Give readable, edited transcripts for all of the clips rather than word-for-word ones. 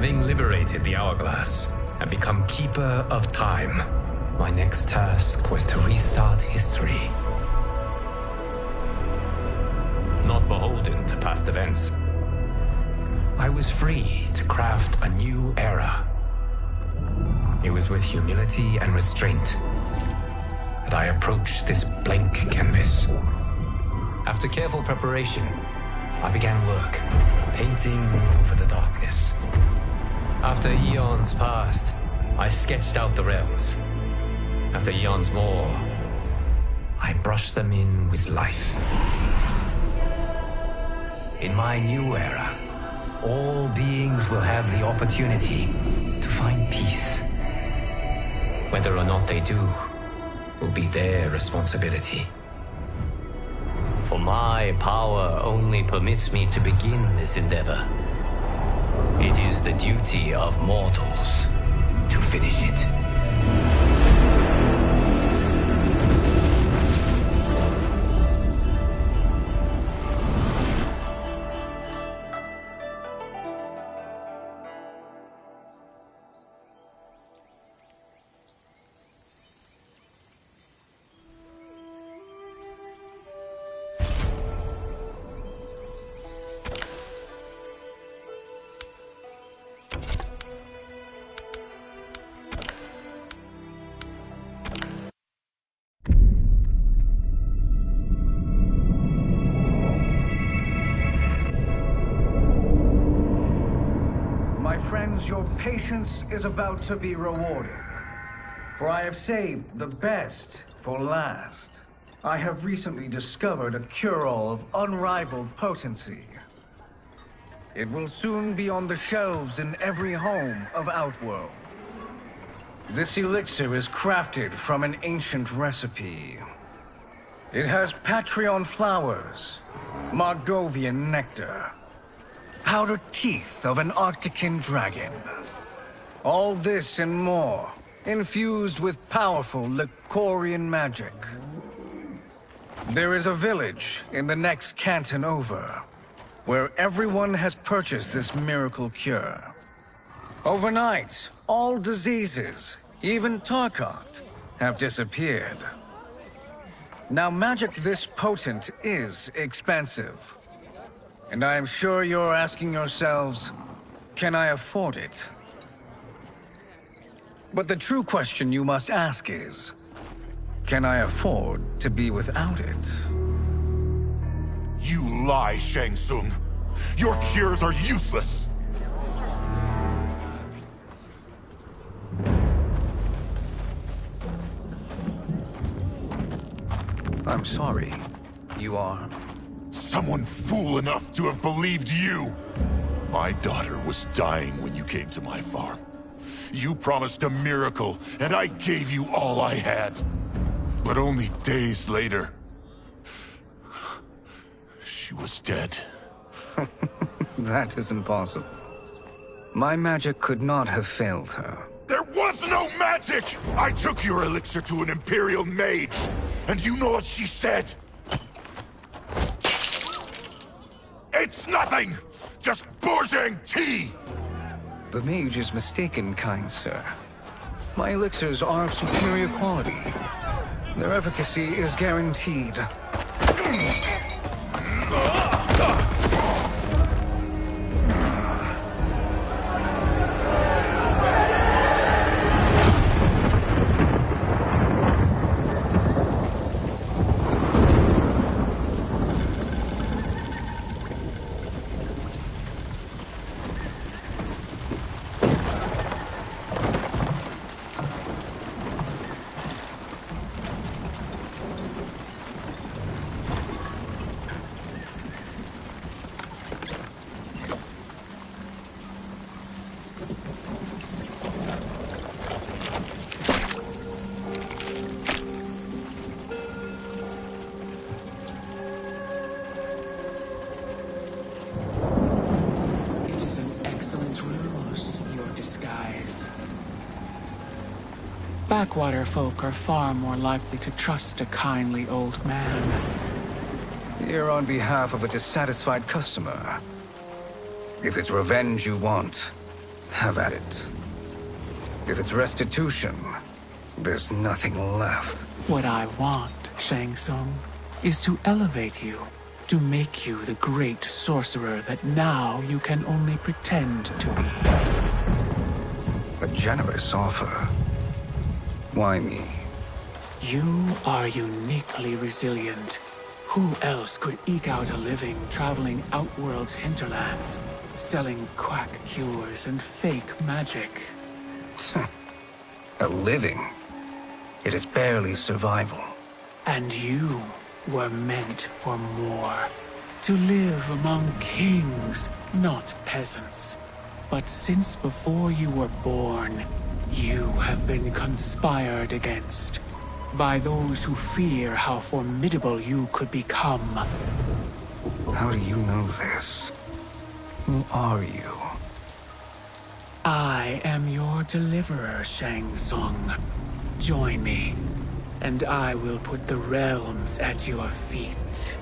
Having liberated the hourglass and become Keeper of Time, my next task was to restart history. Not beholden to past events, I was free to craft a new era. It was with humility and restraint that I approached this blank canvas. After careful preparation, I began work, painting over the darkness. After eons passed, I sketched out the realms. After eons more, I brushed them in with life. In my new era, all beings will have the opportunity to find peace. Whether or not they do will be their responsibility. For my power only permits me to begin this endeavor. It is the duty of mortals to finish it. Your patience is about to be rewarded, for I have saved the best for last. I have recently discovered a cure-all of unrivaled potency. It will soon be on the shelves in every home of Outworld. This elixir is crafted from an ancient recipe. It has Patreon flowers, Margovian nectar, powdered teeth of an Arctican dragon. All this and more, infused with powerful Lycorian magic. There is a village in the next canton over, where everyone has purchased this miracle cure. Overnight, all diseases, even Tarkat, have disappeared. Now, magic this potent is expensive. And I am sure you're asking yourselves, can I afford it? But the true question you must ask is, can I afford to be without it? You lie, Shang Tsung. Your cures are useless. I'm sorry. You are? Someone fool enough to have believed you! My daughter was dying when you came to my farm. You promised a miracle, and I gave you all I had. But only days later, she was dead. That is impossible. My magic could not have failed her. There was no magic! I took your elixir to an Imperial mage, and you know what she said? It's nothing! Just Bourgeois tea! The mage is mistaken, kind sir. My elixirs are of superior quality. Their efficacy is guaranteed. Backwater folk are far more likely to trust a kindly old man. Here on behalf of a dissatisfied customer. If it's revenge you want, Have at it. If it's restitution, there's nothing left. What I want, Shang Tsung, is to elevate you, to make you the great sorcerer that now you can only pretend to be. A generous offer. Why me? You are uniquely resilient. Who else could eke out a living traveling Outworld's hinterlands, selling quack cures and fake magic? A living? It is barely survival. And you were meant for more. To live among kings, not peasants. But since before you were born, you have been conspired against by those who fear how formidable you could become. How do you know this? Who are you? I am your deliverer, Shang Tsung. Join me, and I will put the realms at your feet.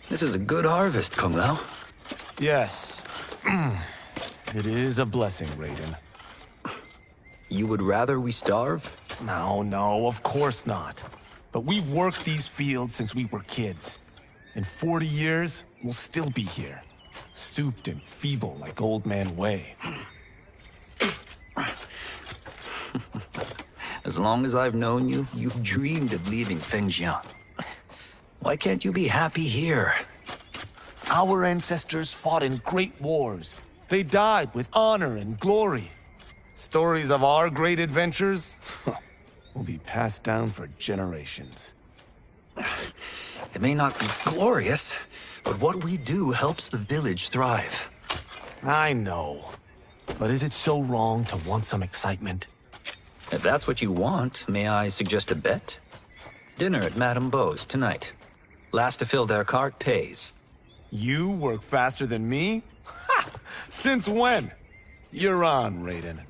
This is a good harvest, Kung Lao. Yes. It is a blessing, Raiden. You would rather we starve? No, of course not. But we've worked these fields since we were kids. In 40 years, we'll still be here. Stooped and feeble like Old Man Wei. As long as I've known you, you've dreamed of leaving Fengjian. Why can't you be happy here? Our ancestors fought in great wars. They died with honor and glory. Stories of our great adventures will be passed down for generations. It may not be glorious, but what we do helps the village thrive. I know. But is it so wrong to want some excitement? If that's what you want, may I suggest a bet? Dinner at Madame Beau's tonight. Last to fill their cart pays. You work faster than me? Ha! Since when? You're on, Raiden.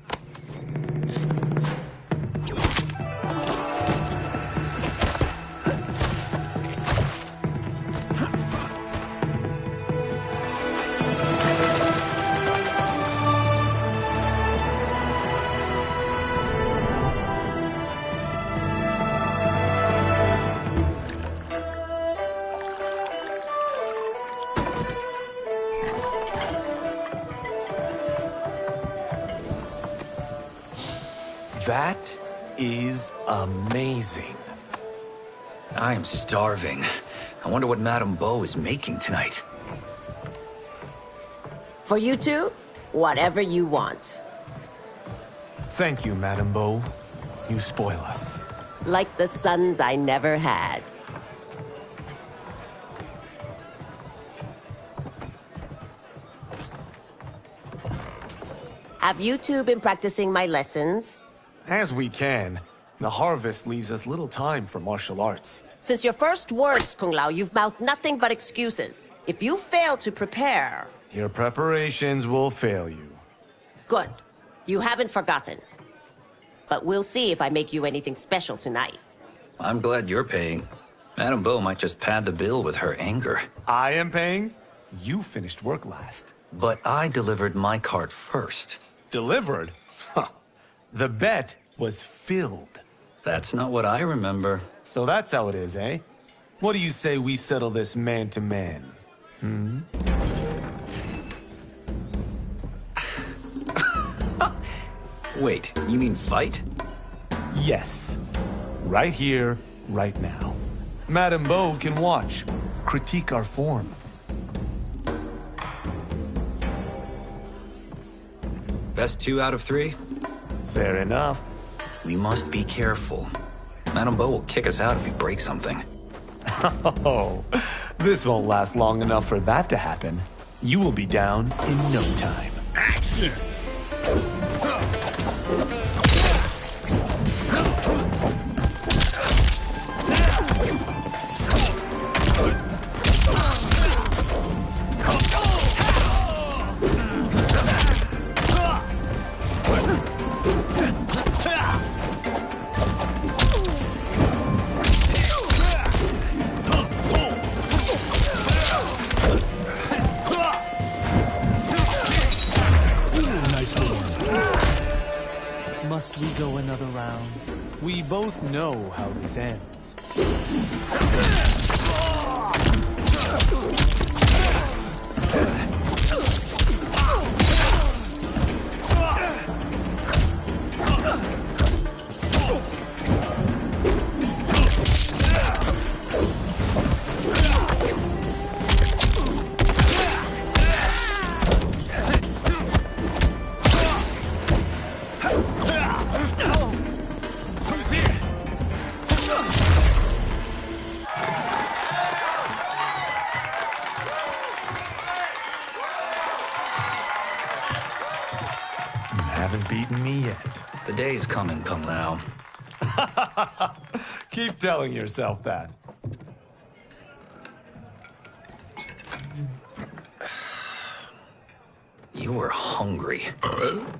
That is amazing. I am starving. I wonder what Madame Beau is making tonight. For you two, whatever you want. Thank you, Madame Beau. You spoil us. Like the sons I never had. Have you two been practicing my lessons? As we can. The harvest leaves us little time for martial arts. Since your first words, Kung Lao, you've mouthed nothing but excuses. If you fail to prepare... Your preparations will fail you. Good. You haven't forgotten. But we'll see if I make you anything special tonight. I'm glad you're paying. Madame Beau might just pad the bill with her anger. I am paying? You finished work last. But I delivered my cart first. Delivered? Huh. The bet was filled. That's not what I remember. So that's how it is, eh? What do you say we settle this man to man? Hmm? Wait, you mean fight? Yes. Right here, right now. Madame Beau can watch, critique our form. Best 2 out of 3? Fair enough. We must be careful. Madame Beau will kick us out if we break something. Oh, this won't last long enough for that to happen. You will be down in no time. Action! go another round? We both know how this ends. Haven't beaten me yet. The day's coming, Kung Lao. Keep telling yourself that. You were hungry.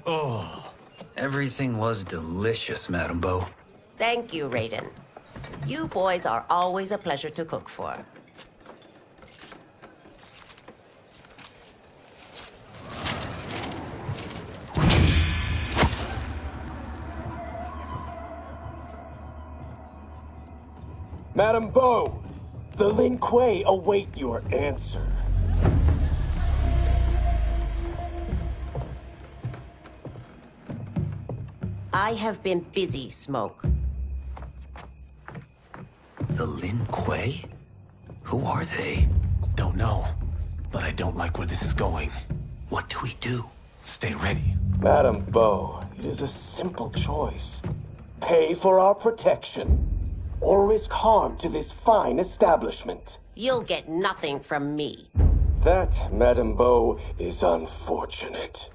Oh. Everything was delicious, Madame Bo. Thank you, Raiden. You boys are always a pleasure to cook for. Madame Bo, the Lin Kuei await your answer. I have been busy, Smoke. The Lin Kuei? Who are they? Don't know, but I don't like where this is going. What do we do? Stay ready. Madame Bo, it is a simple choice. Pay for our protection, or risk harm to this fine establishment. You'll get nothing from me. That, Madame Bo, is unfortunate.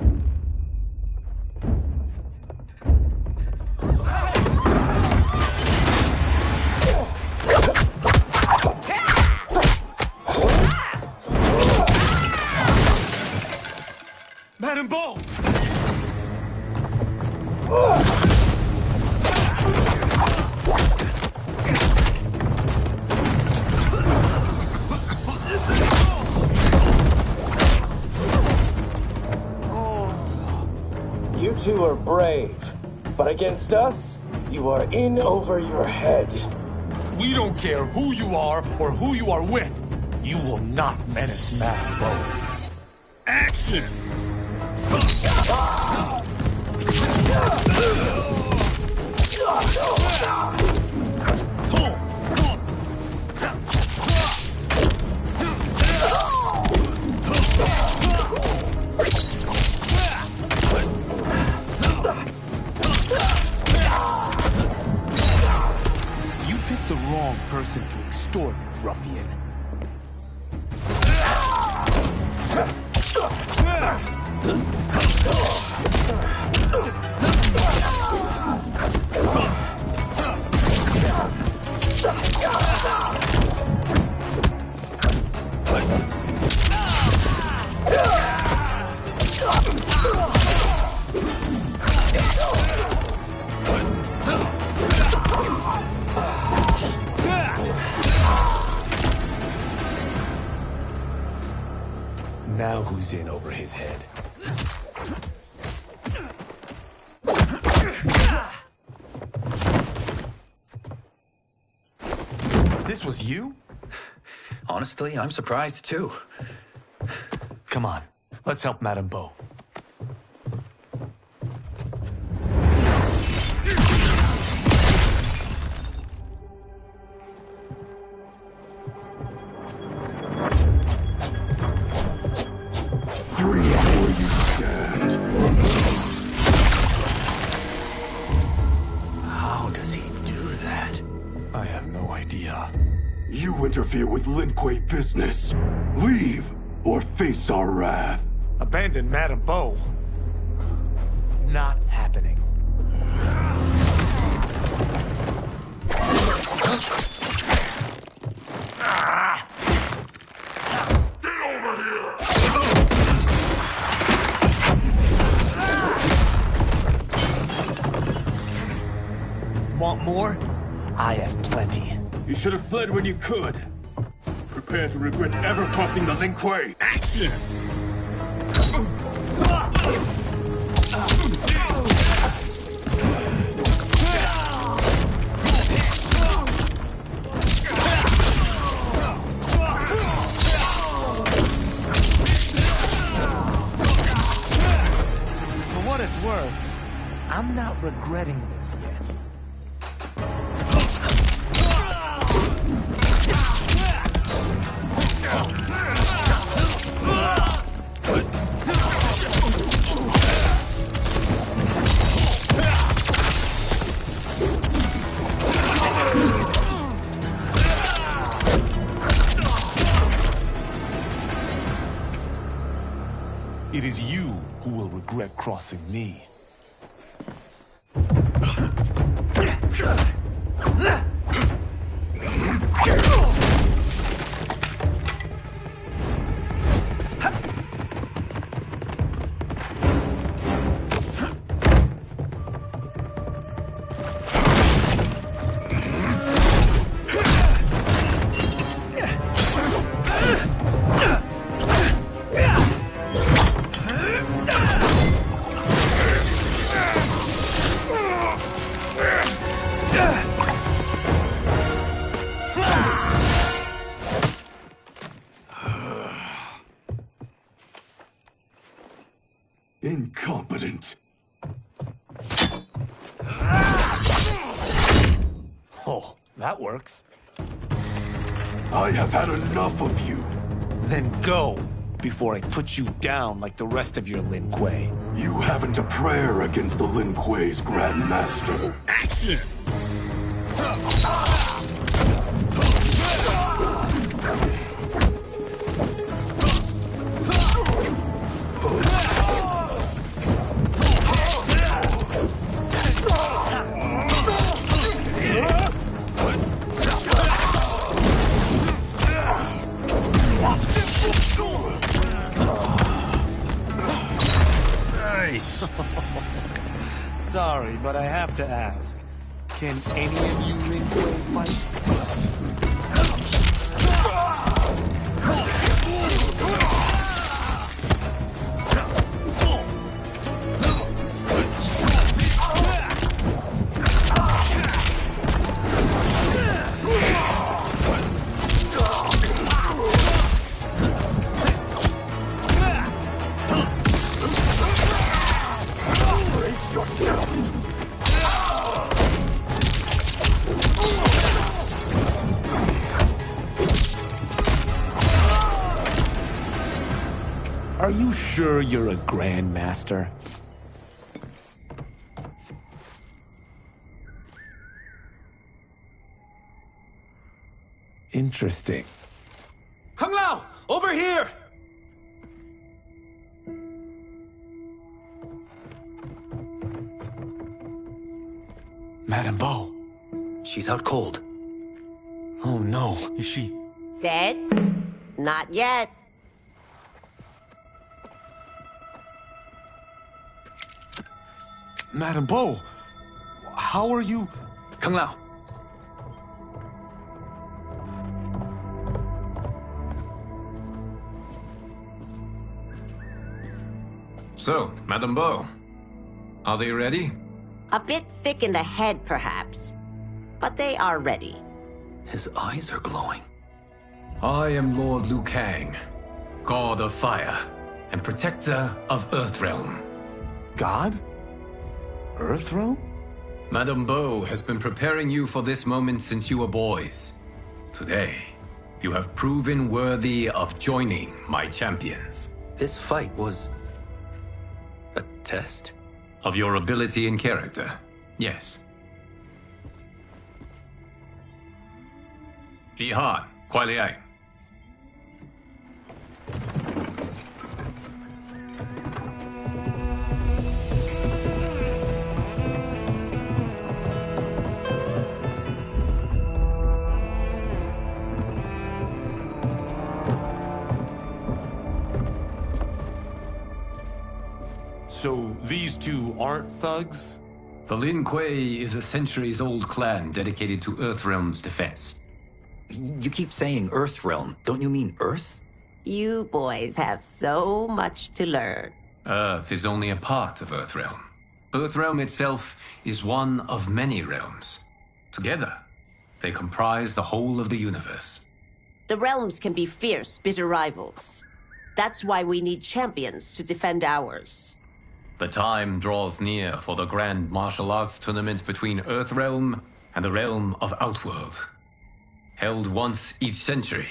Madame Bo! You two are brave, but against us, you are in over your head. We don't care who you are or who you are with. You will not menace Madame Bo. Action! You picked the wrong person to extort, ruffian. Now who's in over his head? This was you? Honestly, I'm surprised too. Come on, let's help Madame Bo. Free where you stand. How does he do that? I have no idea. You interfere with Lin Kuei business. Leave, or face our wrath. Abandon Madame Bo? Not happening. Want more? I have plenty. You should have fled when you could. Prepare to regret ever crossing the Lin Kuei. Action! regretting this yet. It is you who will regret crossing me. Incompetent. Oh, that works. I have had enough of you. Then go, before I put you down like the rest of your Lin Kuei. You haven't a prayer against the Lin Kuei's Grand Master. Action! Nice! Sorry, but I have to ask. Can any of you Lin Kuei fight? Are you sure you're a Grandmaster? Interesting. Kung Lao! Over here! Madame Bo. She's out cold. Oh no, is she... Dead? Not yet. Madame Bo, how are you... Kung Lao. So, Madame Bo, are they ready? A bit thick in the head, perhaps. But they are ready. His eyes are glowing. I am Lord Liu Kang, God of Fire and Protector of Earthrealm. God? Earthrealm? Madame Bo has been preparing you for this moment since you were boys. Today, you have proven worthy of joining my champions. This fight was... a test? Of your ability and character, yes. Li Han, Kuai Liang. So these two aren't thugs? The Lin Kuei is a centuries-old clan dedicated to Earthrealm's defense. You keep saying Earthrealm. Don't you mean Earth? You boys have so much to learn. Earth is only a part of Earthrealm. Earthrealm itself is one of many realms. Together, they comprise the whole of the universe. The realms can be fierce, bitter rivals. That's why we need champions to defend ours. The time draws near for the grand martial arts tournament between Earthrealm and the realm of Outworld. Held once each century,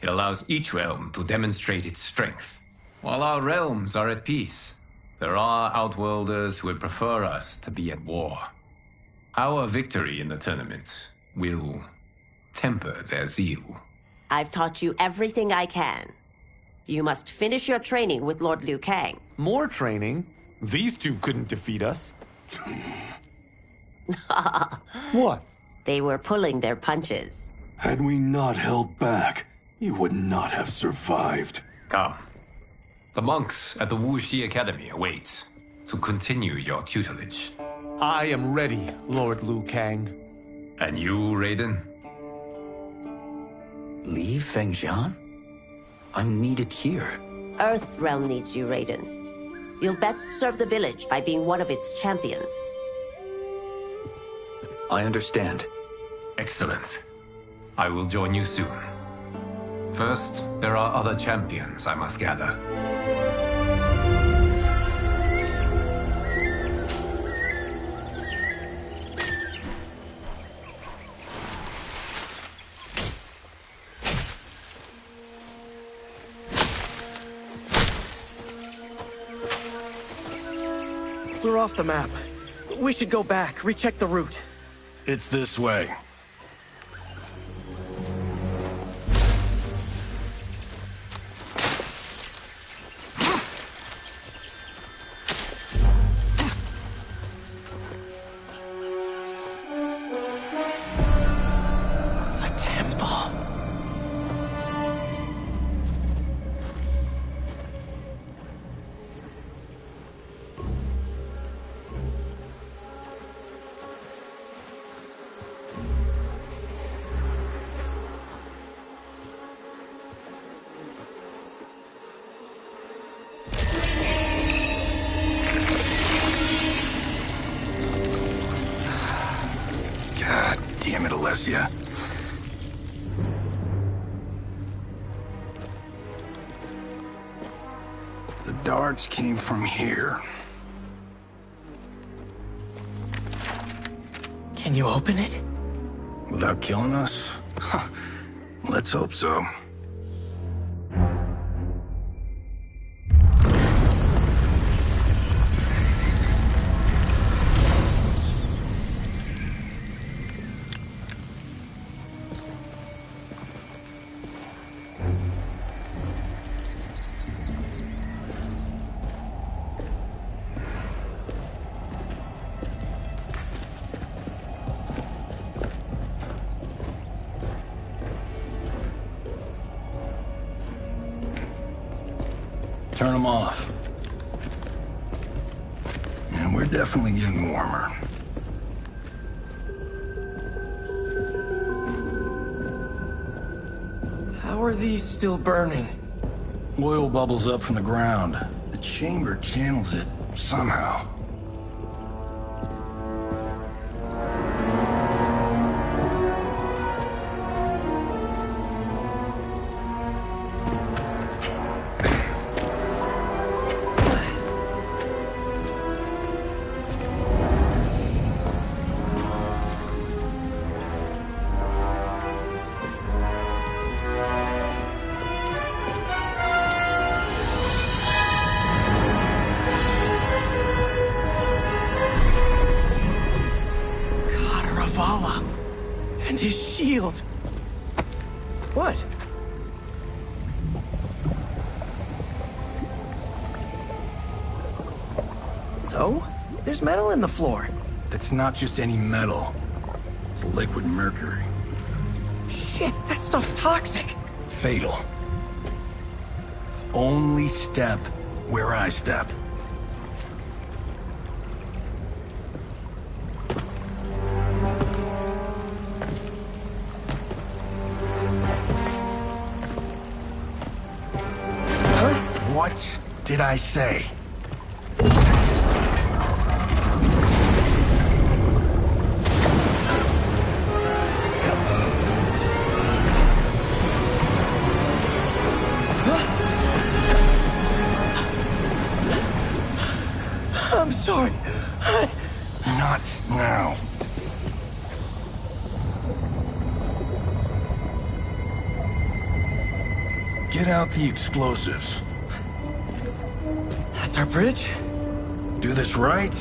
it allows each realm to demonstrate its strength. While our realms are at peace, there are Outworlders who would prefer us to be at war. Our victory in the tournament will temper their zeal. I've taught you everything I can. You must finish your training with Lord Liu Kang. More training? These two couldn't defeat us. What? They were pulling their punches. Had we not held back, you would not have survived. Come. The monks at the Wuxi Academy await to continue your tutelage. I am ready, Lord Liu Kang. And you, Raiden? Leave Fengjian? I'm needed here. Earthrealm needs you, Raiden. You'll best serve the village by being one of its champions. I understand. Excellent. I will join you soon. First, there are other champions I must gather. We're off the map. We should go back, recheck the route. It's this way. Damn it, Alessia. The darts came from here. Can you open it? Without killing us? Huh. Let's hope so. Turn them off. And we're definitely getting warmer. How are these still burning? Oil bubbles up from the ground. The chamber channels it somehow. And his shield. What? So? There's metal in the floor. That's not just any metal. It's liquid mercury. Shit, that stuff's toxic. Fatal. Only step where I step. What did I say? Get out the explosives. That's our bridge? Do this right,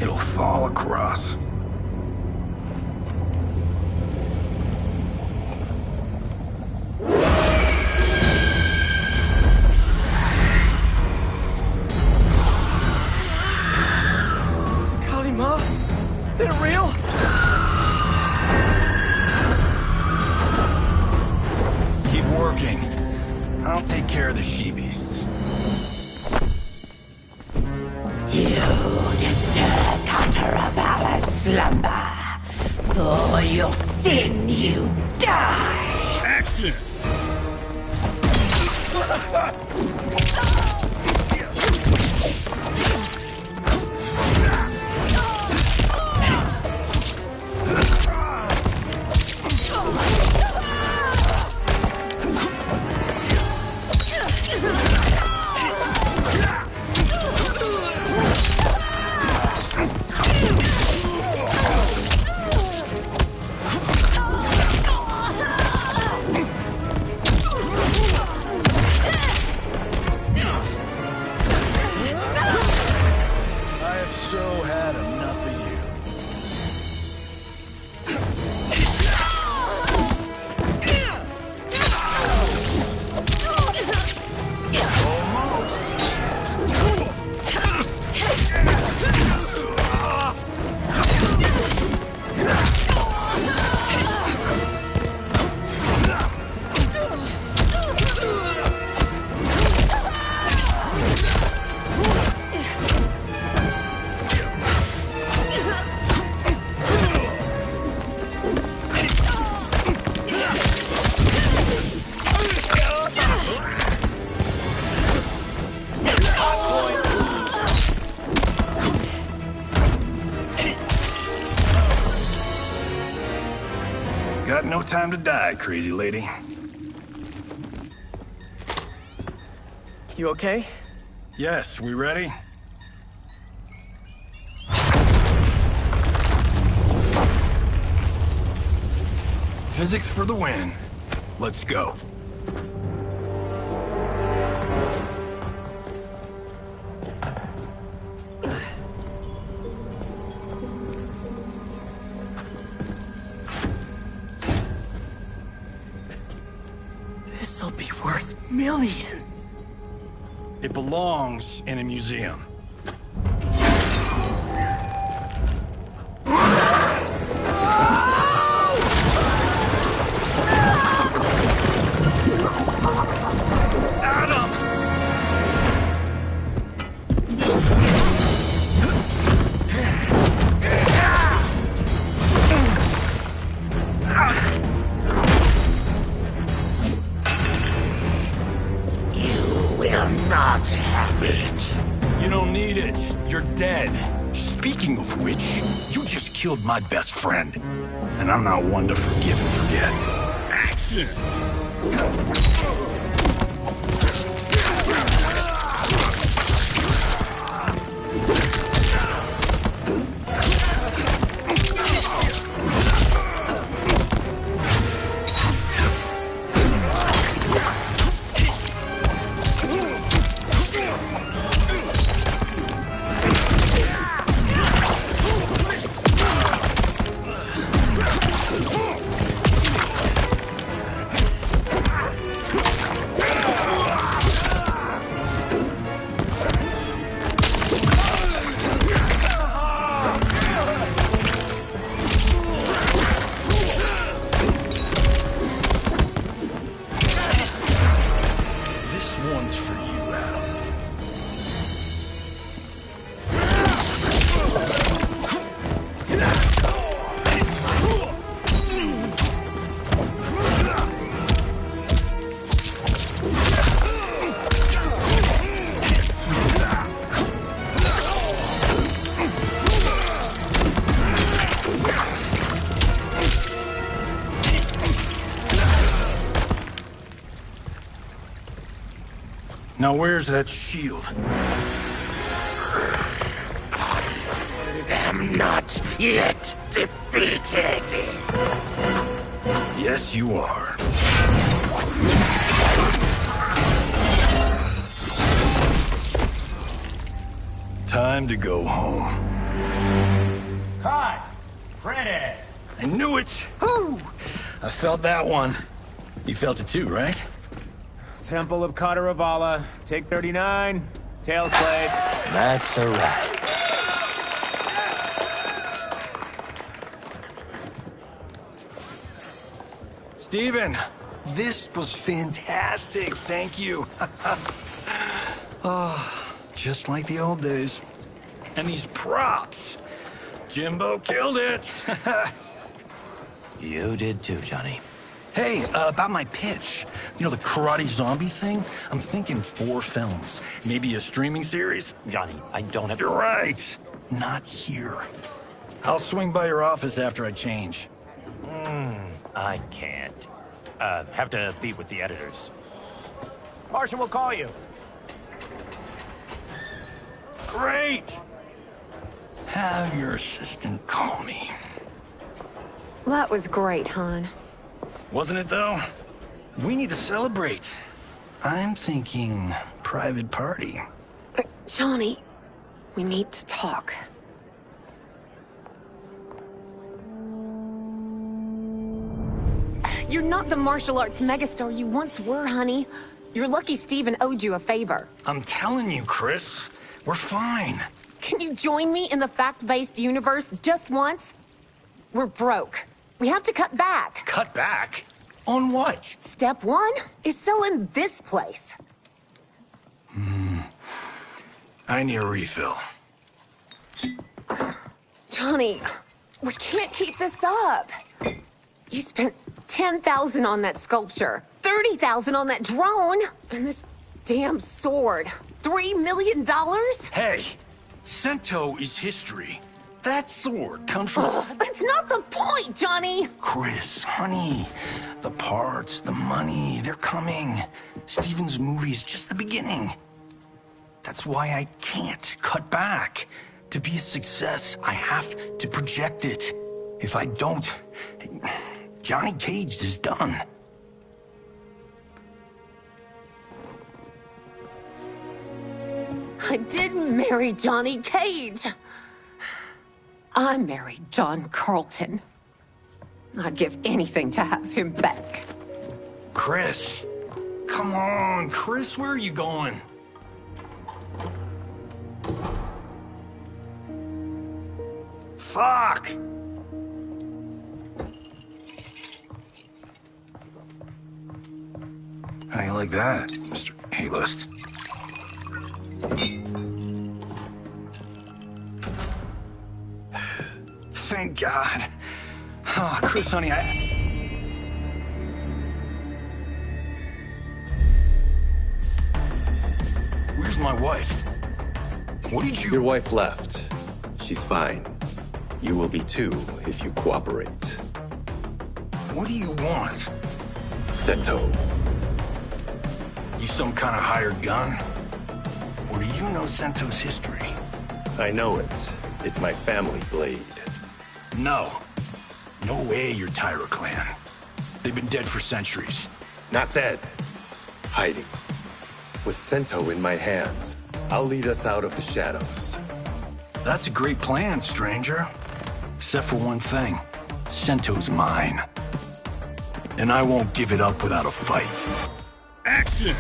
it'll fall across. Kalima? They're real? Keep working. I'll take care of the she-beasts. You disturb Contravala's slumber. For your sin, you die. Action! Got no time to die, crazy lady. You okay? Yes, we ready? Physics for the win. Let's go. This'll be worth millions. It belongs in a museum. Not have it. You don't need it. You're dead. Speaking of which, you just killed my best friend. And I'm not one to forgive and forget. Action! One's for you, Adam. Now where's that shield? I am not yet defeated. Yes, you are. Time to go home. Cut! Print I knew it! Whew! I felt that one. You felt it too, right? Temple of Kataravala, take 39, tail slate. That's a wrap. Steven, this was fantastic. Thank you. Oh, just like the old days. And these props. Jimbo killed it. You did too, Johnny. Hey, about my pitch. You know, the karate zombie thing? I'm thinking 4 films. Maybe a streaming series? Johnny, I don't have... You're right. Not here. I'll swing by your office after I change. I can't. Have to meet with the editors. Marshall will call you. Great! Have your assistant call me. That was great, hon. Wasn't it, though? We need to celebrate. I'm thinking private party. Johnny, we need to talk. You're not the martial arts megastar you once were, honey. You're lucky Steven owed you a favor. I'm telling you, Chris. We're fine. Can you join me in the fact-based universe just once? We're broke. We have to cut back. Cut back? On what? Step 1 is selling this place. I need a refill. Johnny, we can't keep this up. You spent $10,000 on that sculpture, $30,000 on that drone, and this damn sword. $3 million? Hey, Sento is history. That sword comes from... That's not the point, Johnny! Chris, honey, the parts, the money, they're coming. Steven's movie is just the beginning. That's why I can't cut back. To be a success, I have to project it. If I don't, Johnny Cage is done. I didn't marry Johnny Cage. I married John Carlton. I'd give anything to have him back. Chris, come on, Chris, where are you going? Fuck! How you like that, Mr. A-list? Thank God. Oh, Chris, honey, Where's my wife? What did you... Your wife left. She's fine. You will be too if you cooperate. What do you want? Sento. You some kind of hired gun? Or do you know Sento's history? I know it. It's my family blade. No. No way you're Tyra clan. They've been dead for centuries. Not dead. Hiding. With Sento in my hands, I'll lead us out of the shadows. That's a great plan, stranger. Except for one thing. Sento's mine. And I won't give it up without a fight. Action!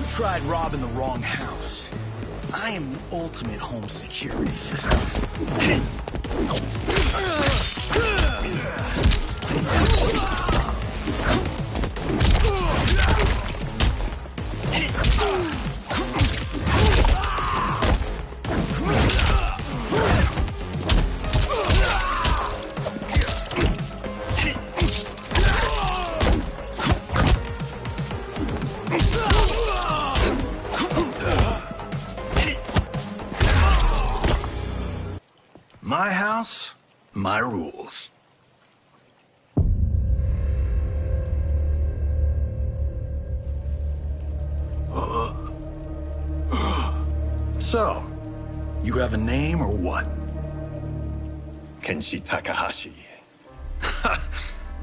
Tried robbing the wrong house. I am the ultimate home security system. My house? my rules. So, you have a name or what? Kenshi Takahashi.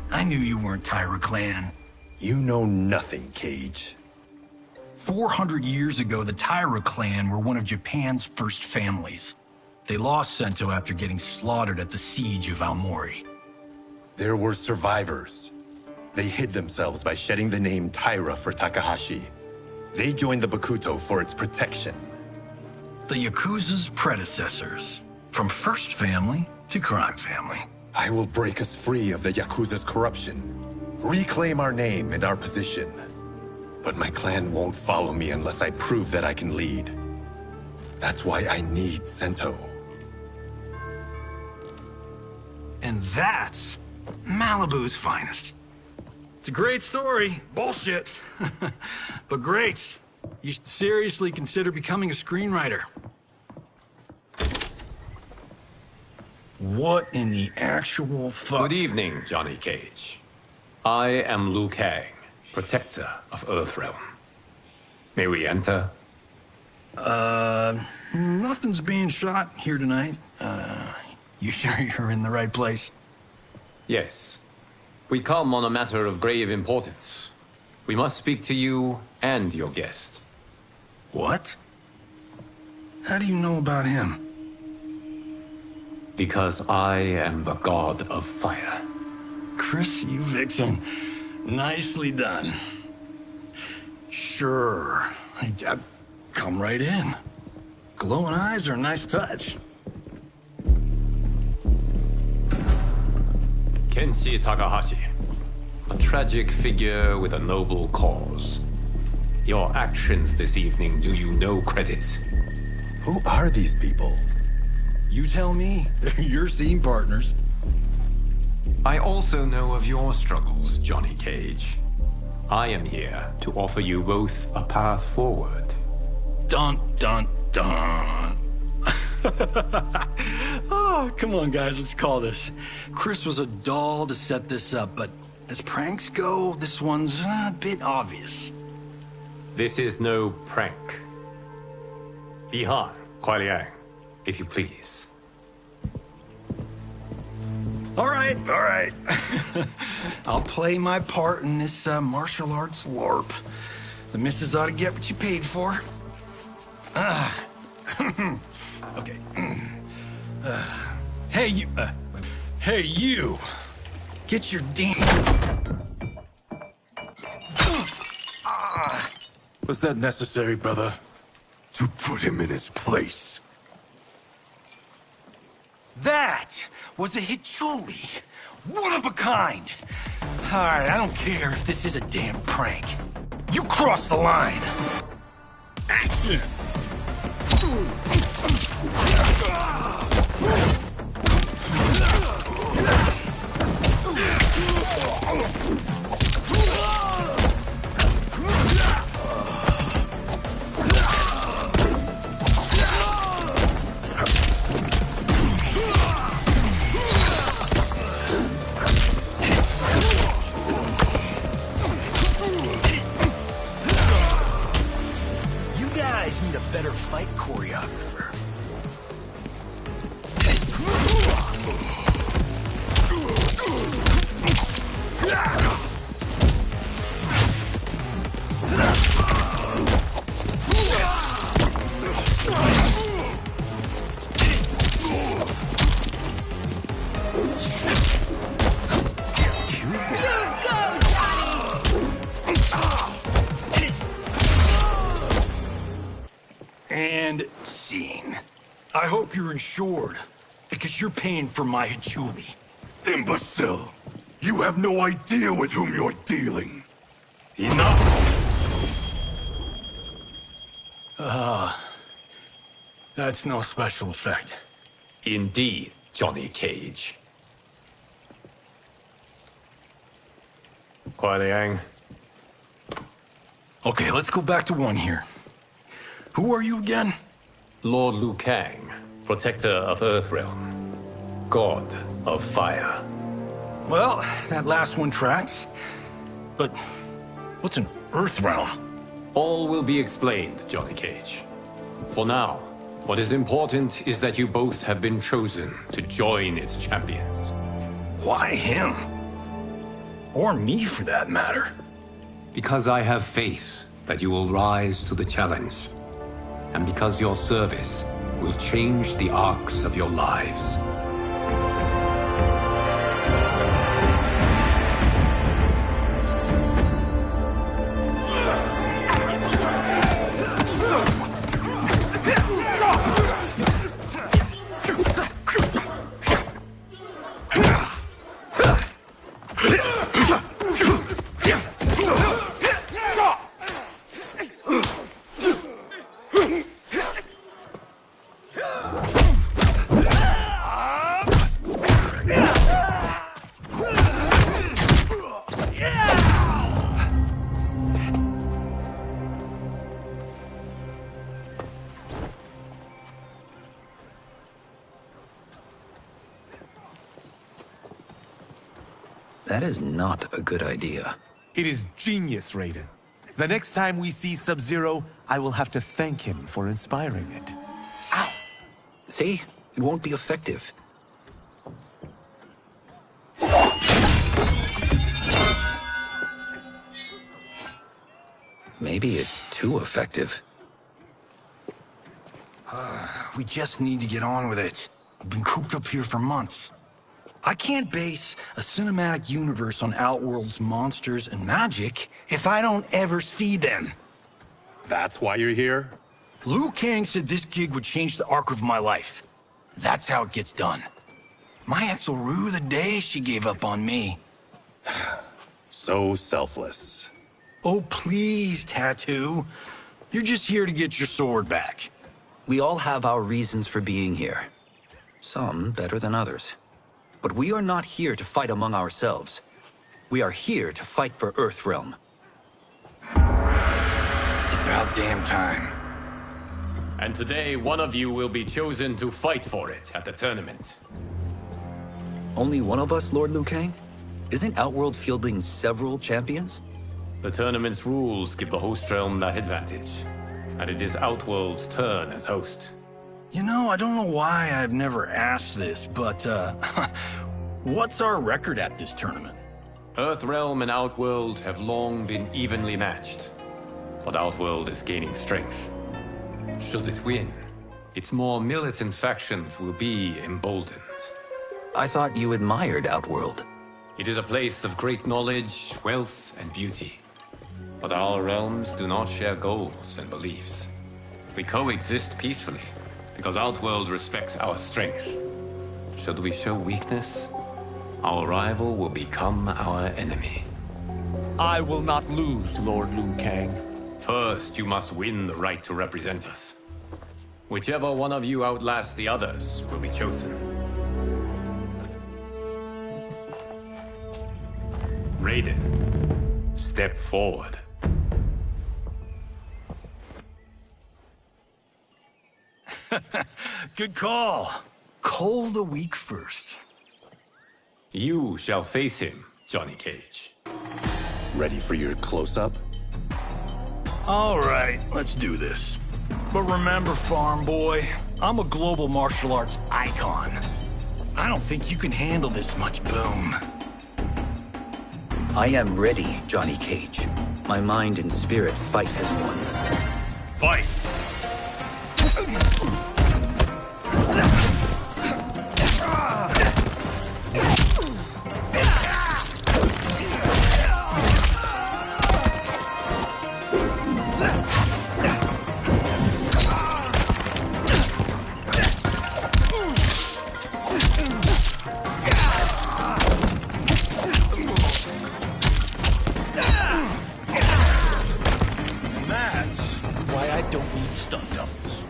I knew you weren't Taira clan. You know nothing, Cage. 400 years ago, the Taira clan were one of Japan's first families. They lost Sento after getting slaughtered at the siege of Aomori. There were survivors. They hid themselves by shedding the name Taira for Takahashi. They joined the Bakuto for its protection. The Yakuza's predecessors. From first family to crime family. I will break us free of the Yakuza's corruption. Reclaim our name and our position. But my clan won't follow me unless I prove that I can lead. That's why I need Sento. And that's Malibu's finest. It's a great story. Bullshit. But great. You should seriously consider becoming a screenwriter. What in the actual fuck? Good evening, Johnny Cage. I am Liu Kang, protector of Earthrealm. May we enter? Nothing's being shot here tonight. You sure you're in the right place? Yes. We come on a matter of grave importance. We must speak to you and your guest. What? How do you know about him? Because I am the god of fire. Chris, you vixen. Nicely done. Sure. Come right in. Glowing eyes are a nice touch. Kenshi Takahashi. A tragic figure with a noble cause. Your actions this evening do you no credit. Who are these people? You tell me. They're your scene partners. I also know of your struggles, Johnny Cage. I am here to offer you both a path forward. Dun, dun, dun. Oh, come on, guys, let's call this. Chris was a doll to set this up, but as pranks go, this one's a bit obvious. This is no prank. Bihan, Kuai Liang, if you please. All right. I'll play my part in this martial arts LARP. The missus ought to get what you paid for. Okay. Hey, you. Get your damn... Was that necessary, brother? To put him in his place. That was a Hichuli. One of a kind. All right, I don't care if this is a damn prank. You crossed the line. Action! Need a better fight choreographer. And scene. I hope you're insured, because you're paying for my Hichuli. Imbecile! You have no idea with whom you're dealing. Enough! That's no special effect. Indeed, Johnny Cage. Kuai Liang. Okay, let's go back to one here. Who are you again? Lord Liu Kang, protector of Earthrealm. God of fire. Well, that last one tracks. But what's an Earth Realm? All will be explained, Johnny Cage. For now, what is important is that you both have been chosen to join its champions. Why him? Or me, for that matter. Because I have faith that you will rise to the challenge. And because your service will change the arcs of your lives. That is not a good idea. It is genius, Raiden. The next time we see Sub-Zero, I will have to thank him for inspiring it. Ow! See? It won't be effective. Maybe it's too effective. We just need to get on with it. I've been cooped up here for months. I can't base a cinematic universe on Outworld's monsters and magic if I don't ever see them. That's why you're here? Liu Kang said this gig would change the arc of my life. That's how it gets done. My ex will rue the day she gave up on me. So selfless. Oh, please, Tattoo. You're just here to get your sword back. We all have our reasons for being here. Some better than others. But we are not here to fight among ourselves. We are here to fight for Earthrealm. It's about damn time. And today, one of you will be chosen to fight for it at the tournament. Only one of us, Lord Liu Kang? Isn't Outworld fielding several champions? The tournament's rules give the host realm that advantage. And it is Outworld's turn as host. You know, I don't know why I've never asked this, but, what's our record at this tournament? Earthrealm and Outworld have long been evenly matched. But Outworld is gaining strength. Should it win, its more militant factions will be emboldened. I thought you admired Outworld. It is a place of great knowledge, wealth, and beauty. But our realms do not share goals and beliefs. We coexist peacefully, because Outworld respects our strength. Should we show weakness, our rival will become our enemy. I will not lose, Lord Liu Kang. First, you must win the right to represent us. Whichever one of you outlasts the others will be chosen. Raiden, step forward. Good call. Cole the weak first. You shall face him, Johnny Cage. Ready for your close-up? All right, let's do this. But remember, farm boy, I'm a global martial arts icon. I don't think you can handle this much boom. I am ready, Johnny Cage. My mind and spirit fight as one. Fight! Don't need stunt doubles.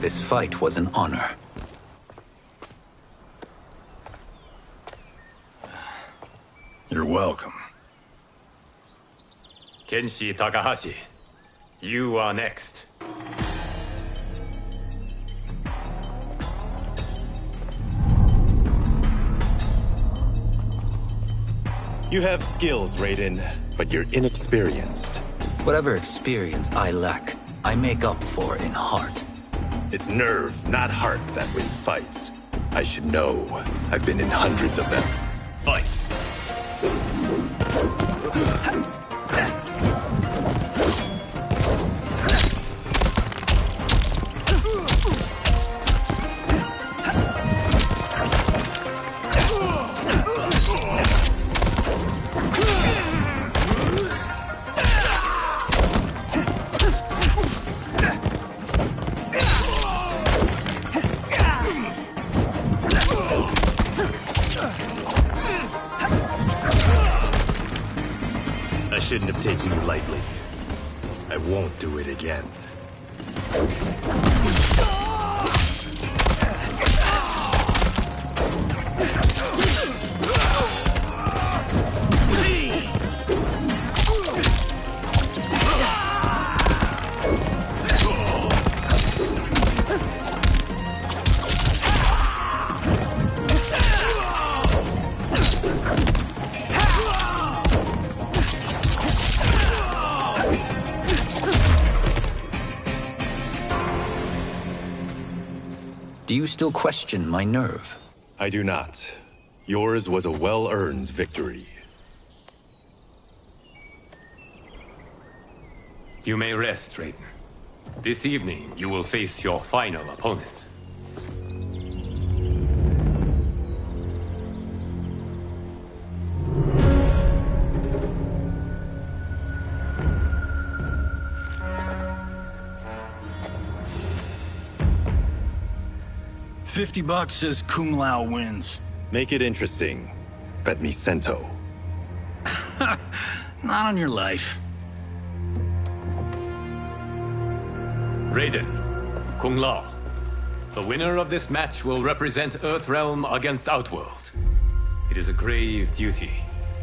This fight was an honor. You're welcome. Kenshi Takahashi, you are next. You have skills, Raiden, but you're inexperienced. Whatever experience I lack, I make up for in heart. It's nerve, not heart, that wins fights. I should know. I've been in hundreds of them. Fight! I shouldn't have taken you lightly. I won't do it again. Do you still question my nerve? I do not. Yours was a well-earned victory. You may rest, Raiden. This evening, you will face your final opponent. $50 says Kung Lao wins. Make it interesting. Bet me Sento. Not on your life. Raiden, Kung Lao. The winner of this match will represent Earthrealm against Outworld. It is a grave duty,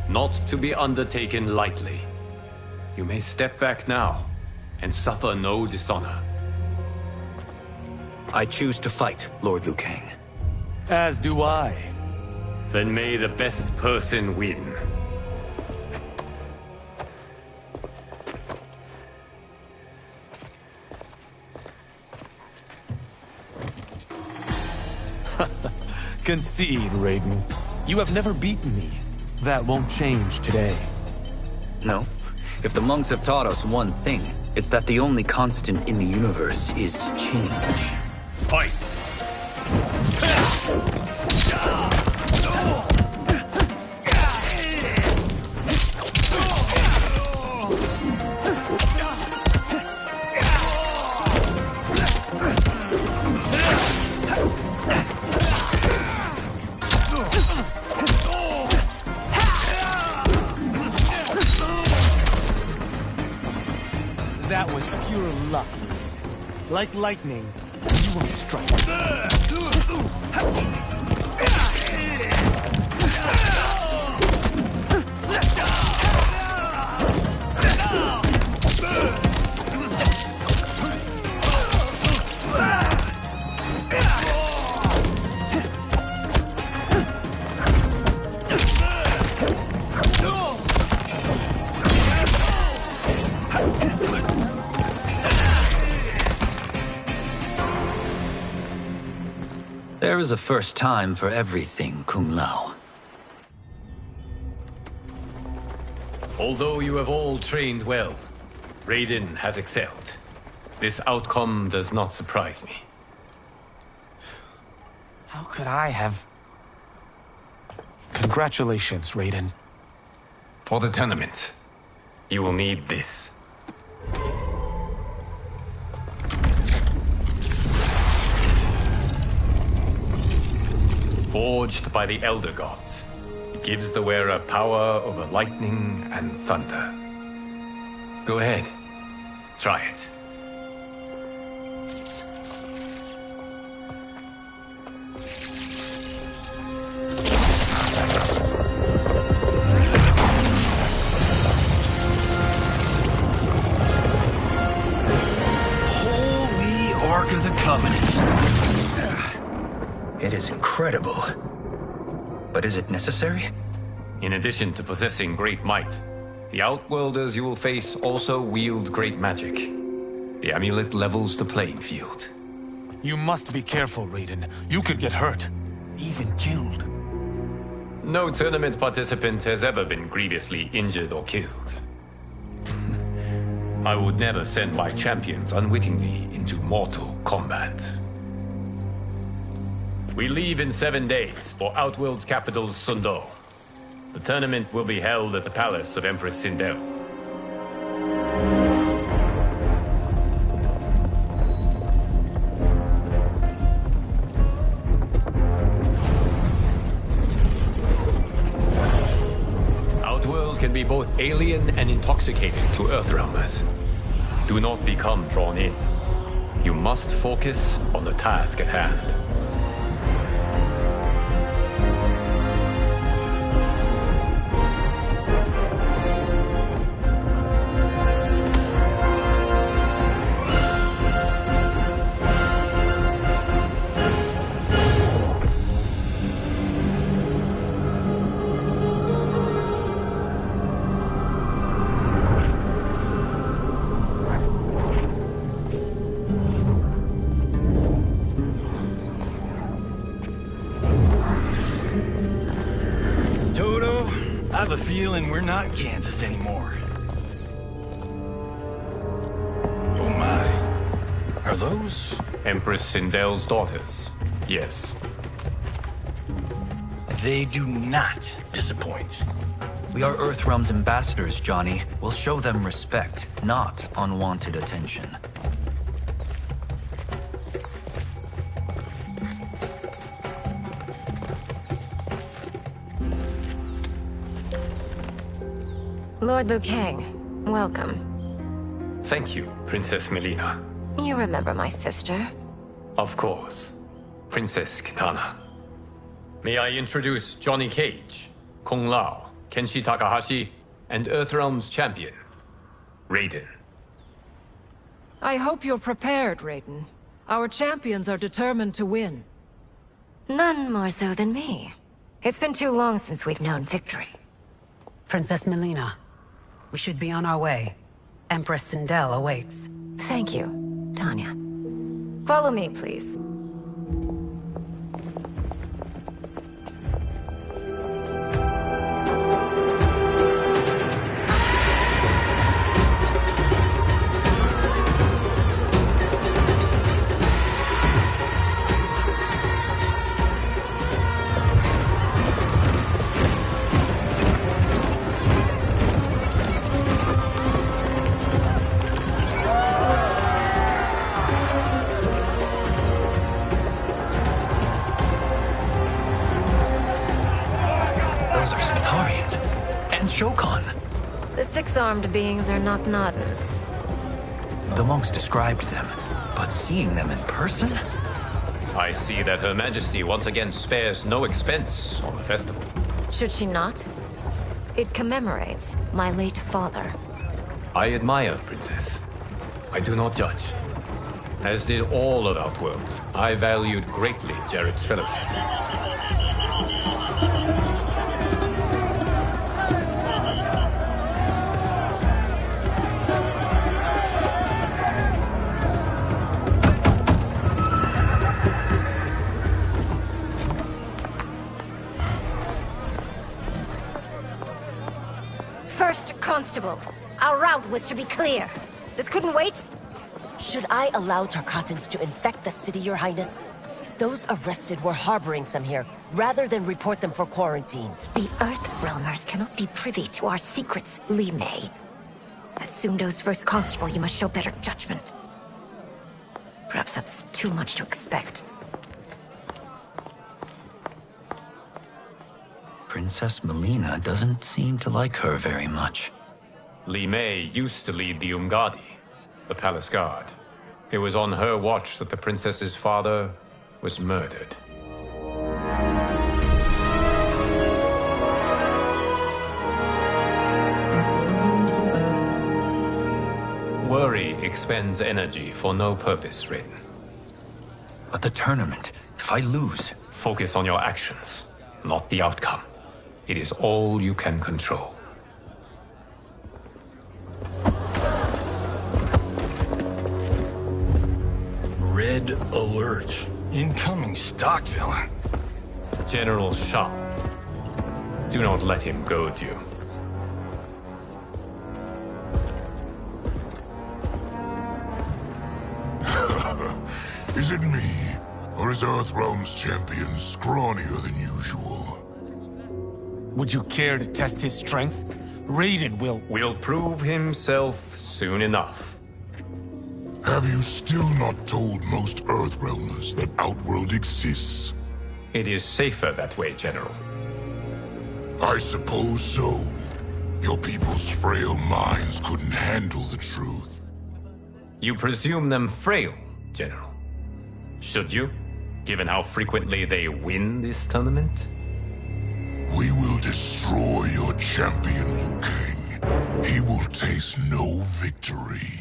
not to be undertaken lightly. You may step back now and suffer no dishonor. I choose to fight, Lord Liu Kang. As do I. Then may the best person win. Concede, Raiden. You have never beaten me. That won't change today. No. If the monks have taught us one thing, it's that the only constant in the universe is change. Fight! That was pure luck. Like lightning, you won't strike. There is a first time for everything, Kung Lao. Although you have all trained well, Raiden has excelled. This outcome does not surprise me. How could I have... Congratulations, Raiden. For the tournament, you will need this. Forged by the Elder Gods, it gives the wearer power over lightning and thunder. Go ahead, try it. Covenant. It is incredible. But is it necessary? In addition to possessing great might, the Outworlders you will face also wield great magic. The amulet levels the playing field. You must be careful, Raiden. You could get hurt. Even killed. No tournament participant has ever been grievously injured or killed. I would never send my champions unwittingly into mortal combat. We leave in 7 days for Outworld's capital, Sundo. The tournament will be held at the palace of Empress Sindel. Outworld can be both alien and intoxicating to Earthrealmers. Do not become drawn in. You must focus on the task at hand. I have a feeling we're not Kansas anymore. Oh my. Are those? Empress Sindel's daughters, yes. They do not disappoint. We are Earthrealm's ambassadors, Johnny. We'll show them respect, not unwanted attention. Lord Liu Kang, welcome. Thank you, Princess Melina. You remember my sister? Of course. Princess Kitana. May I introduce Johnny Cage, Kung Lao, Kenshi Takahashi, and Earthrealm's champion, Raiden. I hope you're prepared, Raiden. Our champions are determined to win. None more so than me. It's been too long since we've known victory. Princess Melina, we should be on our way. Empress Sindel awaits. Thank you, Tanya. Follow me, please. The six-armed beings are not Nodens. The monks described them, but seeing them in person? I see that Her Majesty once again spares no expense on the festival. Should she not? It commemorates my late father. I admire, Princess. I do not judge. As did all of Outworld, I valued greatly Jared's fellowship. First Constable, our route was to be clear. This couldn't wait? Should I allow Tarkatans to infect the city, Your Highness? Those arrested were harboring some here, rather than report them for quarantine. The Earthrealmers cannot be privy to our secrets, Li Mei. As Sundo's first constable, you must show better judgment. Perhaps that's too much to expect. Princess Melina doesn't seem to like her very much. Li Mei used to lead the Umgadi, the palace guard. It was on her watch that the princess's father was murdered. Worry expends energy for no purpose, Raiden. But the tournament, if I lose... Focus on your actions, not the outcome. It is all you can control. Red alert. Incoming stock villain. General Shah. Do not let him goad you. Is it me? Or is Earthrealm's champion scrawnier than usual? Would you care to test his strength? Raiden will prove himself soon enough. Have you still not told most Earthrealmers that Outworld exists? It is safer that way, General. I suppose so. Your people's frail minds couldn't handle the truth. You presume them frail, General. Should you, given how frequently they win this tournament? We will destroy your champion, Liu Kang. He will taste no victory.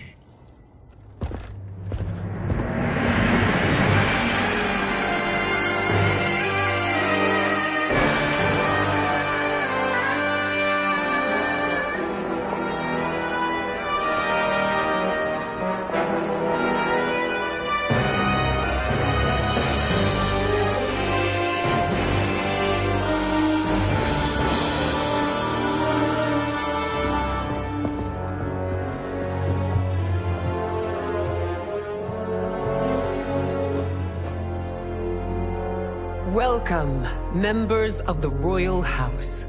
Welcome, members of the Royal House.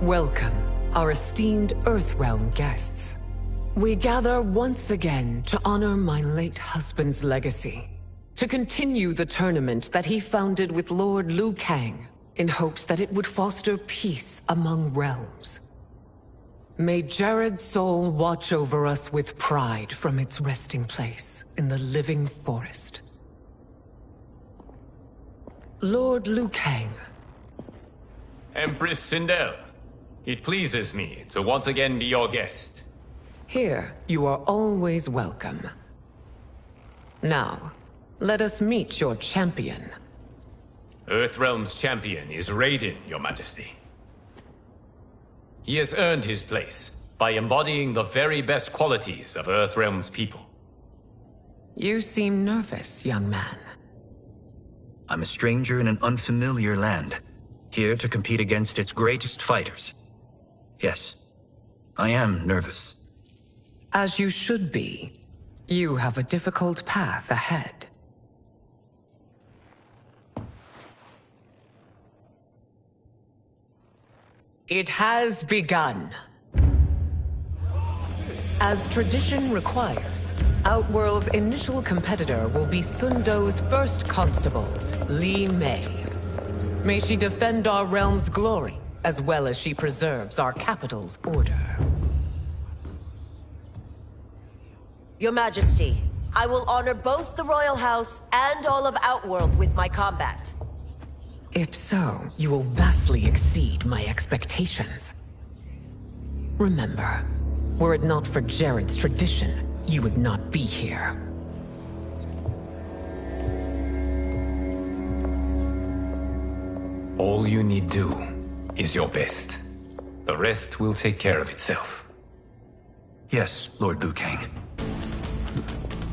Welcome, our esteemed Earthrealm guests. We gather once again to honor my late husband's legacy, to continue the tournament that he founded with Lord Liu Kang, in hopes that it would foster peace among realms. May Jared's soul watch over us with pride from its resting place in the living forest. Lord Liu Kang. Empress Sindel, it pleases me to once again be your guest. Here, you are always welcome. Now, let us meet your champion. Earthrealm's champion is Raiden, Your Majesty. He has earned his place by embodying the very best qualities of Earthrealm's people. You seem nervous, young man. I'm a stranger in an unfamiliar land, here to compete against its greatest fighters. Yes, I am nervous. As you should be. You have a difficult path ahead. It has begun. As tradition requires, Outworld's initial competitor will be Sundo's first constable, Li Mei. May she defend our realm's glory, as well as she preserves our capital's order. Your Majesty, I will honor both the Royal House and all of Outworld with my combat. If so, you will vastly exceed my expectations. Remember, were it not for Jared's tradition, you would not be here. All you need do is your best. The rest will take care of itself. Yes, Lord Liu Kang.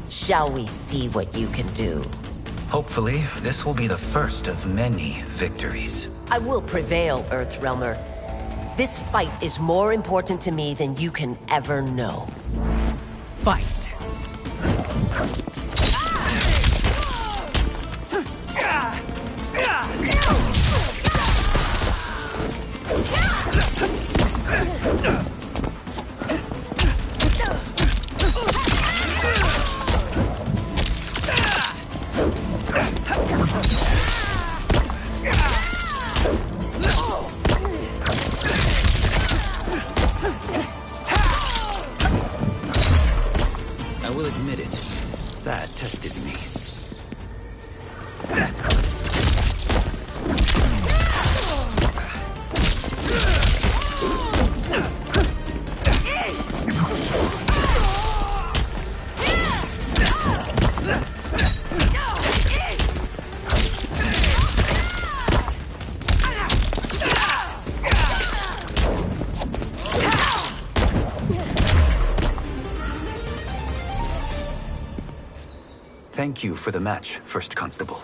Shall we see what you can do? Hopefully, this will be the first of many victories. I will prevail, Earthrealmer. This fight is more important to me than you can ever know. Fight! I will admit it. That tested me. Thank you for the match, First Constable.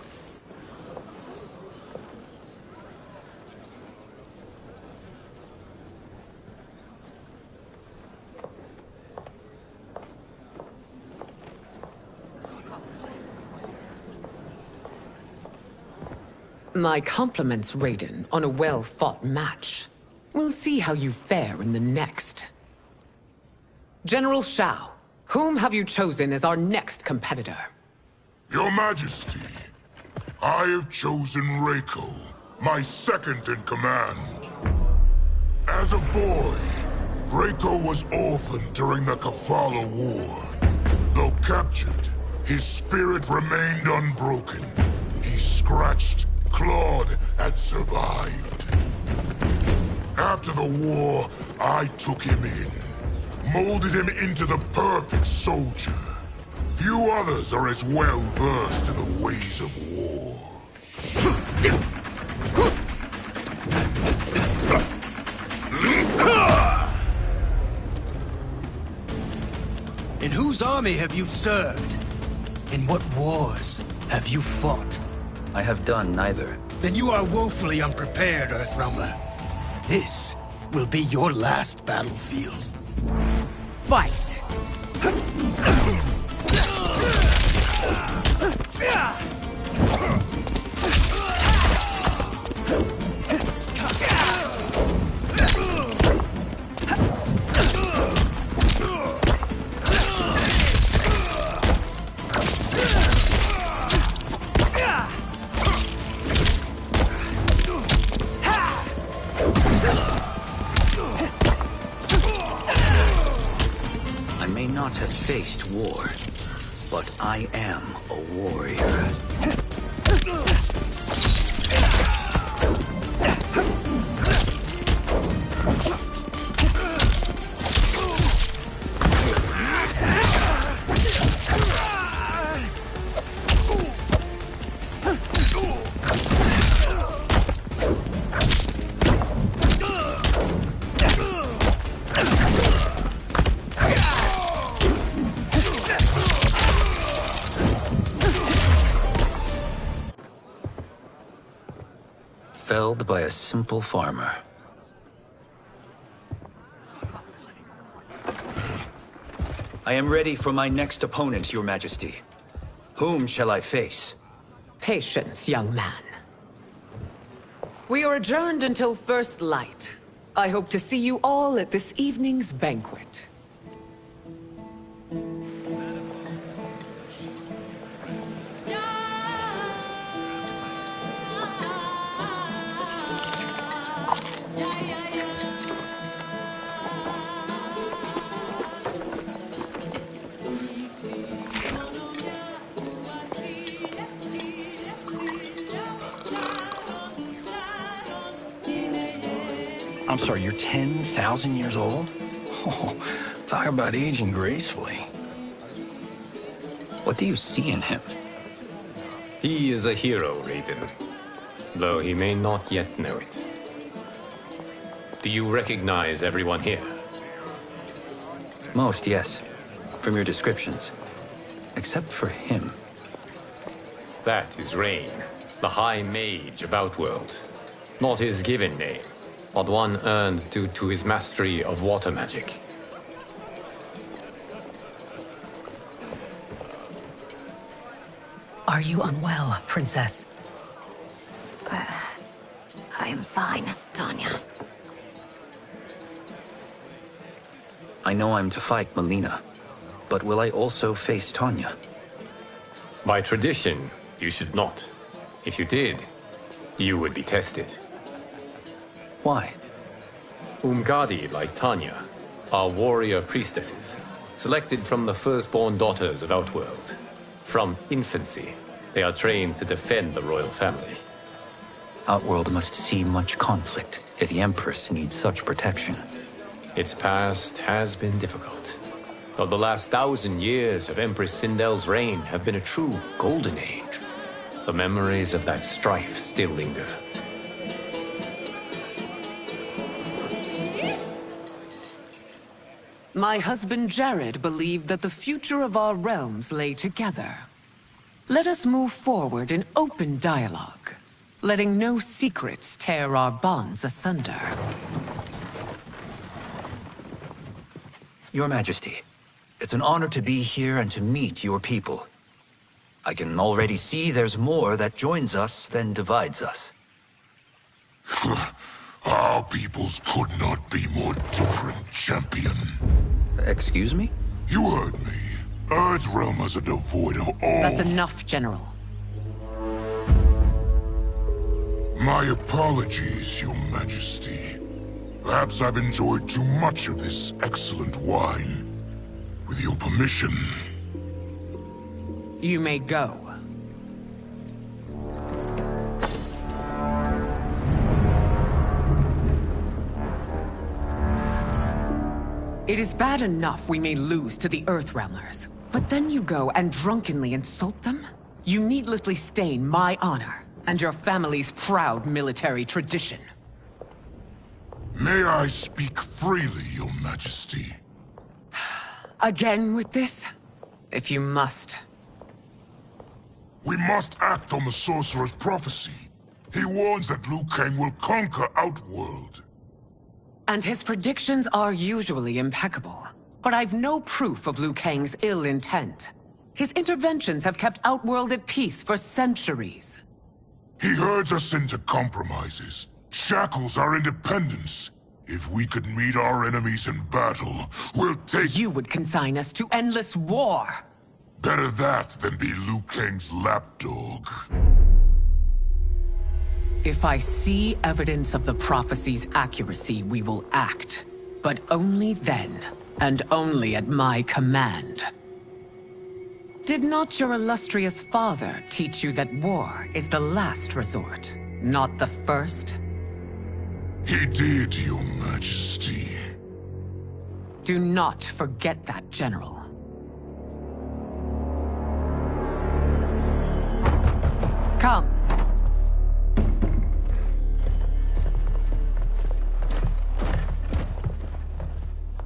My compliments, Raiden, on a well-fought match. We'll see how you fare in the next. General Shao, whom have you chosen as our next competitor? Your Majesty, I have chosen Reiko, my second in command. As a boy, Reiko was orphaned during the Kafala War. Though captured, his spirit remained unbroken. He scratched, clawed, and survived. After the war, I took him in, molded him into the perfect soldier. Few others are as well versed in the ways of war. In whose army have you served? In what wars have you fought? I have done neither. Then you are woefully unprepared, Earthrealmer. This will be your last battlefield. Fight! I may not have faced war, but I am a warrior. Felled by a simple farmer. I am ready for my next opponent, Your Majesty. Whom shall I face? Patience, young man. We are adjourned until first light. I hope to see you all at this evening's banquet. I'm sorry, you're 10,000 years old? Oh, talk about aging gracefully. What do you see in him? He is a hero, Raiden, though he may not yet know it. Do you recognize everyone here? Most, yes. From your descriptions. Except for him. That is Rain, the High Mage of Outworld. Not his given name, but one earned due to his mastery of water magic. Are you unwell, Princess? I am fine, Tanya. I know I'm to fight Melina, but will I also face Tanya? By tradition, you should not. If you did, you would be tested. Why? Umgadi, like Tanya, are warrior priestesses, selected from the firstborn daughters of Outworld. From infancy, they are trained to defend the royal family. Outworld must see much conflict if the Empress needs such protection. Its past has been difficult, though the last 1,000 years of Empress Sindel's reign have been a true golden age. The memories of that strife still linger. My husband Jared believed that the future of our realms lay together. Let us move forward in open dialogue, letting no secrets tear our bonds asunder. Your Majesty, it's an honor to be here and to meet your people. I can already see there's more that joins us than divides us. Our peoples could not be more different, champion. Excuse me? You heard me. Earthrealmers are devoid of all... That's enough, General. My apologies, Your Majesty. Perhaps I've enjoyed too much of this excellent wine. With your permission... You may go. It is bad enough we may lose to the Earthrealmers, but then you go and drunkenly insult them? You needlessly stain my honor and your family's proud military tradition. May I speak freely, Your Majesty? Again with this? If you must. We must act on the Sorcerer's prophecy. He warns that Liu Kang will conquer Outworld. And his predictions are usually impeccable. But I've no proof of Liu Kang's ill intent. His interventions have kept Outworld at peace for centuries. He herds us into compromises, shackles our independence. If we could meet our enemies in battle, we'll take— You would consign us to endless war! Better that than be Liu Kang's lapdog. If I see evidence of the prophecy's accuracy, we will act. But only then, and only at my command. Did not your illustrious father teach you that war is the last resort, not the first? He did, Your Majesty. Do not forget that, General. Come.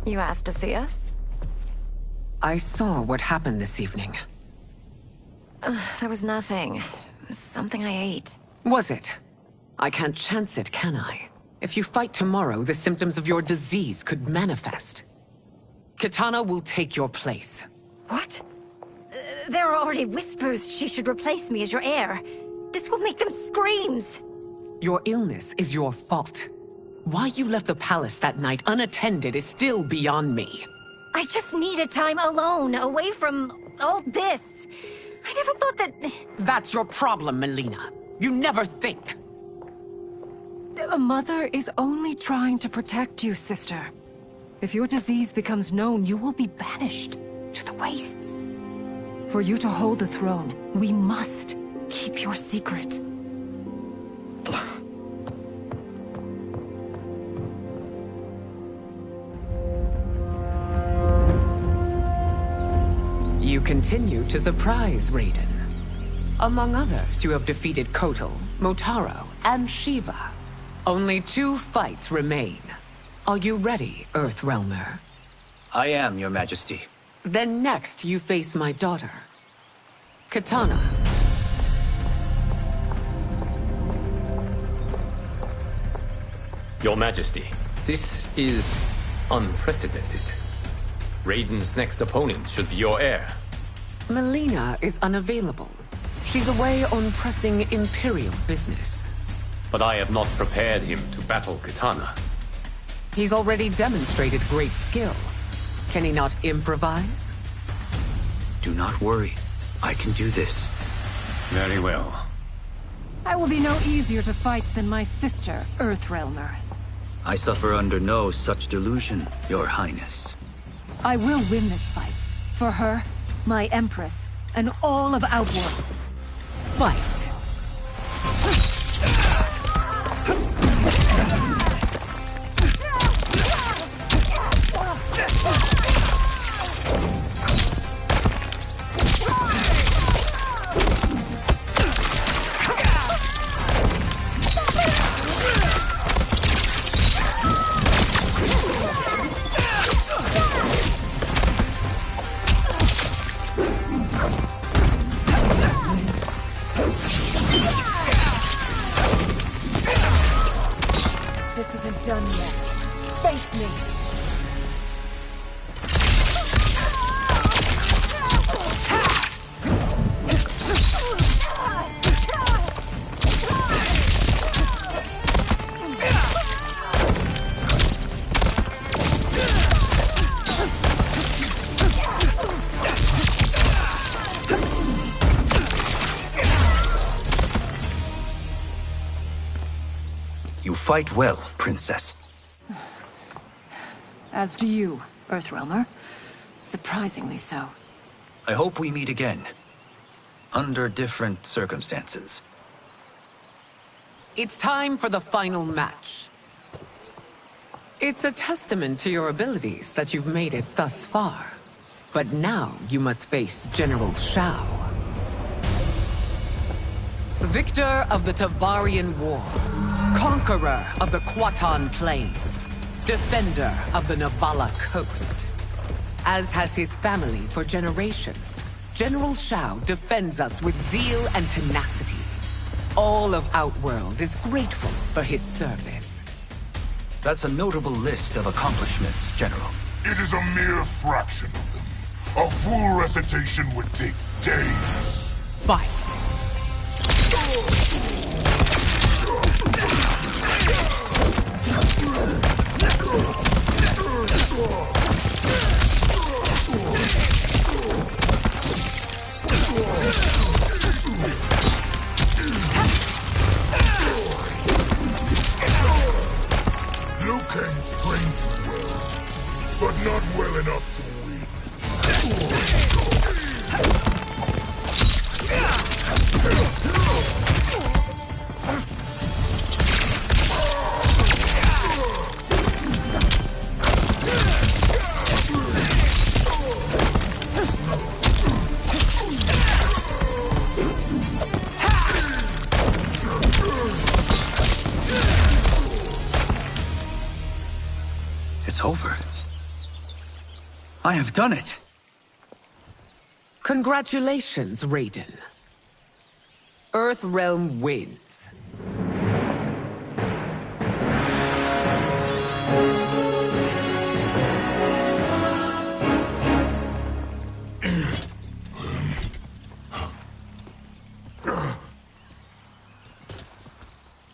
You asked to see us? I saw what happened this evening. There was nothing. Something I ate. Was it? I can't chance it, can I? If you fight tomorrow, the symptoms of your disease could manifest. Kitana will take your place. What? There are already whispers she should replace me as your heir. This will make them screams! Your illness is your fault. Why you left the palace that night unattended is still beyond me. I just needed time alone, away from all this. I never thought that... That's your problem, Melina. You never think. A mother is only trying to protect you, sister. If your disease becomes known, you will be banished to the wastes. For you to hold the throne, we must keep your secret. You continue to surprise Raiden. Among others, you have defeated Kotal, Motaro, and Shiva. Only 2 fights remain. Are you ready, Earthrealmer? I am, Your Majesty. Then next, you face my daughter, Kitana. Your Majesty, this is unprecedented. Raiden's next opponent should be your heir. Melina is unavailable. She's away on pressing Imperial business. But I have not prepared him to battle Kitana. He's already demonstrated great skill. Can he not improvise? Do not worry. I can do this. Very well. I will be no easier to fight than my sister, Earthrealmer. I suffer under no such delusion, Your Highness. I will win this fight. For her, my Empress, and all of Outworld. Fight! fight well, Princess. As do you, Earthrealmer. Surprisingly so. I hope we meet again. Under different circumstances. It's time for the final match. It's a testament to your abilities that you've made it thus far. But now you must face General Shao. Victor of the Tavarian War. Conqueror of the Quatan Plains. Defender of the Navala Coast. As has his family for generations, General Shao defends us with zeal and tenacity. All of Outworld is grateful for his service. That's a notable list of accomplishments, General. It is a mere fraction of them. A full recitation would take days. Fight! Liu Kang trains well, but not well enough to win. It's over. I have done it. Congratulations, Raiden. Earthrealm wins.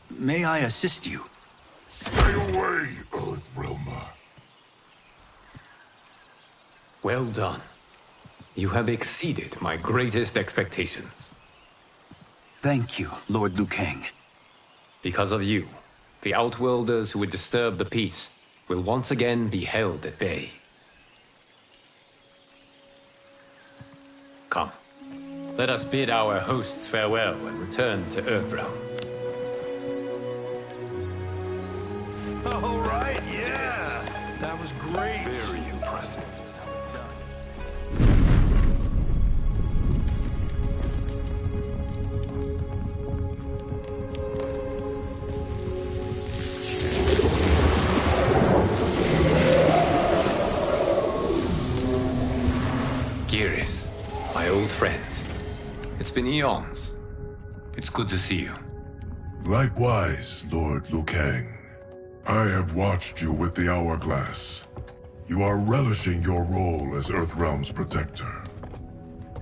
May I assist you? Stay away, Earthrealmer. Well done. You have exceeded my greatest expectations. Thank you, Lord Liu Kang. Because of you, the Outworlders who would disturb the peace will once again be held at bay. Come, let us bid our hosts farewell and return to Earthrealm. All right, yeah. That was great. Very impressive. Here's how it's done. Geras, my old friend. It's been eons. It's good to see you. Likewise, Lord Liu Kang. I have watched you with the Hourglass. You are relishing your role as Earthrealm's protector.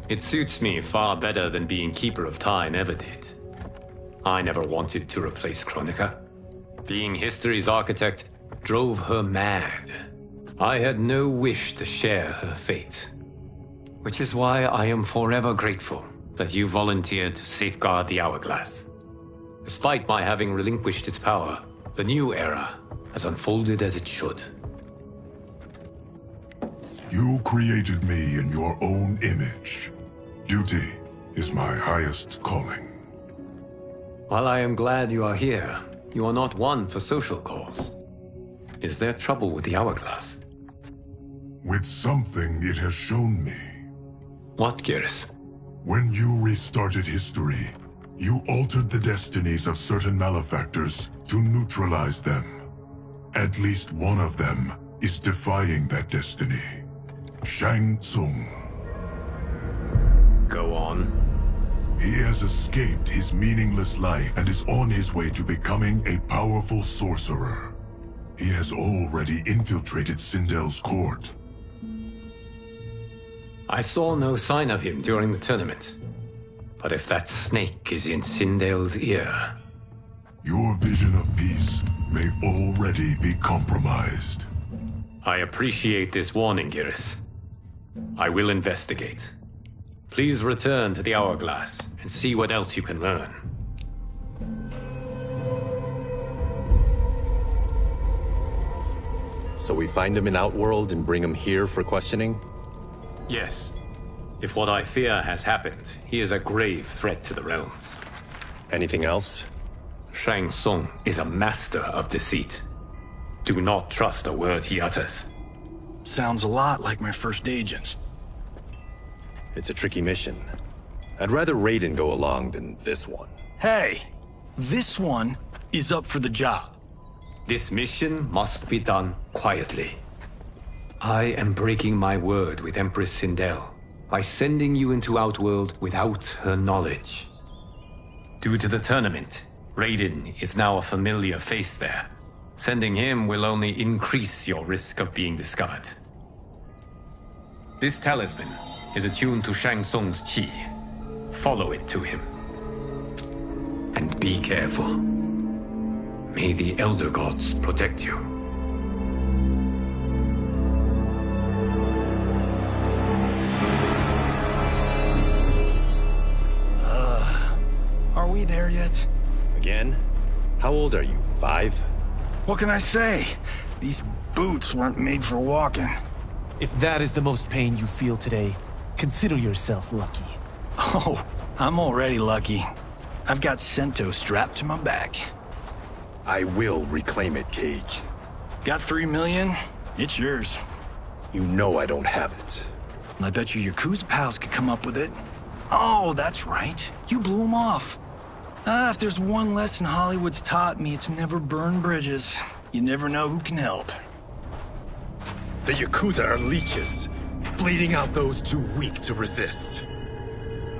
It suits me far better than being Keeper of Time ever did. I never wanted to replace Kronika. Being history's architect drove her mad. I had no wish to share her fate. Which is why I am forever grateful that you volunteered to safeguard the Hourglass. Despite my having relinquished its power, the new era has unfolded as it should. You created me in your own image. Duty is my highest calling. While I am glad you are here, you are not one for social calls. Is there trouble with the Hourglass? With something it has shown me. What, Geras? When you restarted history, you altered the destinies of certain malefactors to neutralize them. At least one of them is defying that destiny. Shang Tsung. Go on. He has escaped his meaningless life and is on his way to becoming a powerful sorcerer. He has already infiltrated Sindel's court. I saw no sign of him during the tournament. But if that snake is in Sindel's ear... Your vision of peace may already be compromised. I appreciate this warning, Geras. I will investigate. Please return to the Hourglass and see what else you can learn. So we find him in Outworld and bring him here for questioning? Yes. If what I fear has happened, he is a grave threat to the realms. Anything else? Shang Tsung is a master of deceit. Do not trust a word he utters. Sounds a lot like my first agents. It's a tricky mission. I'd rather Raiden go along than this one. Hey! This one is up for the job. This mission must be done quietly. I am breaking my word with Empress Sindel by sending you into Outworld without her knowledge. Due to the tournament, Raiden is now a familiar face there. Sending him will only increase your risk of being discovered. This talisman is attuned to Shang Tsung's chi. Follow it to him. And be careful. May the Elder Gods protect you. Are we there yet? Again? How old are you? 5? What can I say? These boots weren't made for walking. If that is the most pain you feel today, consider yourself lucky. Oh, I'm already lucky. I've got Sento strapped to my back. I will reclaim it, Cage. Got 3 million? It's yours. You know I don't have it. I bet your Yakuza pals could come up with it. Oh, that's right. You blew them off. If there's one lesson Hollywood's taught me, it's never burn bridges. You never know who can help. The Yakuza are leeches, bleeding out those too weak to resist.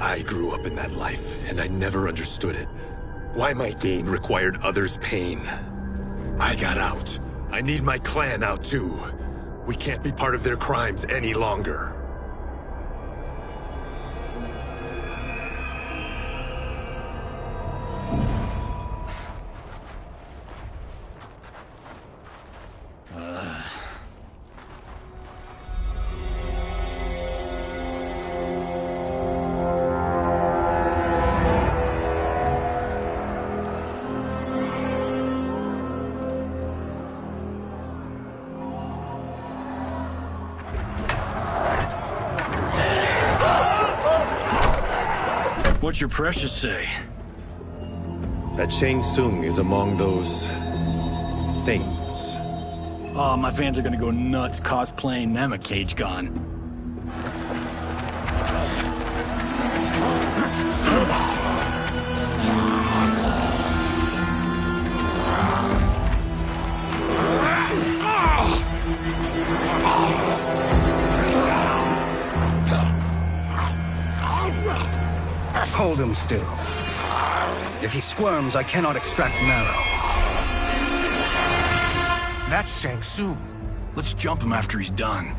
I grew up in that life, and I never understood it. Why my gain required others' pain. I got out. I need my clan out too. We can't be part of their crimes any longer. What's your precious say? That Shang Tsung is among those... things. Oh, my fans are gonna go nuts cosplaying them a Cage Gun. Hold him still. If he squirms, I cannot extract marrow. That's Shang Tsung. Let's jump him after he's done.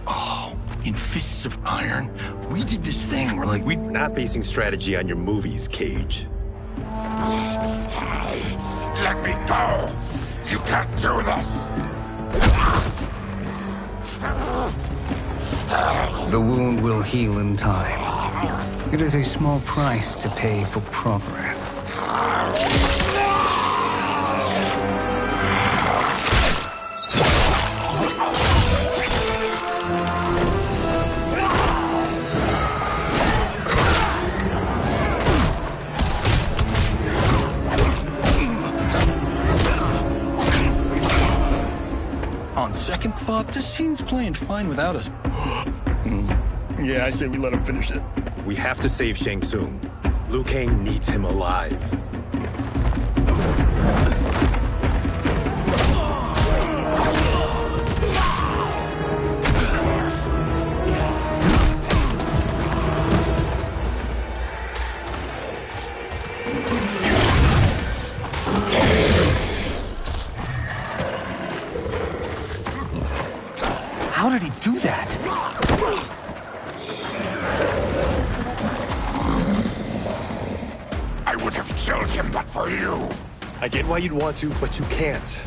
Oh, in Fists of Iron, we did this thing where like We're not basing strategy on your movies, Cage. Let me go! You can't do this! The wound will heal in time. It is a small price to pay for progress. On second thought, this scene's playing fine without us. Yeah, I say we let him finish it. We have to save Shang Tsung. Liu Kang needs him alive. How did he do that? I would have killed him but for you. I get why you'd want to, but you can't.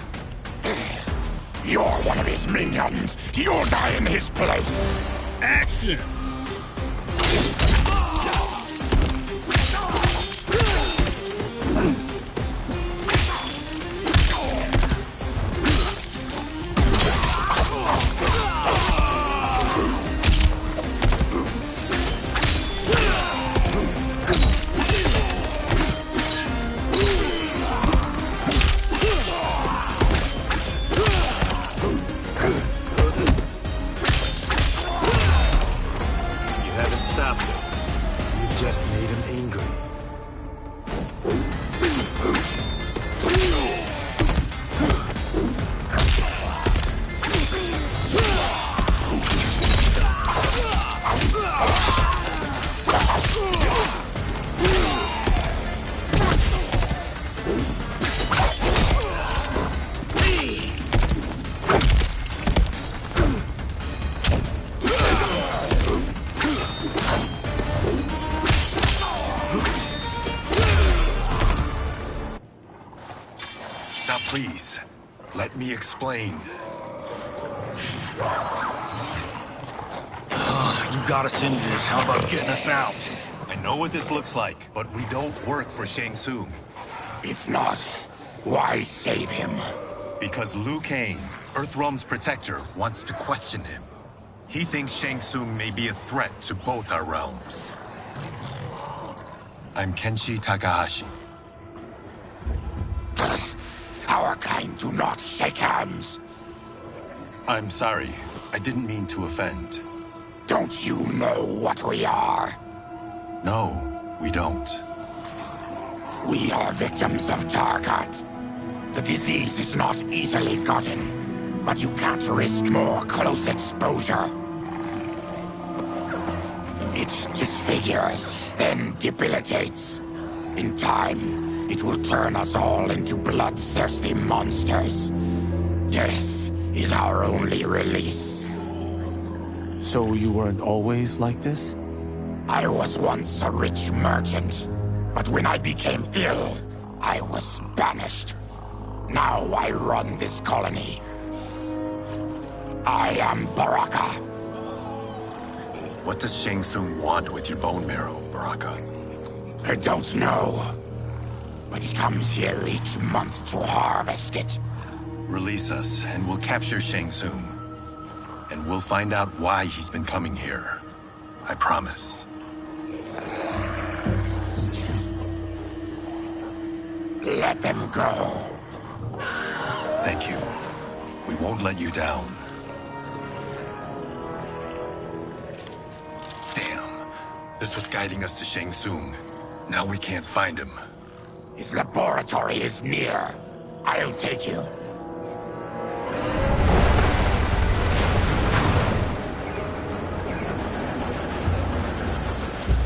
You're one of his minions. You'll die in his place. Action! even angry. Please, let me explain. You got us into this. How about getting us out? I know what this looks like, but we don't work for Shang Tsung. If not, why save him? Because Liu Kang, Earthrealm's protector, wants to question him. He thinks Shang Tsung may be a threat to both our realms. I'm Kenshi Takahashi. Our kind do not shake hands. I'm sorry. I didn't mean to offend. Don't you know what we are? No, we don't. We are victims of Tarkat. The disease is not easily gotten, but you can't risk more close exposure. It disfigures, then debilitates. In time, it will turn us all into bloodthirsty monsters. Death is our only release. So you weren't always like this? I was once a rich merchant, but when I became ill, I was banished. Now I run this colony. I am Baraka. What does Shang Tsung want with your bone marrow, Baraka? I don't know. But he comes here each month to harvest it. Release us, and we'll capture Shang Tsung. And we'll find out why he's been coming here. I promise. Let them go. Thank you. We won't let you down. Damn. This was guiding us to Shang Tsung. Now we can't find him. His laboratory is near. I'll take you.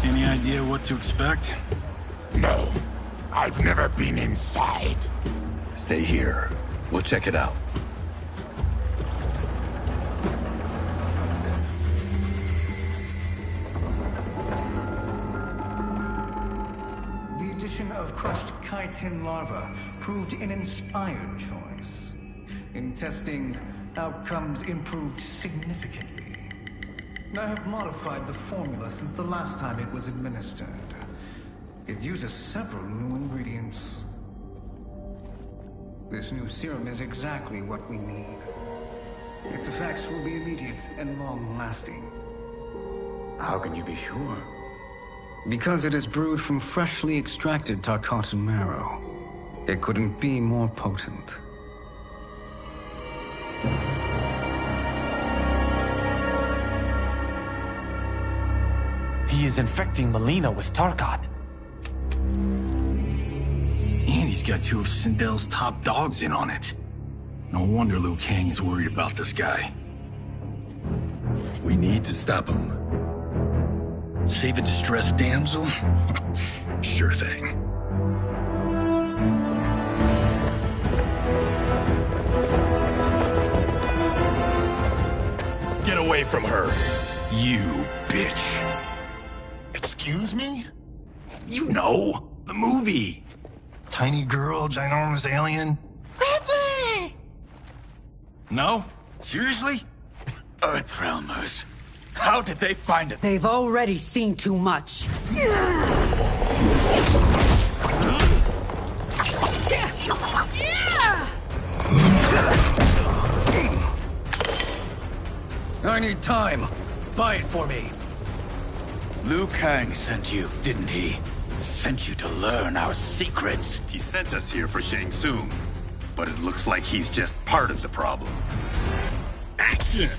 Any idea what to expect? No. I've never been inside. Stay here. We'll check it out. The addition of crushed chitin larva proved an inspired choice. In testing, outcomes improved significantly. I have modified the formula since the last time it was administered. It uses several new ingredients. This new serum is exactly what we need. Its effects will be immediate and long-lasting. How can you be sure? Because it is brewed from freshly extracted Tarkatan marrow. It couldn't be more potent. He is infecting Melina with Tarkat. And he's got two of Sindel's top dogs in on it. No wonder Liu Kang is worried about this guy. We need to stop him. Save a distressed damsel? Sure thing. Get away from her! You bitch. Excuse me? You know, the movie. Tiny girl, ginormous alien. Ripley! No? Seriously? Earthrealmers. How did they find it? They've already seen too much. I need time. Buy it for me. Liu Kang sent you, didn't he? Sent you to learn our secrets. He sent us here for Shang Tsung, but it looks like he's just part of the problem. Action!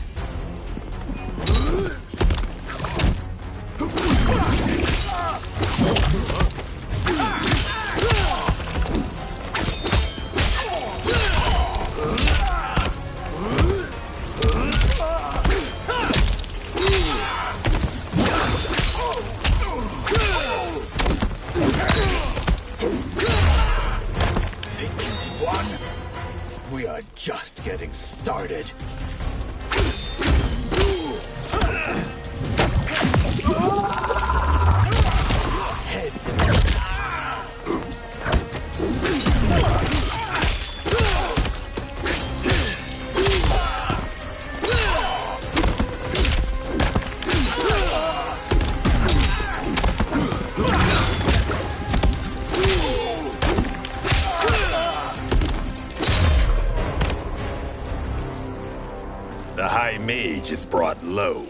We are just getting started. The High Mage is brought low.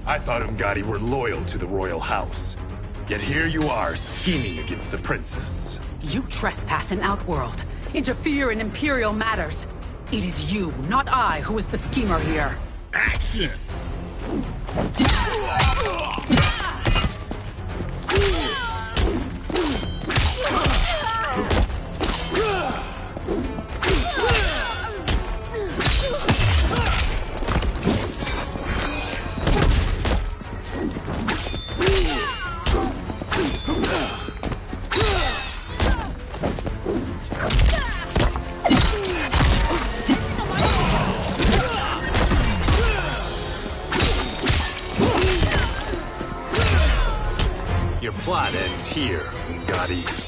I thought Umgadi were loyal to the royal house. Yet here you are, scheming against the princess. You trespass in Outworld, interfere in Imperial matters. It is you, not I, who is the schemer here. Action! Your plot ends here, Umgadi.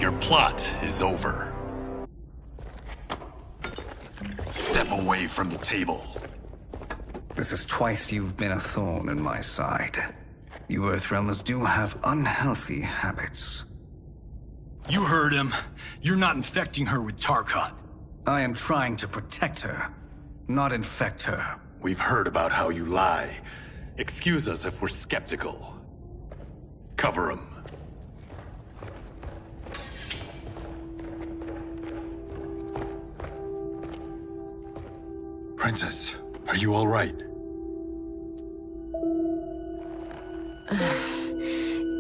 Your plot is over. Step away from the table. This is twice you've been a thorn in my side. You Earthrealmers do have unhealthy habits. You heard him. You're not infecting her with Tarkat. I am trying to protect her, not infect her. We've heard about how you lie. Excuse us if we're skeptical. Cover him. Princess, are you all right?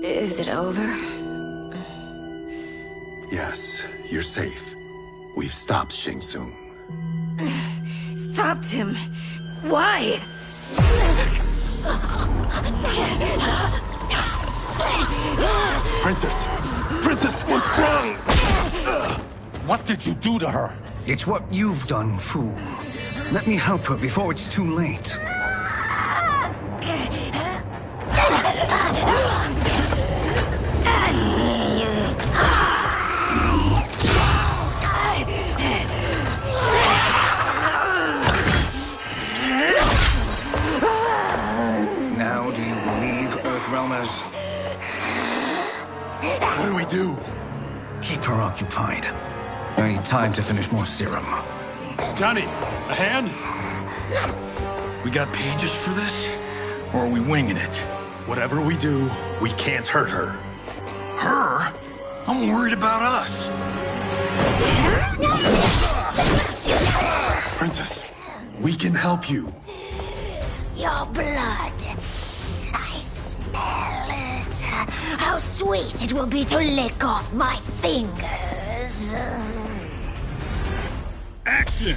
Is it over? Yes, you're safe. We've stopped Shang Tsung. Stopped him? Why? Princess! Princess, what's wrong? What did you do to her? It's what you've done, fool. Let me help her before it's too late. Now do you believe, Earthrealmers? What do we do? Keep her occupied. I need time to finish more serum. Johnny, a hand? We got pages for this? Or are we winging it? Whatever we do, we can't hurt her. Her? I'm worried about us. Princess, we can help you. Your blood. I smell it. How sweet it will be to lick off my fingers. Action!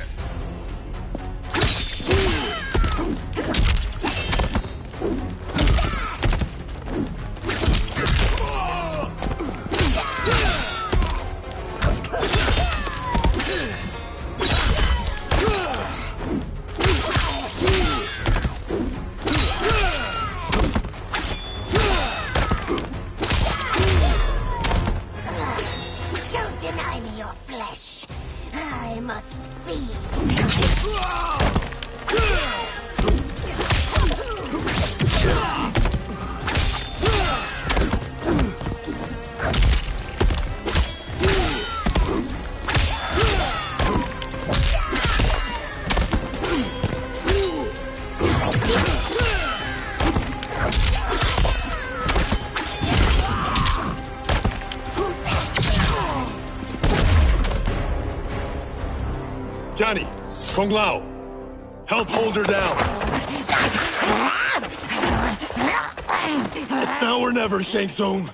must feed. Johnny, Kung Lao, help hold her down. It's now or never, Shang Tsung.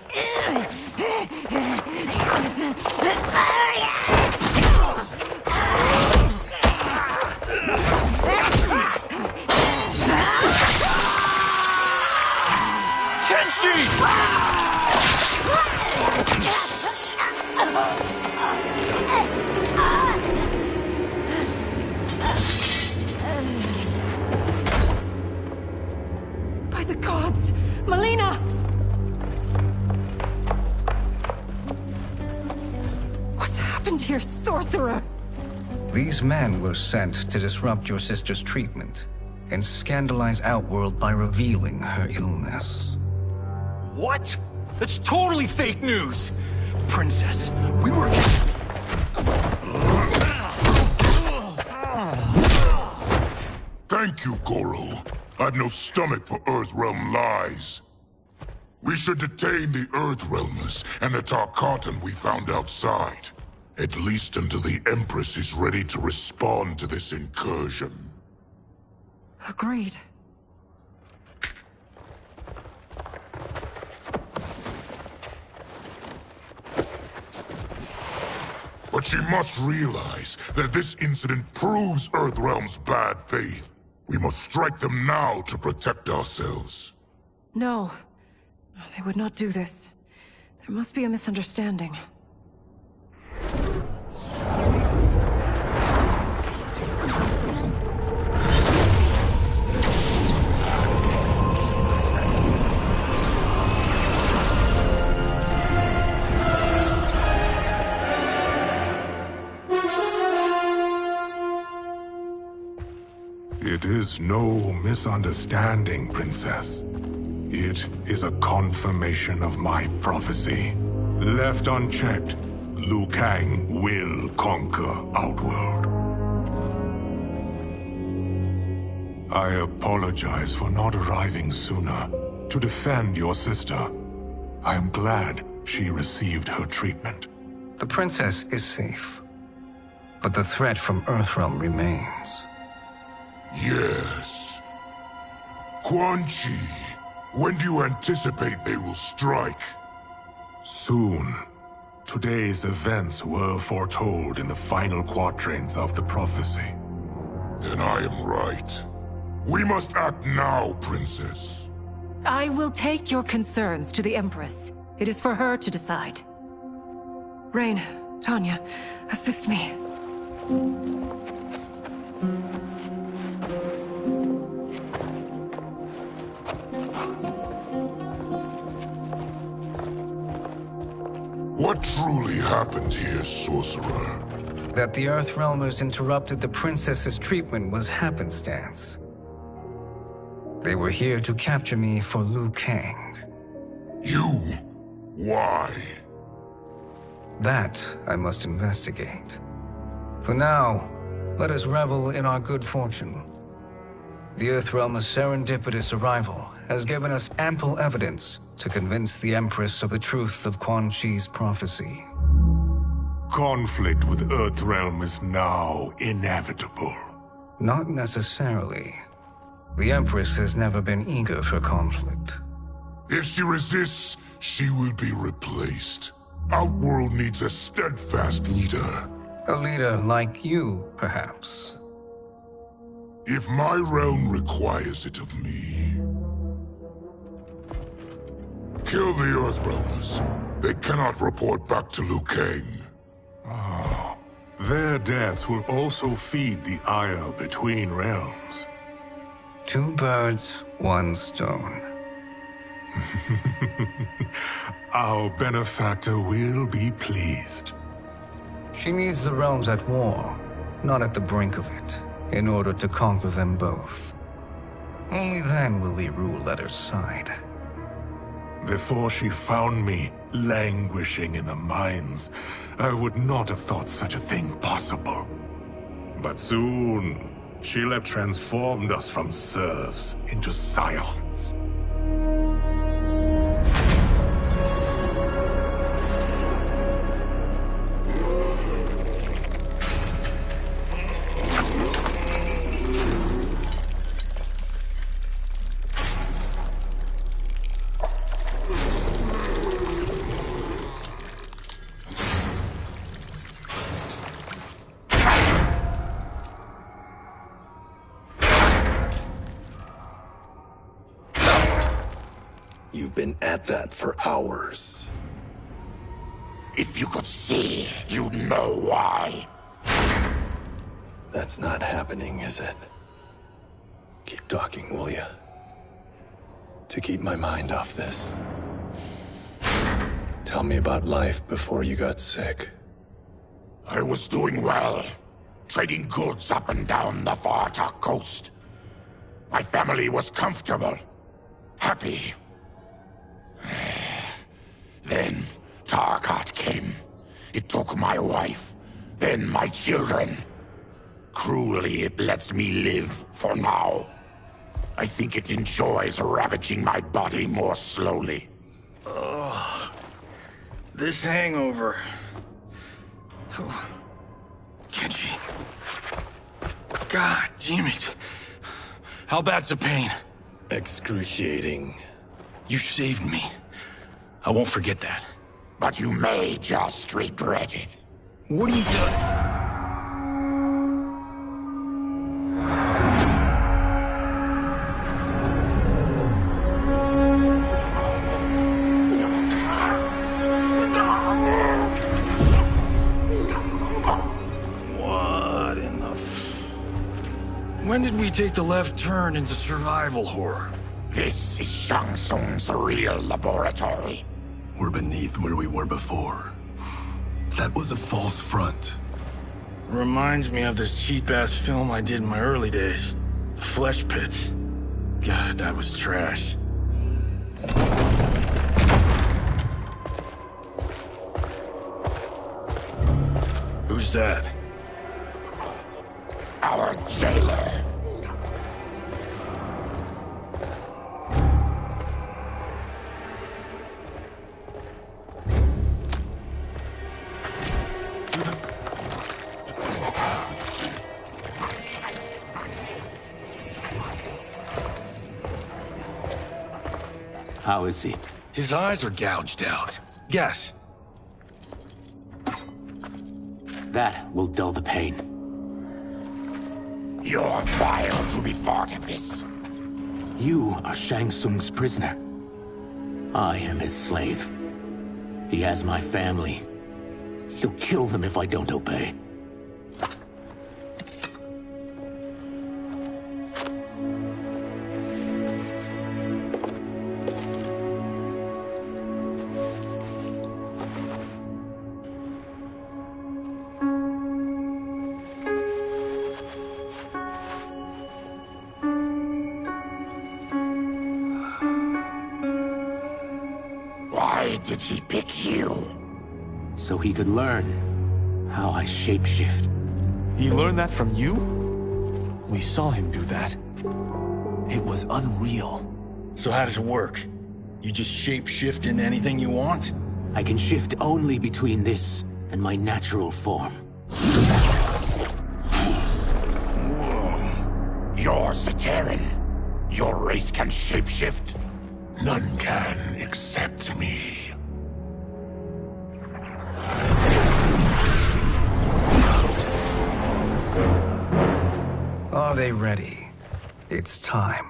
By the gods! Melina! What's happened here, sorcerer? These men were sent to disrupt your sister's treatment and scandalize Outworld by revealing her illness. What? That's totally fake news! Princess, we were... Thank you, Goro. I've no stomach for Earthrealm lies. We should detain the Earthrealmers and the Tarkatan we found outside. At least until the Empress is ready to respond to this incursion. Agreed. But she must realize that this incident proves Earthrealm's bad faith. We must strike them now to protect ourselves. No. They would not do this. There must be a misunderstanding. It is no misunderstanding, Princess. It is a confirmation of my prophecy. Left unchecked, Liu Kang will conquer Outworld. I apologize for not arriving sooner to defend your sister. I am glad she received her treatment. The princess is safe, but the threat from Earthrealm remains. Yes. Quan Chi, when do you anticipate they will strike? Soon. Today's events were foretold in the final quatrains of the prophecy. Then I am right. We must act now, Princess. I will take your concerns to the Empress. It is for her to decide. Rain, Tanya, assist me. What truly happened here, sorcerer? That the Earthrealmers interrupted the princess's treatment was happenstance. They were here to capture me for Liu Kang. You? Why? That I must investigate. For now, let us revel in our good fortune. The Earthrealm's serendipitous arrival has given us ample evidence to convince the Empress of the truth of Quan Chi's prophecy. Conflict with Earthrealm is now inevitable. Not necessarily. The Empress has never been eager for conflict. If she resists, she will be replaced. Outworld needs a steadfast leader. A leader like you, perhaps. If my realm requires it of me. Kill the Earthrealmers. They cannot report back to Liu Kang. Their deaths will also feed the ire between realms. 2 birds, 1 stone. Our benefactor will be pleased. She needs the realms at war. not at the brink of it, in order to conquer them both. Only then will we rule at her side. Before she found me languishing in the mines, I would not have thought such a thing possible. But soon, she'll have transformed us from serfs into scions. You've been at that for hours. If you could see, you'd know why. That's not happening, is it? Keep talking, will ya? To keep my mind off this. Tell me about life before you got sick. I was doing well, trading goods up and down the Varta coast. My family was comfortable, happy. Then Tarkat came. It took my wife, then my children. Cruelly, it lets me live for now. I think it enjoys ravaging my body more slowly. Ugh. This hangover. Kenji. God damn it. How bad's the pain? Excruciating. You saved me. I won't forget that. But you may just regret it. What are you doing? What in the... When did we take the left turn into survival horror? This is Shang Tsung's real laboratory. We're beneath where we were before. That was a false front. Reminds me of this cheap-ass film I did in my early days. Flesh Pits. God, that was trash. Who's that? Our jailer. How is he? His eyes are gouged out. Guess. That will dull the pain. You're vile to be part of this. You are Shang Tsung's prisoner. I am his slave. He has my family. He'll kill them if I don't obey. Why did he pick you? So he could learn how I shapeshift. He learned that from you? We saw him do that. It was unreal. So how does it work? You just shapeshift into anything you want? I can shift only between this and my natural form. You're Zaterran. Your race can shapeshift. None can except me. Are they ready? It's time.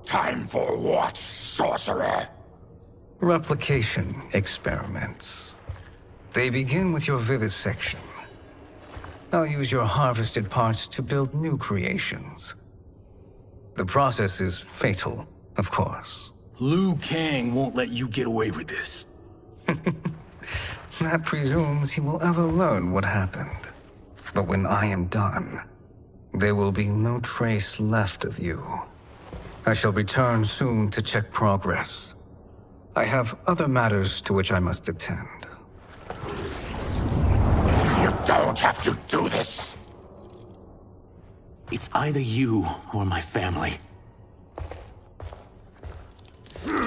Time for what, sorcerer? Replication experiments. They begin with your vivisection. I'll use your harvested parts to build new creations. The process is fatal, of course. Liu Kang won't let you get away with this. That presumes he will ever learn what happened. But when I am done, there will be no trace left of you. I shall return soon to check progress. I have other matters to which I must attend. You don't have to do this! It's either you or my family. Put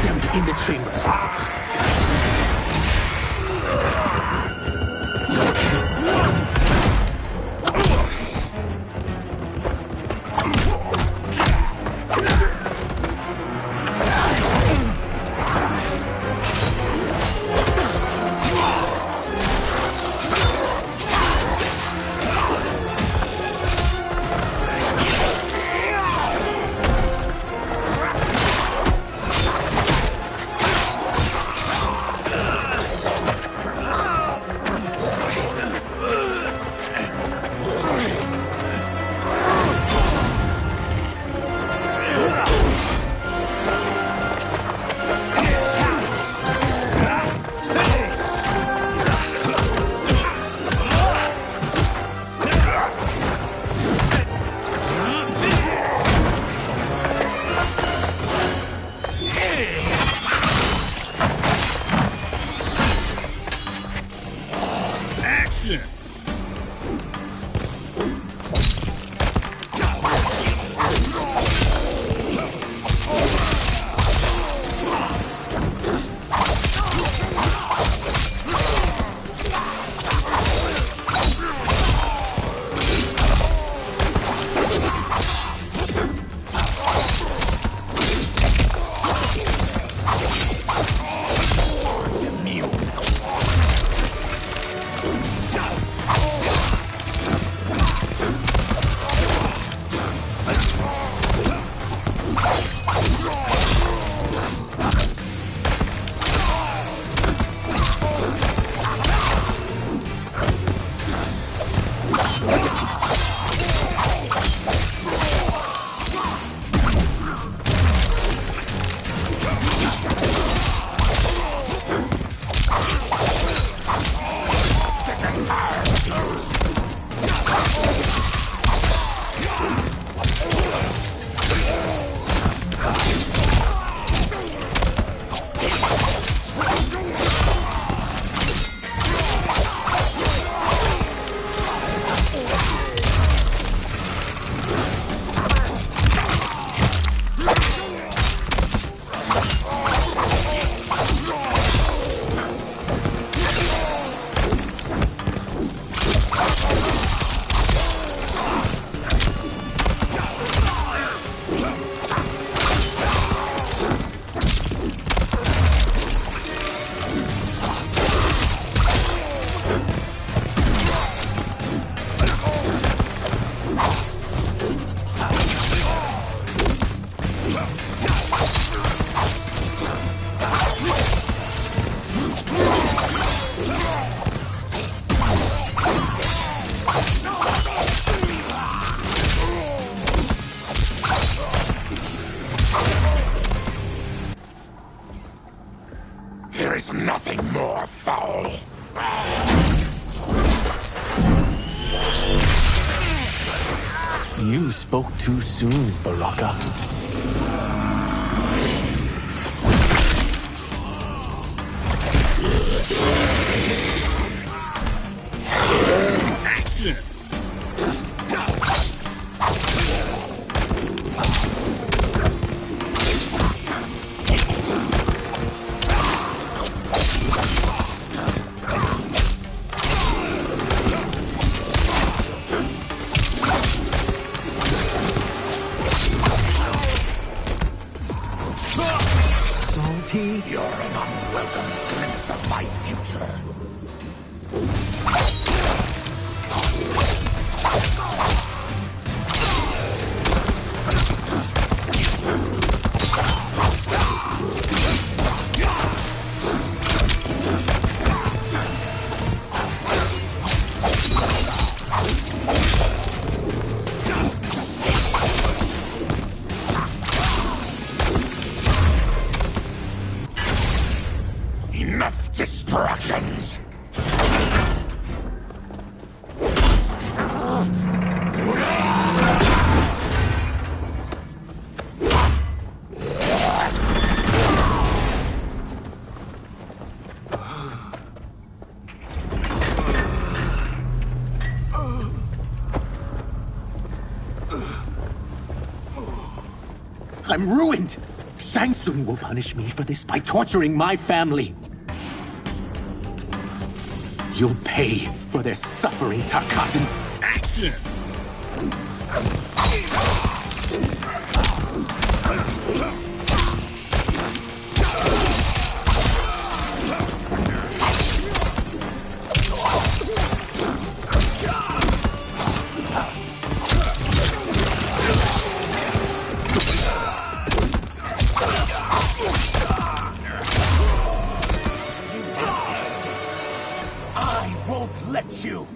them in the chambers. You spoke too soon, Baraka. Action! You're an unwelcome glimpse of my future. instructions. I'm ruined! Shang Tsung will punish me for this by torturing my family. You'll pay for their suffering, Tarkatan. Action! Let you!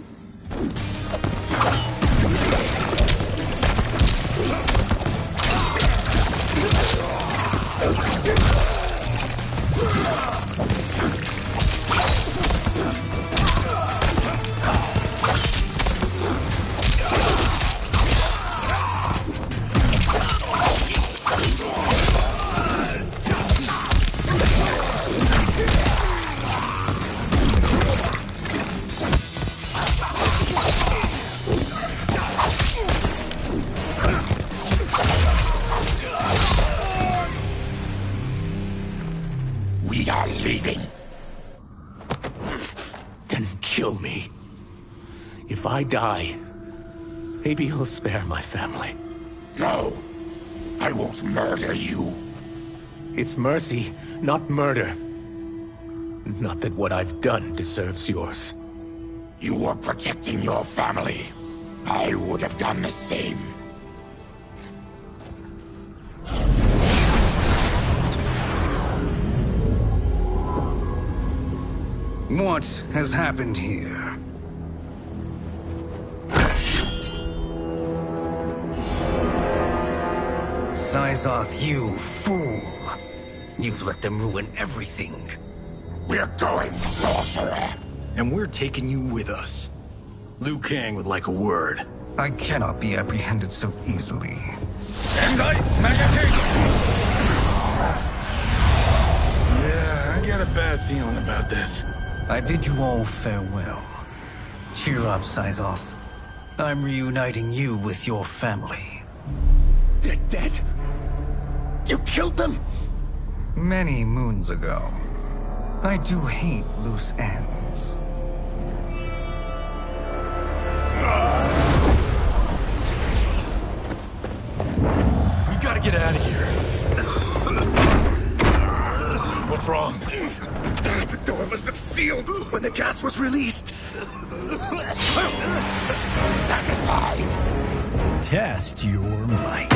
We are leaving. Then kill me. If I die, maybe he'll spare my family. No, I won't murder you. It's mercy, not murder. Not that what I've done deserves yours. You were protecting your family. I would have done the same. What has happened here? Syzoth, you fool! You've let them ruin everything. We're going, sorcerer! And we're taking you with us. Liu Kang would like a word. I cannot be apprehended so easily. Yeah, I got a bad feeling about this. I bid you all farewell. Cheer up, Syzoth. I'm reuniting you with your family. They're dead? You killed them? Many moons ago. I do hate loose ends. We gotta get out of here. What's wrong? The door must have sealed when the gas was released. Stand aside. Test your might.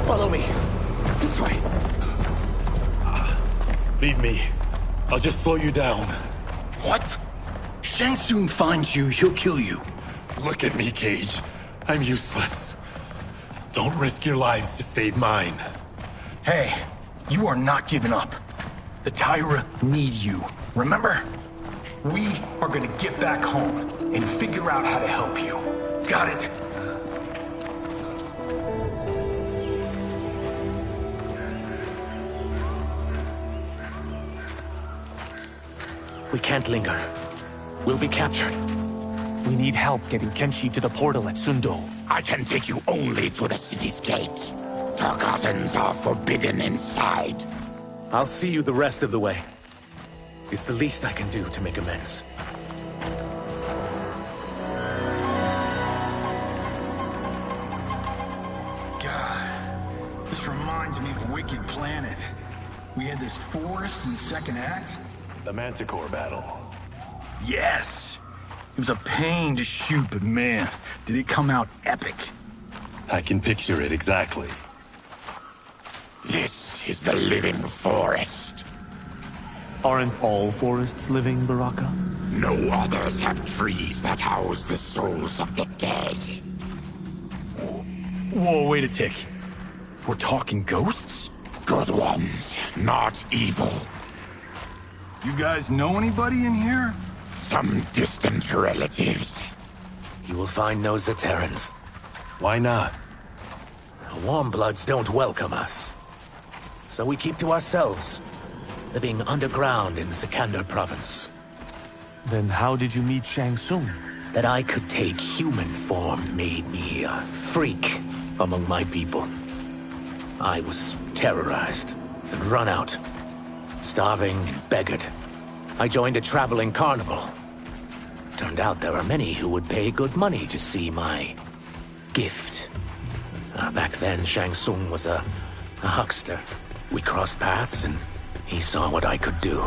Follow me. This way. Leave me. I'll just slow you down. What? Shang Tsung finds you, he'll kill you. Look at me, Cage. I'm useless. Don't risk your lives to save mine. Hey, you are not giving up. The Tyra need you, remember? We are gonna get back home and figure out how to help you. Got it? We can't linger. We'll be captured. We need help getting Kenshi to the portal at Sundo. I can take you only to the city's gate. Tarkatans are forbidden inside. I'll see you the rest of the way. It's the least I can do to make amends. God, this reminds me of Wicked Planet. We had this forest in the second act. The Manticore battle. Yes! It was a pain to shoot, but man, did it come out epic. I can picture it exactly. This is the living forest. Aren't all forests living, Baraka? No others have trees that house the souls of the dead. Whoa, wait a tick. We're talking ghosts? Good ones, not evil. You guys know anybody in here? Some distant relatives. You will find no Zaterrans. Why not? Warmbloods don't welcome us. So we keep to ourselves, living underground in Sikander province. Then how did you meet Shang Tsung? That I could take human form made me a freak among my people. I was terrorized and run out, starving and beggared. I joined a traveling carnival. Turned out there are many who would pay good money to see my gift. Back then, Shang Tsung was a huckster. We crossed paths and he saw what I could do.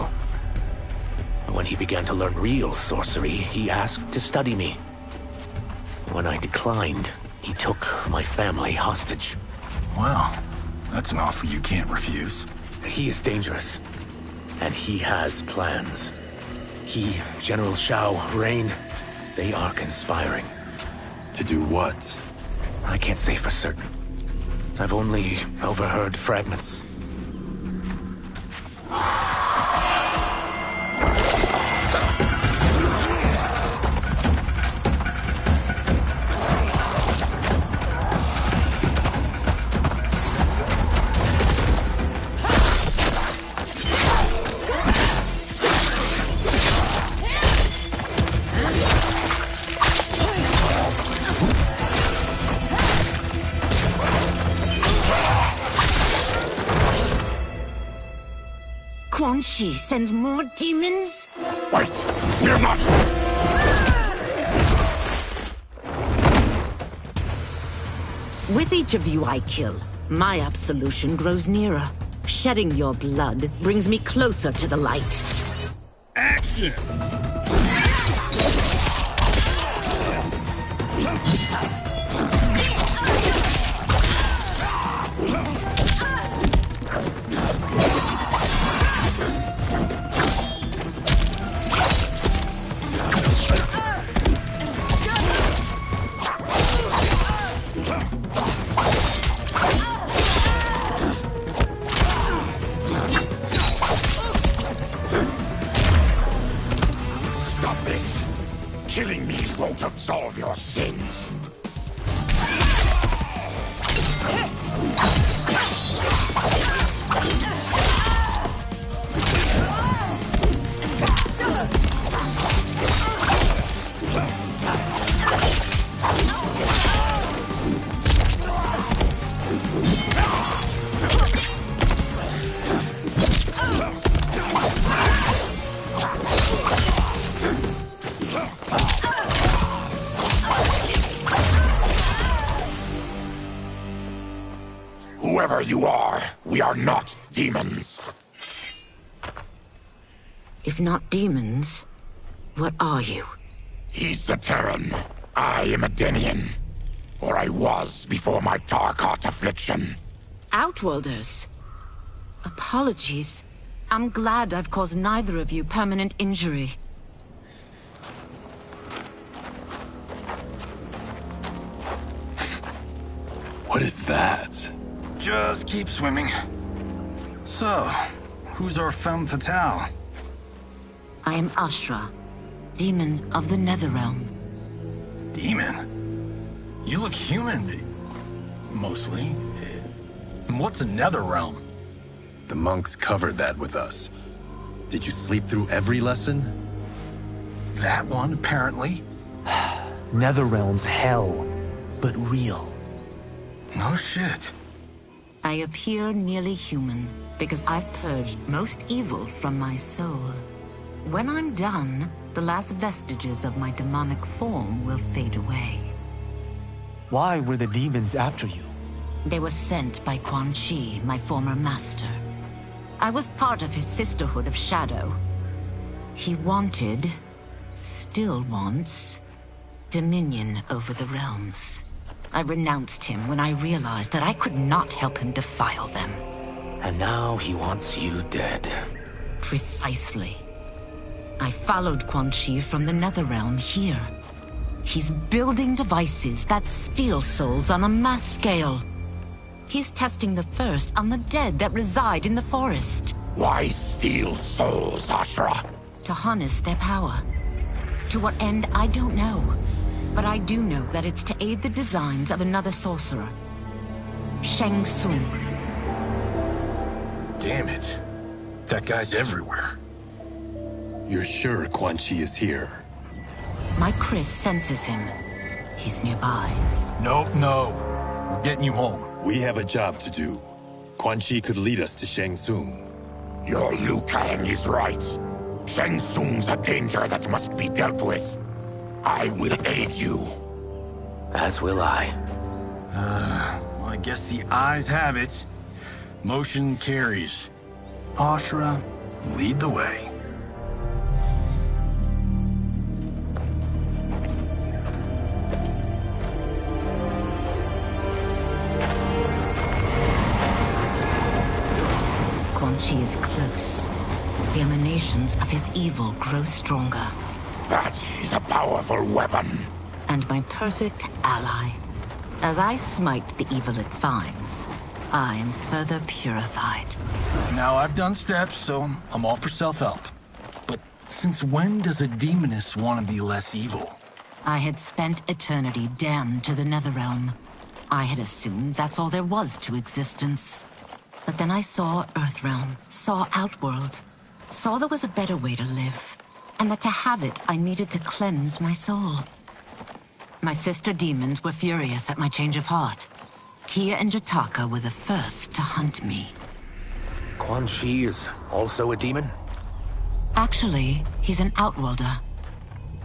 When he began to learn real sorcery, he asked to study me. When I declined, he took my family hostage. Well, that's an offer you can't refuse. He is dangerous, and he has plans. He, General Shao, Rain, they are conspiring. To do what? I can't say for certain. I've only overheard fragments. Quan Chi sends more demons? Wait! Fear not! With each of you I kill, my absolution grows nearer. Shedding your blood brings me closer to the light. Action! Killing me won't absolve your sins. Whoever you are, we are not demons. If not demons, what are you? He's a Terran. I am a Denian. Or I was before my Tarkat affliction. Outworlders. Apologies. I'm glad I've caused neither of you permanent injury. What is that? Just keep swimming. So, who's our femme fatale? I am Ashra, demon of the Netherrealm. Demon? You look human. Mostly. And what's a Netherrealm? The monks covered that with us. Did you sleep through every lesson? That one, apparently. Netherrealm's hell, but real. No shit. I appear nearly human because I've purged most evil from my soul. When I'm done, the last vestiges of my demonic form will fade away. Why were the demons after you? They were sent by Quan Chi, my former master. I was part of his Sisterhood of Shadow. He wanted, still wants, dominion over the realms. I renounced him when I realized that I could not help him defile them. And now he wants you dead. Precisely. I followed Quan Chi from the Netherrealm here. He's building devices that steal souls on a mass scale. He's testing the first on the dead that reside in the forest. Why steal souls, Ashra? To harness their power. To what end, I don't know. But I do know that it's to aid the designs of another sorcerer. Shang Tsung. Damn it. That guy's everywhere. You're sure Quan Chi is here? My Chris senses him. He's nearby. No. We're getting you home. We have a job to do. Quan Chi could lead us to Shang Tsung. Your Liu Kang is right. Shang Tsung's a danger that must be dealt with. I will aid you. As will I. Well, I guess the eyes have it. Motion carries. Ashra, lead the way. Quan Chi is close. The emanations of his evil grow stronger. That is a powerful weapon. And my perfect ally. As I smite the evil it finds, I am further purified. Now, I've done steps, so I'm all for self-help. But since when does a demoness want to be less evil? I had spent eternity damned to the Netherrealm. I had assumed that's all there was to existence. But then I saw Earthrealm, saw Outworld, saw there was a better way to live, and that to have it, I needed to cleanse my soul. My sister demons were furious at my change of heart. Kia and Jataka were the first to hunt me. Quan Chi is also a demon? Actually, he's an Outworlder.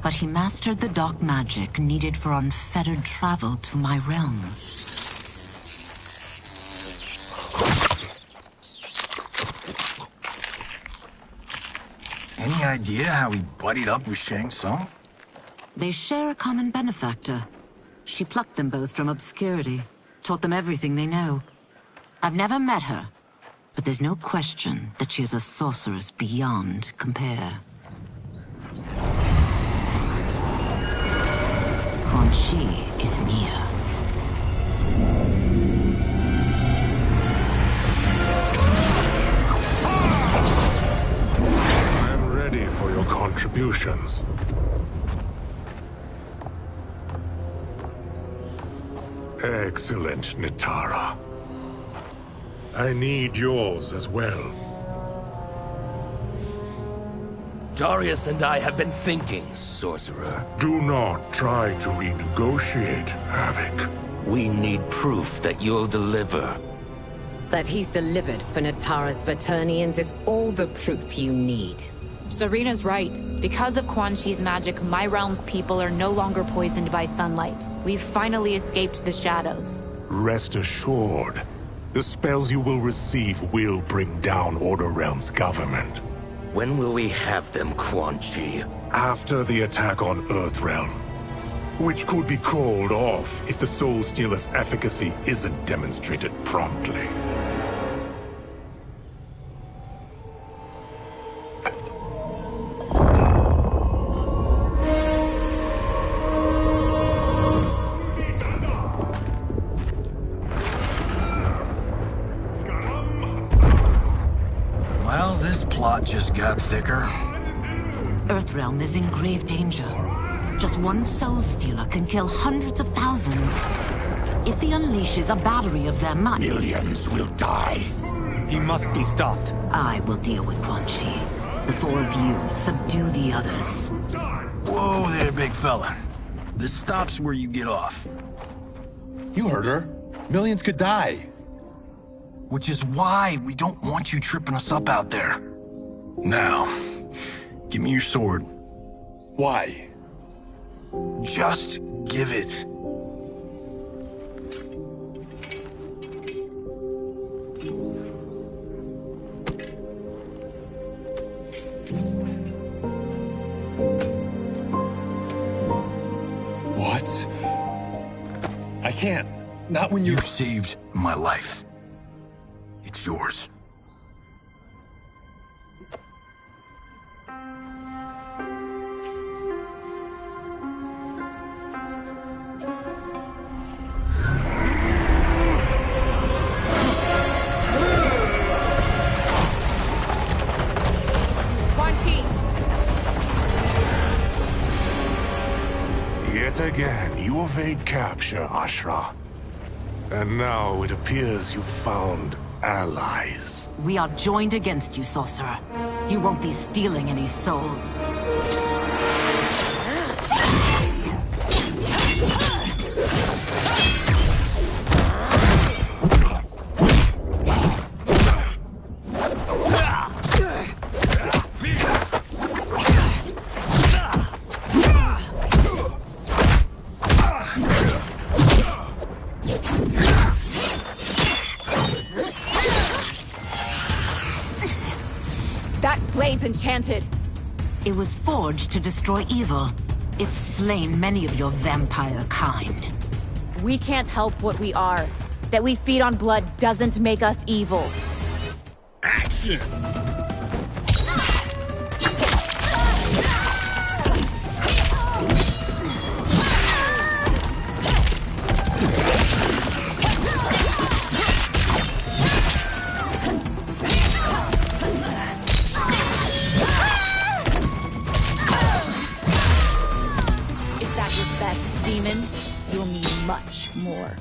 But he mastered the dark magic needed for unfettered travel to my realm. Any idea how he buddied up with Shang Tsung? They share a common benefactor. She plucked them both from obscurity, taught them everything they know. I've never met her, but there's no question that she is a sorceress beyond compare. Quan Chi is near. I'm ready for your contributions. Excellent, Nitara. I need yours as well. Darius and I have been thinking, Sorcerer. Do not try to renegotiate, Havoc. We need proof that you'll deliver. That he's delivered for Natara's Vaternians is all the proof you need. Serena's right. Because of Quan Chi's magic, my realm's people are no longer poisoned by sunlight. We've finally escaped the shadows. Rest assured, the spells you will receive will bring down Order Realm's government. When will we have them, Quan Chi? After the attack on Earthrealm, which could be called off if the Soul Stealer's efficacy isn't demonstrated promptly. Well, this plot just got thicker. Earthrealm is in grave danger. Just one Soul Stealer can kill hundreds of thousands. If he unleashes a battery of them, millions will die. He must be stopped. I will deal with Quan Chi. The four of you subdue the others. Whoa there, big fella. This stops where you get off. You heard her. Millions could die. Which is why we don't want you tripping us up out there. Now, give me your sword. Why? Just give it. What? I can't. Not when you're... You saved my life. It's yours. Yet again, you evade capture, Ashra. And now it appears you've found allies. We are joined against you, sorcerer. You won't be stealing any souls. That blade's enchanted. It was forged to destroy evil. It's slain many of your vampire kind. We can't help what we are. That we feed on blood doesn't make us evil. Action! Demon, you'll need much more.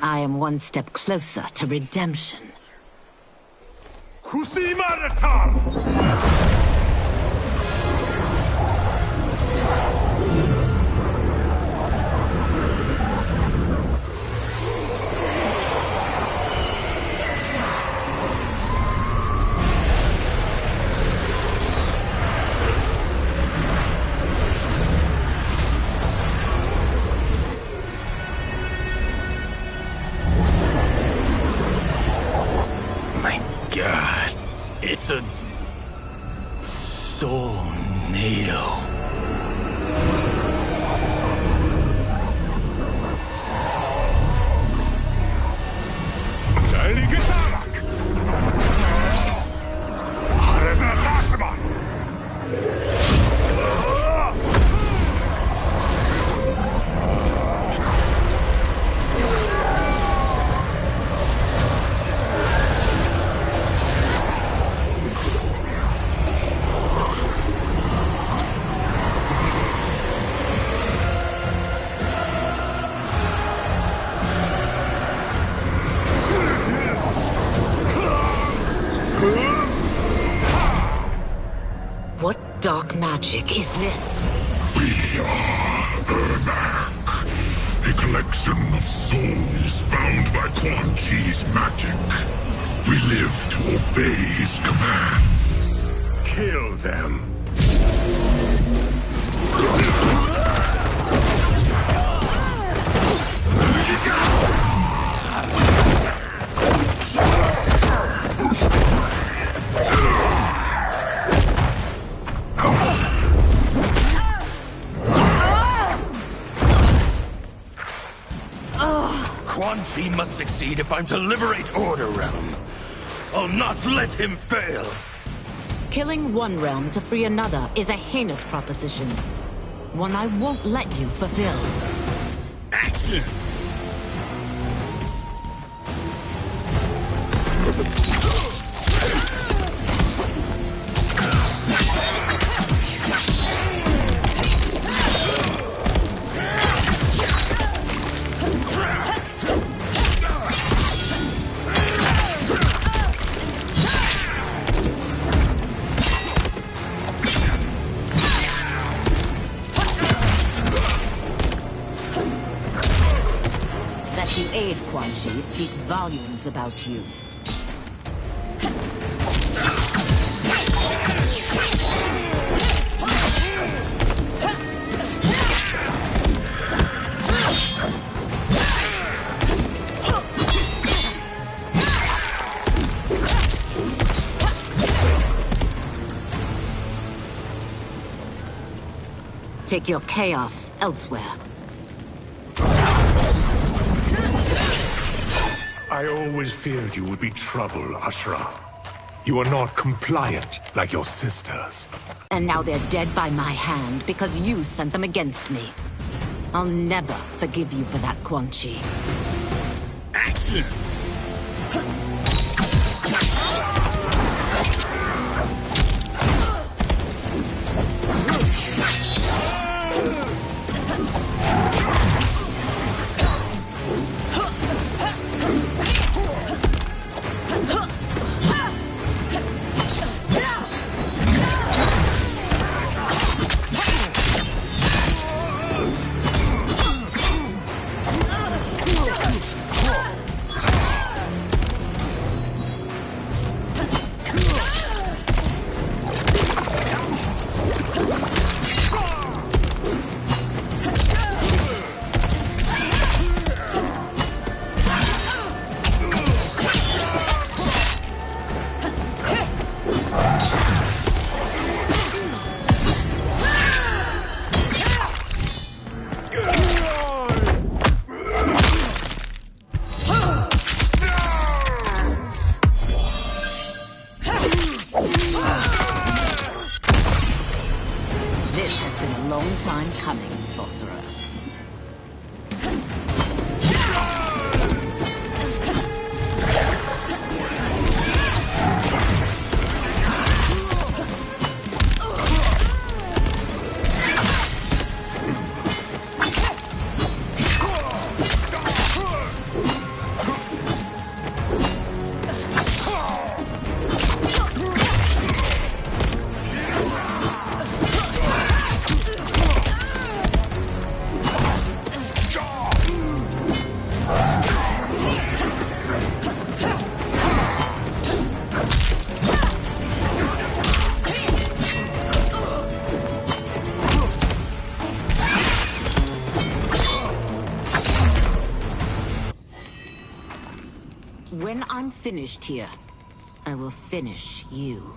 I am one step closer to redemption. God, it's a soul-nado. What dark magic is this? We are Ermac, a collection of souls bound by Quan Chi's magic. We live to obey his commands. Kill them. Quan Chi must succeed if I'm to liberate Order Realm. I'll not let him fail. Killing one realm to free another is a heinous proposition. One I won't let you fulfill. Action! that you aid Quan Chi speaks volumes about you. Take your chaos elsewhere. I always feared you would be trouble, Ashra. You are not compliant like your sisters. And now they're dead by my hand because you sent them against me. I'll never forgive you for that, Quan Chi. Action! When I'm finished here, I will finish you.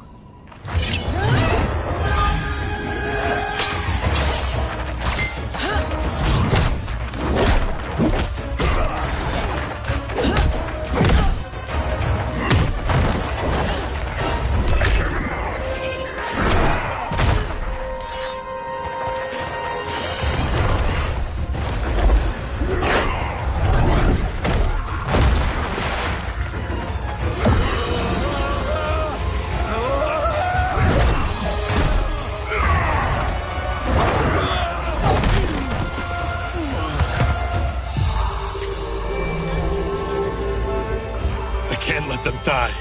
Can't let them die.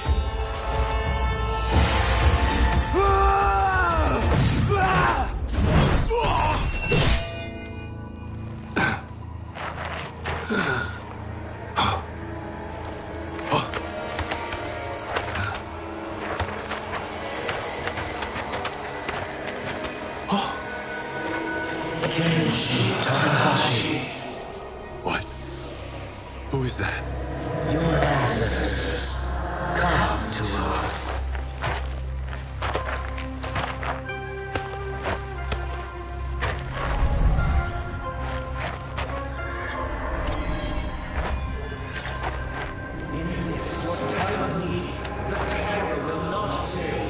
What? Who is that? Your ancestors. Come to us. In this, your time of need, the terror will not fail.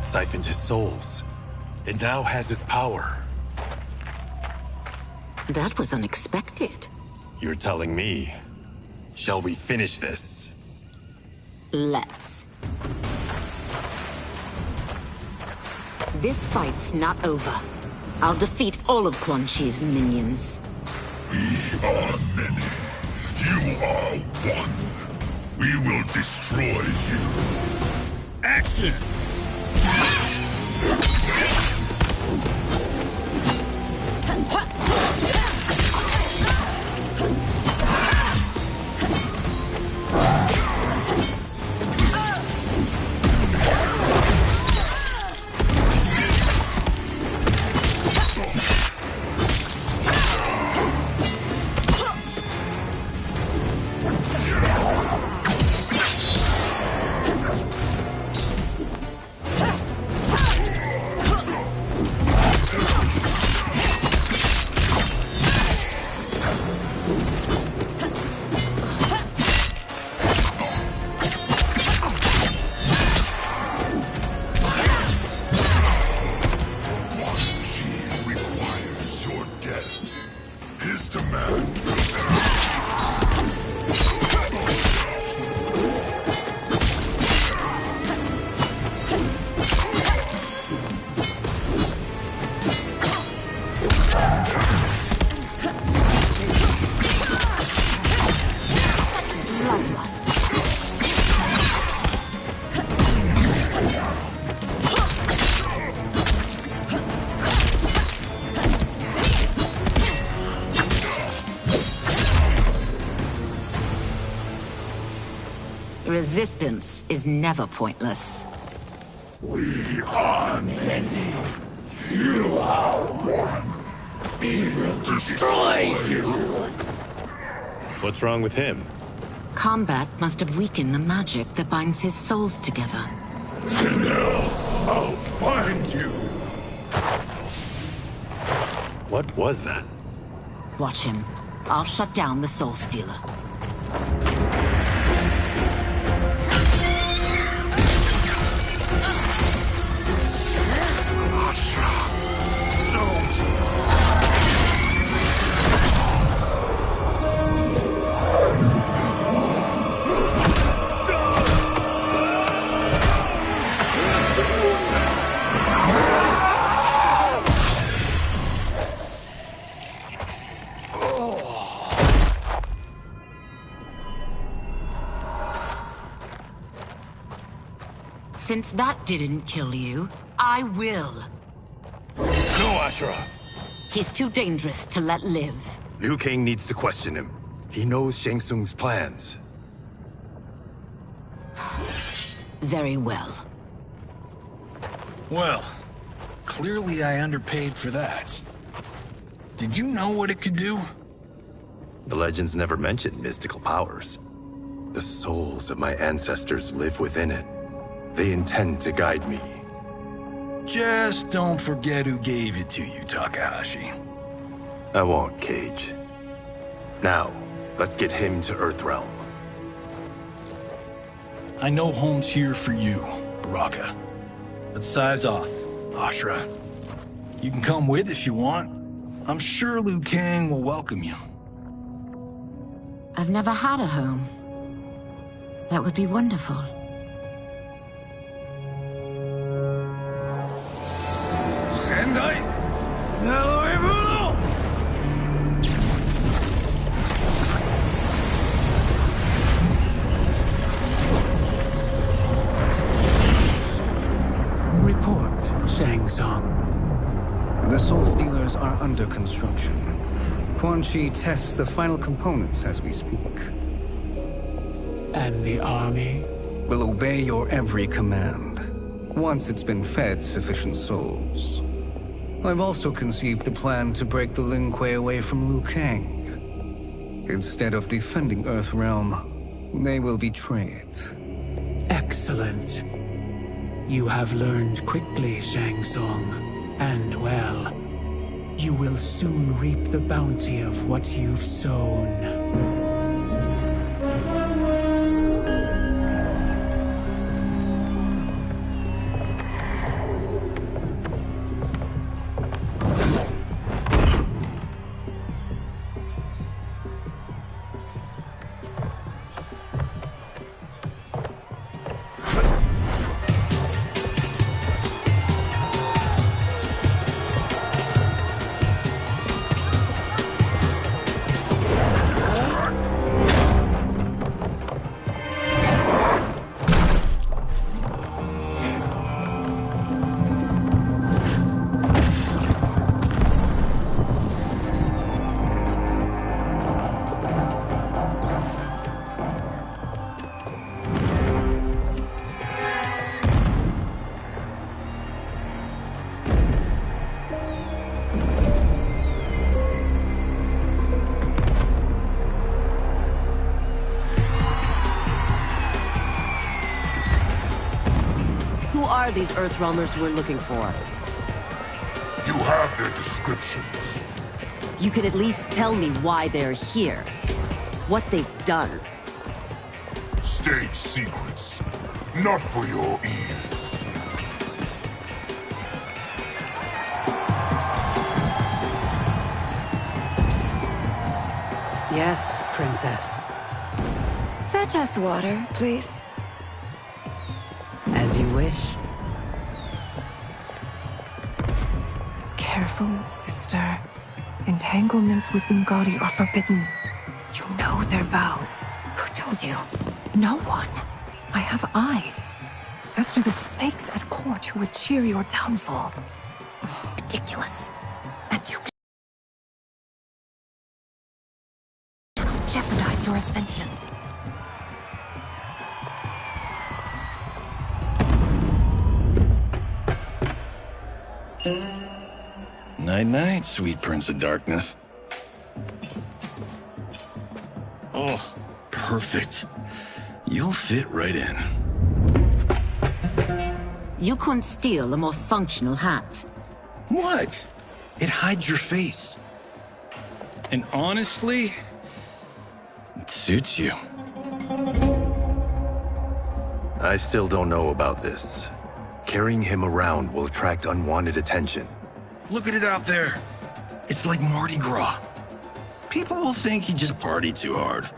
Siphoned his souls. It now has his power. That was unexpected. You're telling me. Shall we finish this? Let's. This fight's not over. I'll defeat all of Quan Chi's minions. We are many. You are one. We will destroy you. Action! Resistance is never pointless. We are many. You are one. We will destroy you. What's wrong with him? Combat must have weakened the magic that binds his souls together. Sinel, I'll find you. What was that? Watch him. I'll shut down the Soul Stealer. Since that didn't kill you, I will. No, Ashura! He's too dangerous to let live. Liu Kang needs to question him. He knows Shang Tsung's plans. Very well. Well, clearly I underpaid for that. Did you know what it could do? The legends never mentioned mystical powers. The souls of my ancestors live within it. They intend to guide me. Just don't forget who gave it to you, Takahashi. I won't, Cage. Now, let's get him to Earthrealm. I know home's here for you, Baraka. Let's size off, Ashura. You can come with if you want. I'm sure Liu Kang will welcome you. I've never had a home. That would be wonderful. Sendai! Now everyone! Report, Shang Tsung. The Soul Stealers are under construction. Quan Chi tests the final components as we speak. And the army will obey your every command, once it's been fed sufficient souls. I've also conceived the plan to break the Lin Kuei away from Liu Kang. Instead of defending Earthrealm, they will betray it. Excellent. You have learned quickly, Shang Tsung. And well, you will soon reap the bounty of what you've sown. are these Earthrealmers we're looking for? You have their descriptions. You can at least tell me why they're here. What they've done. State secrets. Not for your ears. Yes, Princess. Fetch us water, please. As you wish. Careful, sister. Entanglements with Ungadi are forbidden. You know their vows. Who told you? No one. I have eyes. As do the snakes at court who would cheer your downfall. Ridiculous. And you jeopardize your ascension. Night-night, sweet Prince of Darkness. Oh, perfect. You'll fit right in. You couldn't steal a more functional hat. What? It hides your face. And honestly, it suits you. I still don't know about this. Carrying him around will attract unwanted attention. Look at it out there. It's like Mardi Gras. People will think you just party too hard.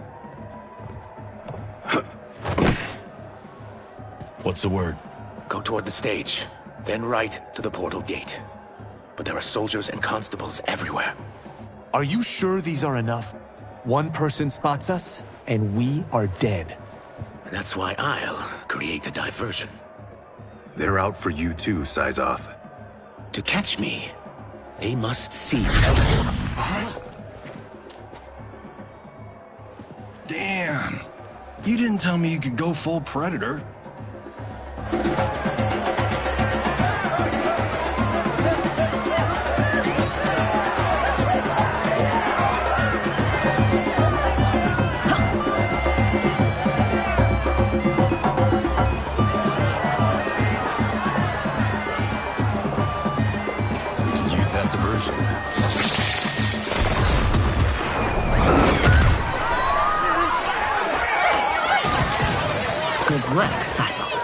What's the word? Go toward the stage, then right to the portal gate. But there are soldiers and constables everywhere. Are you sure these are enough? One person spots us, and we are dead. That's why I'll create a diversion. They're out for you too, Syzoth. To catch me, they must see. Damn. You didn't tell me you could go full Predator. Diversion. Good work, Syzoth.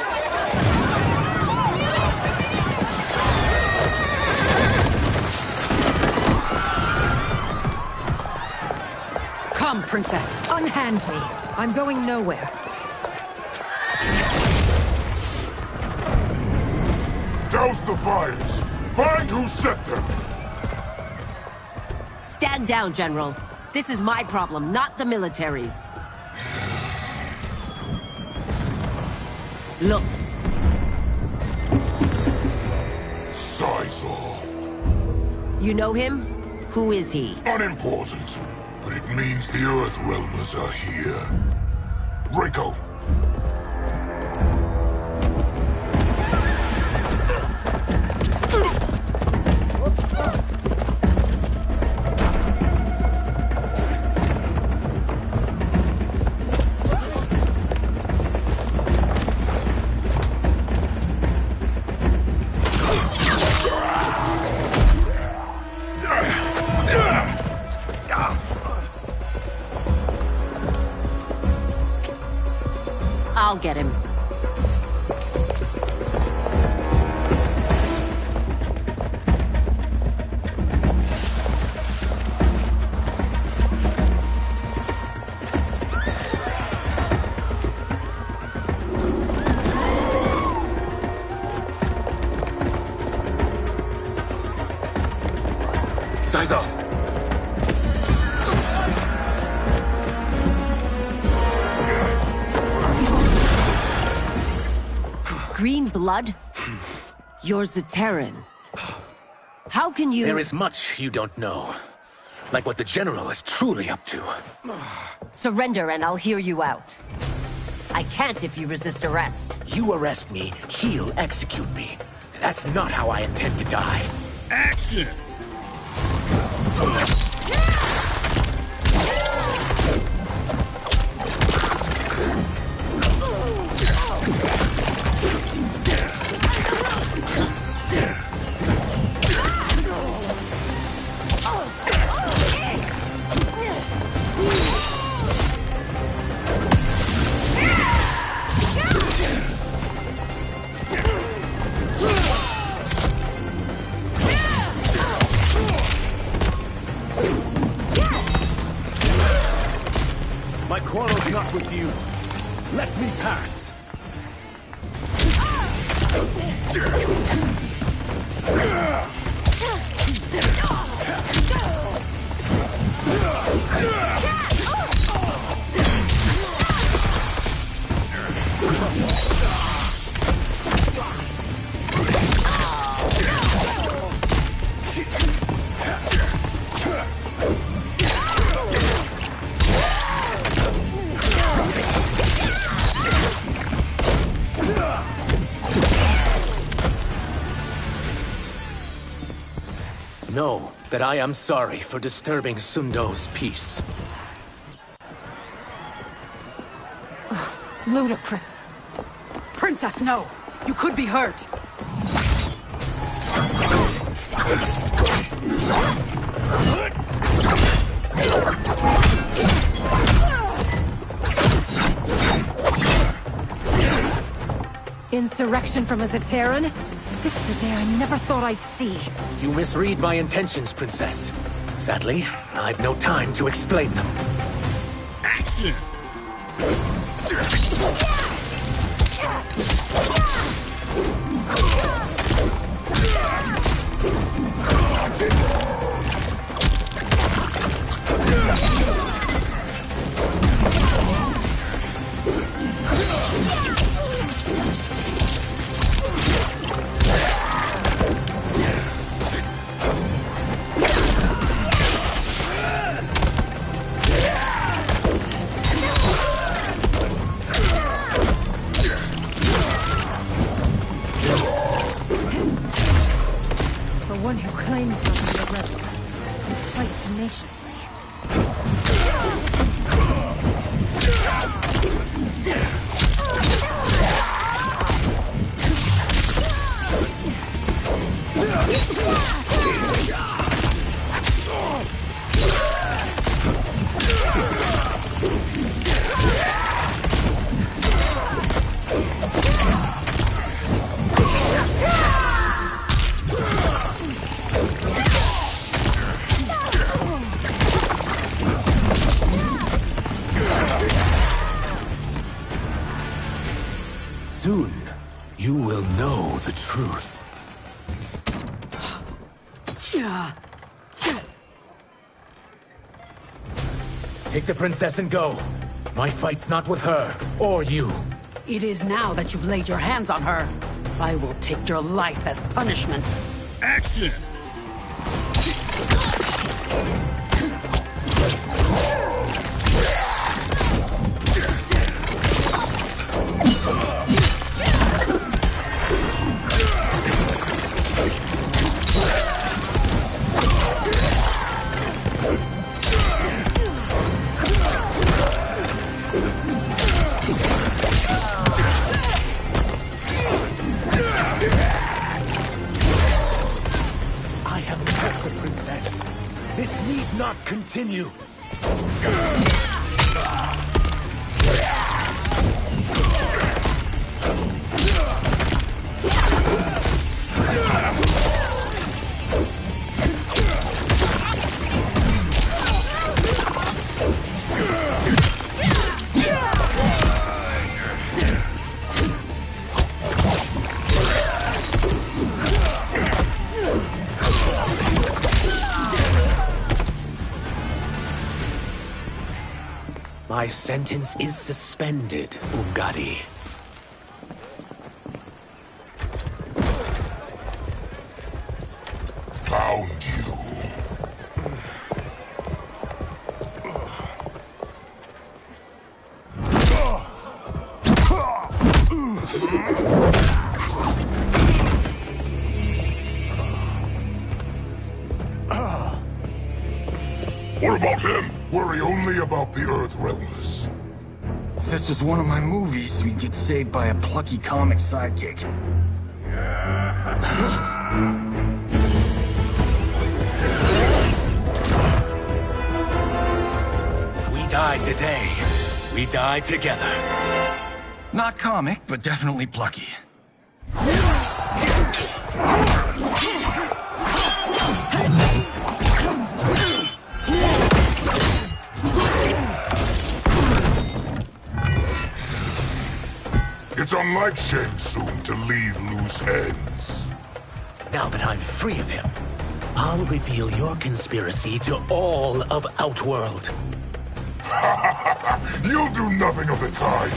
Come, Princess. Unhand me. I'm going nowhere. Douse the fires. Find who set them. Stand down, General. This is my problem, not the military's. Look. Syzoth. You know him? Who is he? Unimportant, but it means the Earthrealmers are here. Reiko. I'll get him. Syzoth! Green blood? You're Zaterran. How can you— There is much you don't know. Like what the General is truly up to. Surrender and I'll hear you out. I can't if you resist arrest. You arrest me, he'll execute me. That's not how I intend to die. Action! not with you. Let me pass. Know that I am sorry for disturbing Sundo's peace. Ludicrous. Princess, no! You could be hurt! Insurrection from a Zaterran? This is a day I never thought I'd see. You misread my intentions, Princess. Sadly, I've no time to explain them. Action! One who claims to be a rebel and fight tenaciously. Soon, you will know the truth. Take the princess and go. My fight's not with her, or you. It is now that you've laid your hands on her. I will take your life as punishment. Action! This need not continue. My sentence is suspended, Umgadi. Found you. What about him? Worry only about the Earthrealmers. If this was one of my movies, we'd get saved by a plucky comic sidekick. If we die today, we die together. Not comic, but definitely plucky. unlike Shang Tsung to leave loose ends. Now that I'm free of him, I'll reveal your conspiracy to all of Outworld. You'll do nothing of the kind.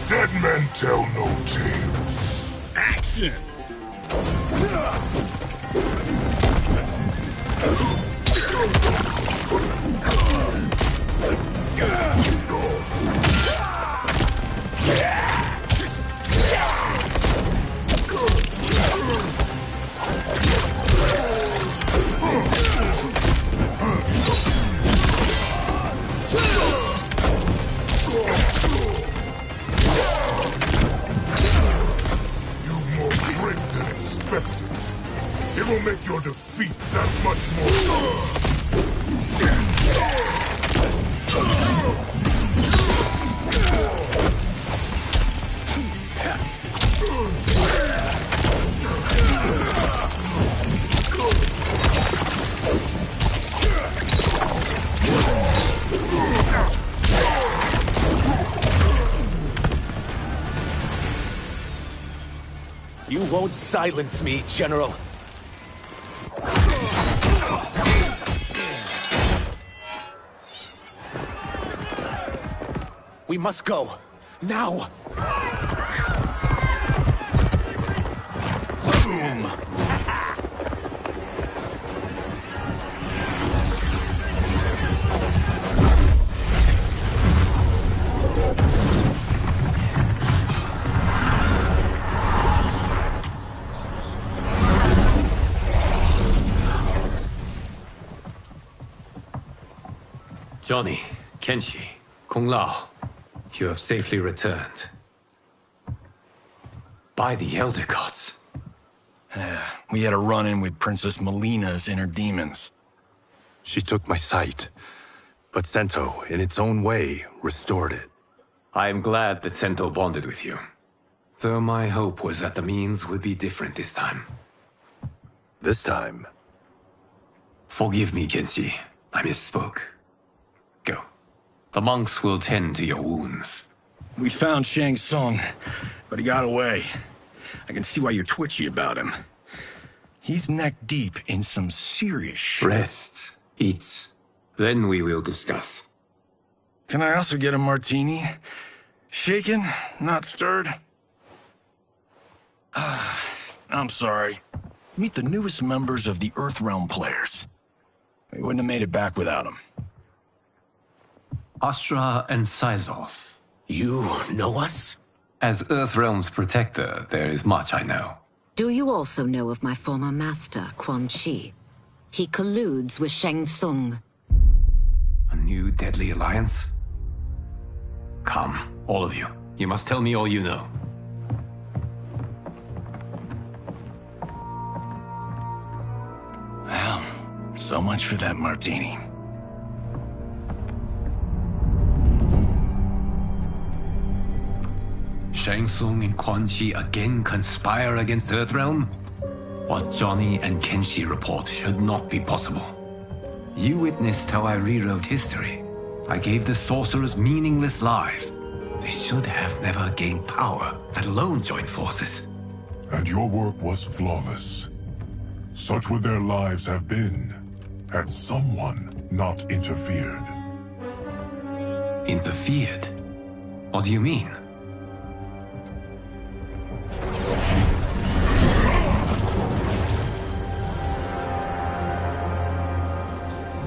Dead men tell no tales. Action! It will make your defeat that much more. You won't silence me, General. We must go. Now! Boom! Johnny, Kenshi, Kung Lao, you have safely returned. By the Elder Gods. We had a run-in with Princess Melina's inner demons. She took my sight, but Sento, in its own way, restored it. I am glad that Sento bonded with you. Though my hope was that the means would be different this time. This time? Forgive me, Kenshi. I misspoke. Go. The monks will tend to your wounds. We found Shang Tsung, but he got away. I can see why you're twitchy about him. He's neck-deep in some serious shit. Rest. Eat. Then we will discuss. Can I also get a martini? Shaken, not stirred? I'm sorry. Meet the newest members of the Earthrealm players. We wouldn't have made it back without them. Astra and Syzos. You know us? As Earthrealm's protector, there is much I know. Do you also know of my former master, Quan Chi? He colludes with Shang Tsung. A new deadly alliance? Come, all of you. You must tell me all you know. Well, so much for that martini. Shang Tsung and Quan Chi again conspire against Earthrealm? What Johnny and Kenshi report should not be possible. You witnessed how I rewrote history. I gave the sorcerers meaningless lives. They should have never gained power, let alone join forces. And your work was flawless. Such would their lives have been, had someone not interfered. Interfered? What do you mean?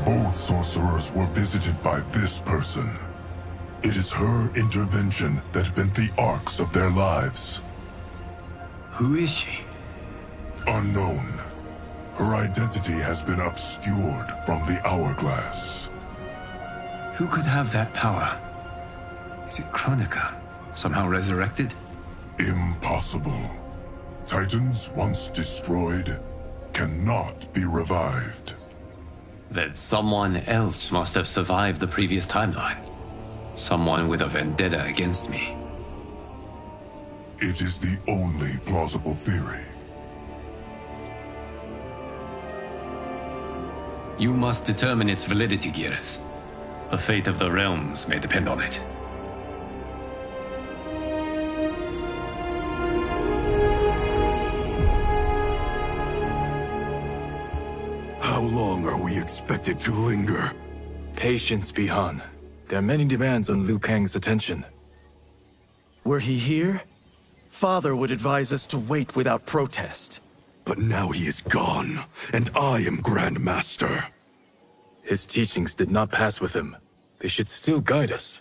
Both sorcerers were visited by this person. It is her intervention that bent the arcs of their lives. Who is she? Unknown. Her identity has been obscured from the hourglass. Who could have that power? Is it Kronika? Somehow resurrected? Impossible. Titans once destroyed cannot be revived. Then someone else must have survived the previous timeline. Someone with a vendetta against me. It is the only plausible theory. You must determine its validity, Geras. The fate of the realms may depend on it. How long are we expected to linger? Patience, Bihan. There are many demands on Liu Kang's attention. Were he here, Father would advise us to wait without protest. But now he is gone, and I am Grand Master. His teachings did not pass with him. They should still guide us.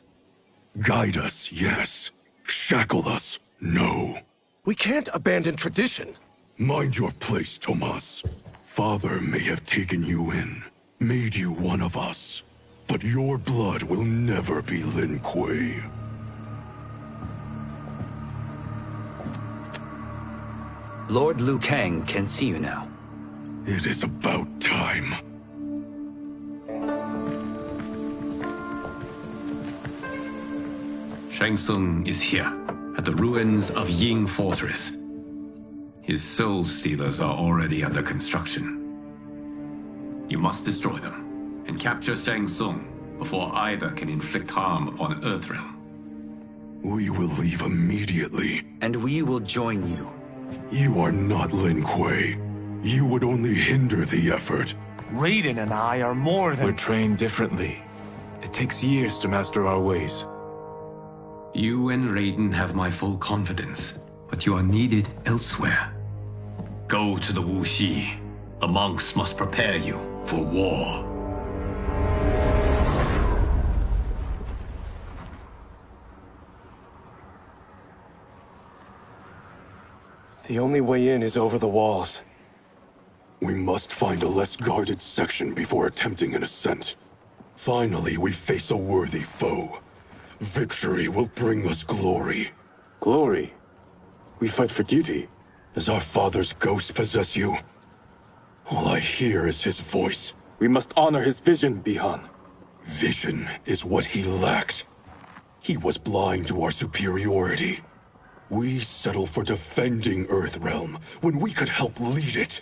Guide us, yes. Shackle us, no. We can't abandon tradition. Mind your place, Tomas. Father may have taken you in, made you one of us. But your blood will never be Lin Kuei. Lord Liu Kang can see you now. It is about time. Shang Tsung is here, at the ruins of Ying Fortress. His soul stealers are already under construction. You must destroy them, and capture Shang Tsung before either can inflict harm upon Earthrealm. We will leave immediately. And we will join you. You are not Lin Kuei. You would only hinder the effort. Raiden and I are more than... We're trained differently. It takes years to master our ways. You and Raiden have my full confidence, but you are needed elsewhere. Go to the Wuxi. The monks must prepare you for war. The only way in is over the walls. We must find a less guarded section before attempting an ascent. Finally, we face a worthy foe. Victory will bring us glory. Glory? We fight for duty. Does our father's ghost possess you? All I hear is his voice. We must honor his vision, Bihan. Vision is what he lacked. He was blind to our superiority. We settle for defending Earthrealm when we could help lead it.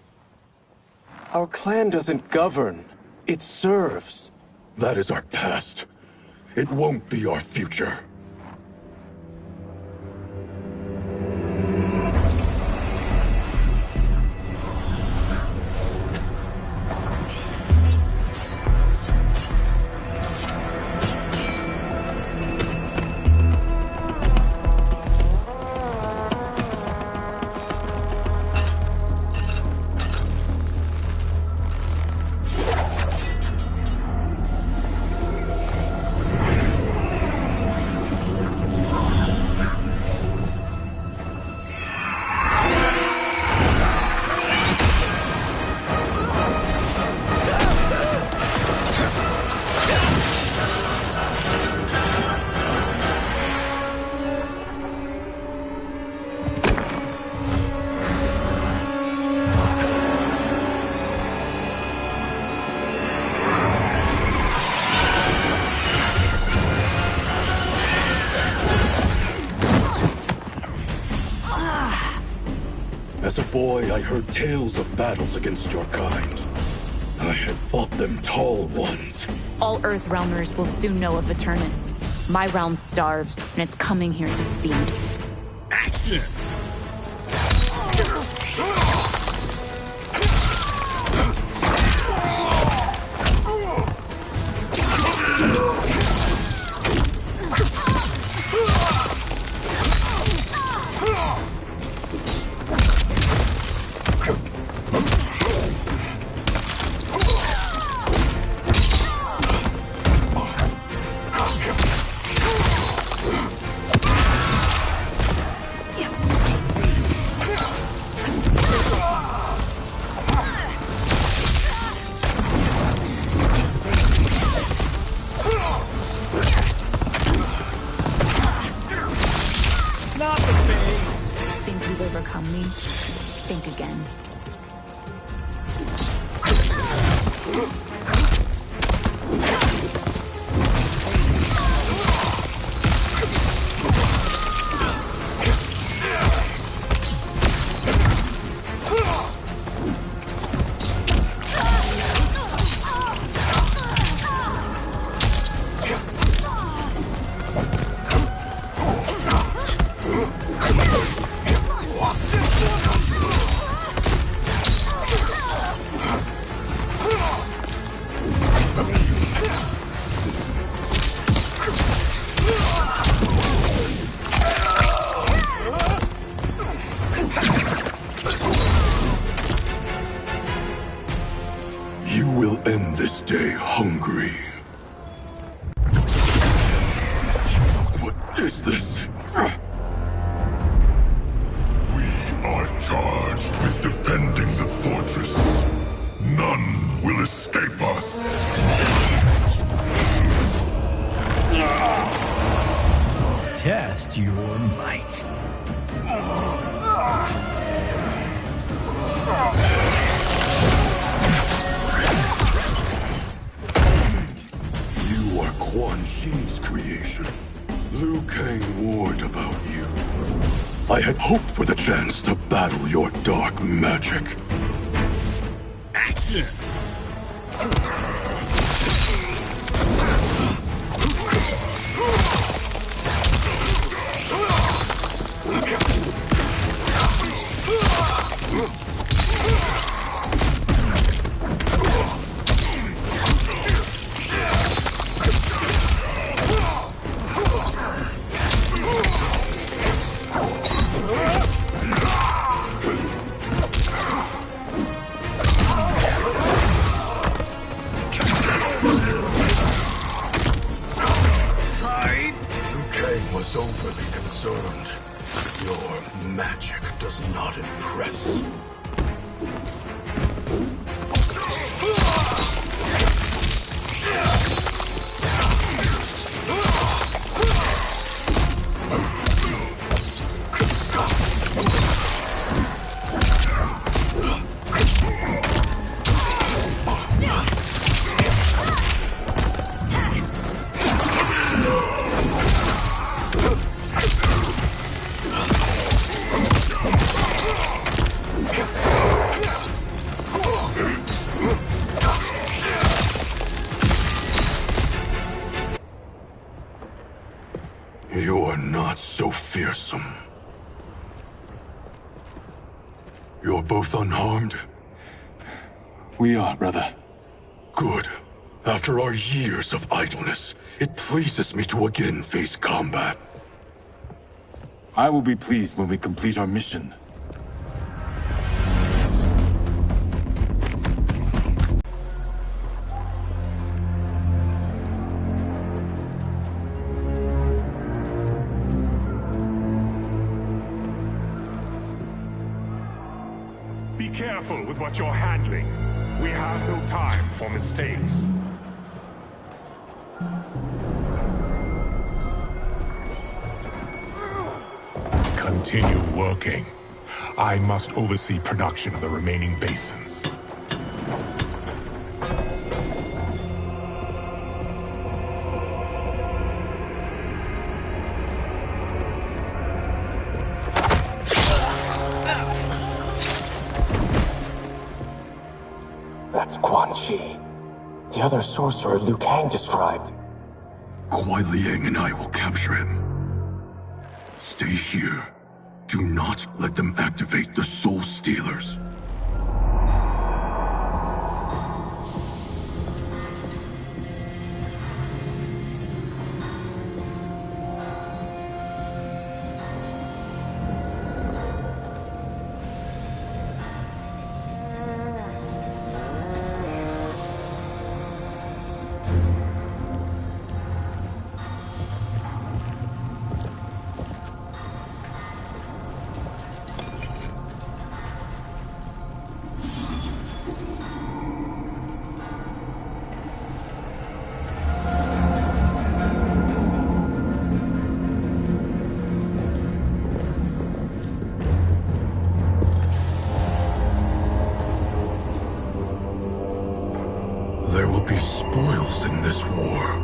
Our clan doesn't govern. It serves. That is our past. It won't be our future. As a boy, I heard tales of battles against your kind. I had fought them tall ones. All Earthrealmers will soon know of Eternus. My realm starves, and it's coming here to feed. Action! You will end this day hungry. What is this? We are charged with defending the fortress. None will escape us. Test your might. You are Quan Chi's creation. Liu Kang warned about you. I had hoped for the chance to battle your dark magic. Action! Overly concerned. Your magic does not impress. You're not so fearsome. You're both unharmed? We are, brother. Good. After our years of idleness, it pleases me to again face combat. I will be pleased when we complete our mission. Be careful with what you're handling. We have no time for mistakes. Continue working. I must oversee production of the remaining basins. That's Quan Chi. The other sorcerer Liu Kang described. Kuai Liang and I will capture him. Stay here. Do not let them activate the Soul Stealers. There will be spoils in this war.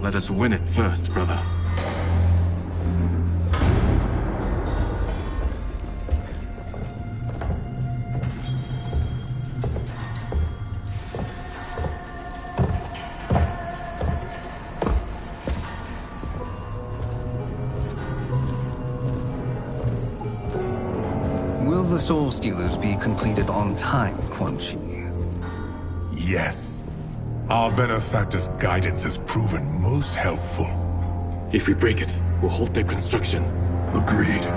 Let us win it first, brother. Will the Soul Stealers be completed on time, Quan Chi? Yes. Our benefactor's guidance has proven most helpful. If we break it, we'll halt their construction. Agreed.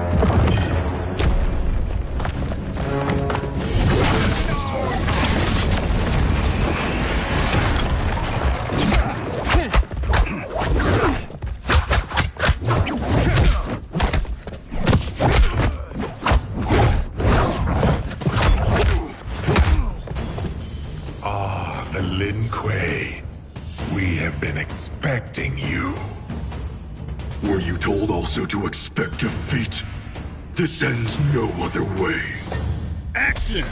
the Lin Kuei. We have been expecting you. Were you told also to expect defeat? This ends no other way. Action!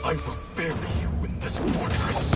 I will bury you in this fortress.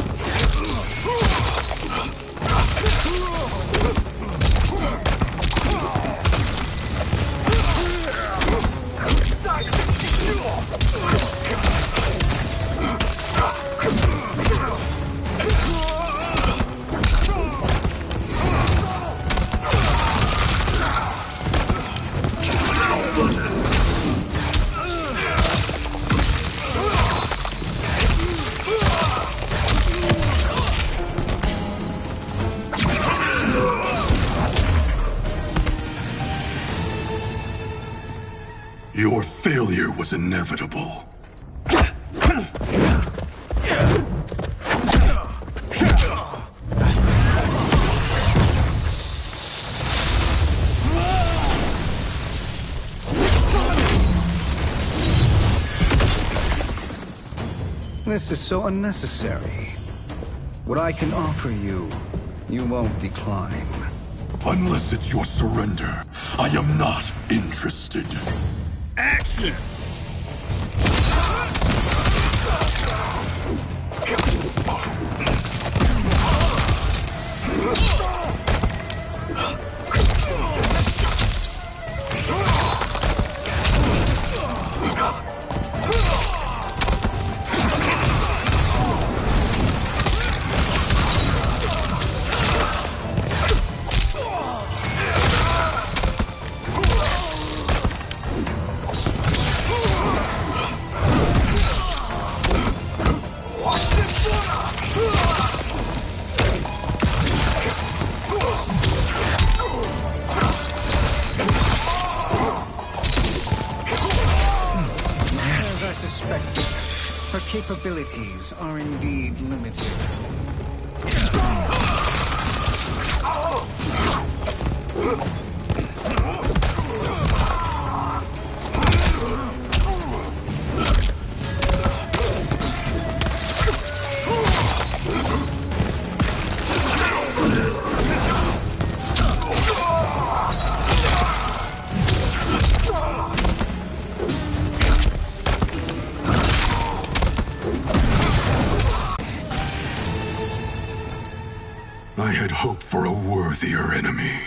Your failure was inevitable. This is so unnecessary. What I can offer you, you won't decline. Unless it's your surrender, I am not interested. Action! Her capabilities are indeed limited. I had hoped for a worthier enemy.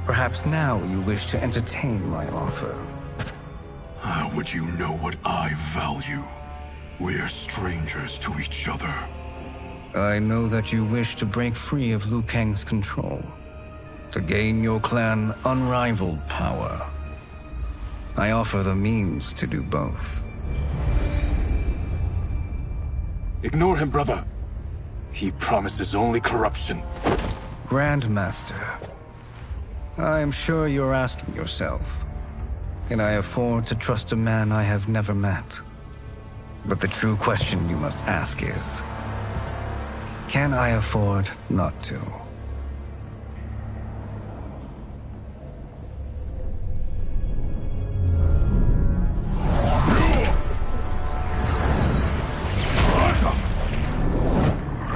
Perhaps now you wish to entertain my offer. How would you know what I value? We're strangers to each other. I know that you wish to break free of Liu Kang's control, to gain your clan unrivaled power. I offer the means to do both. Ignore him, brother. He promises only corruption. Grandmaster, I am sure you're asking yourself, can I afford to trust a man I have never met? But the true question you must ask is, can I afford not to?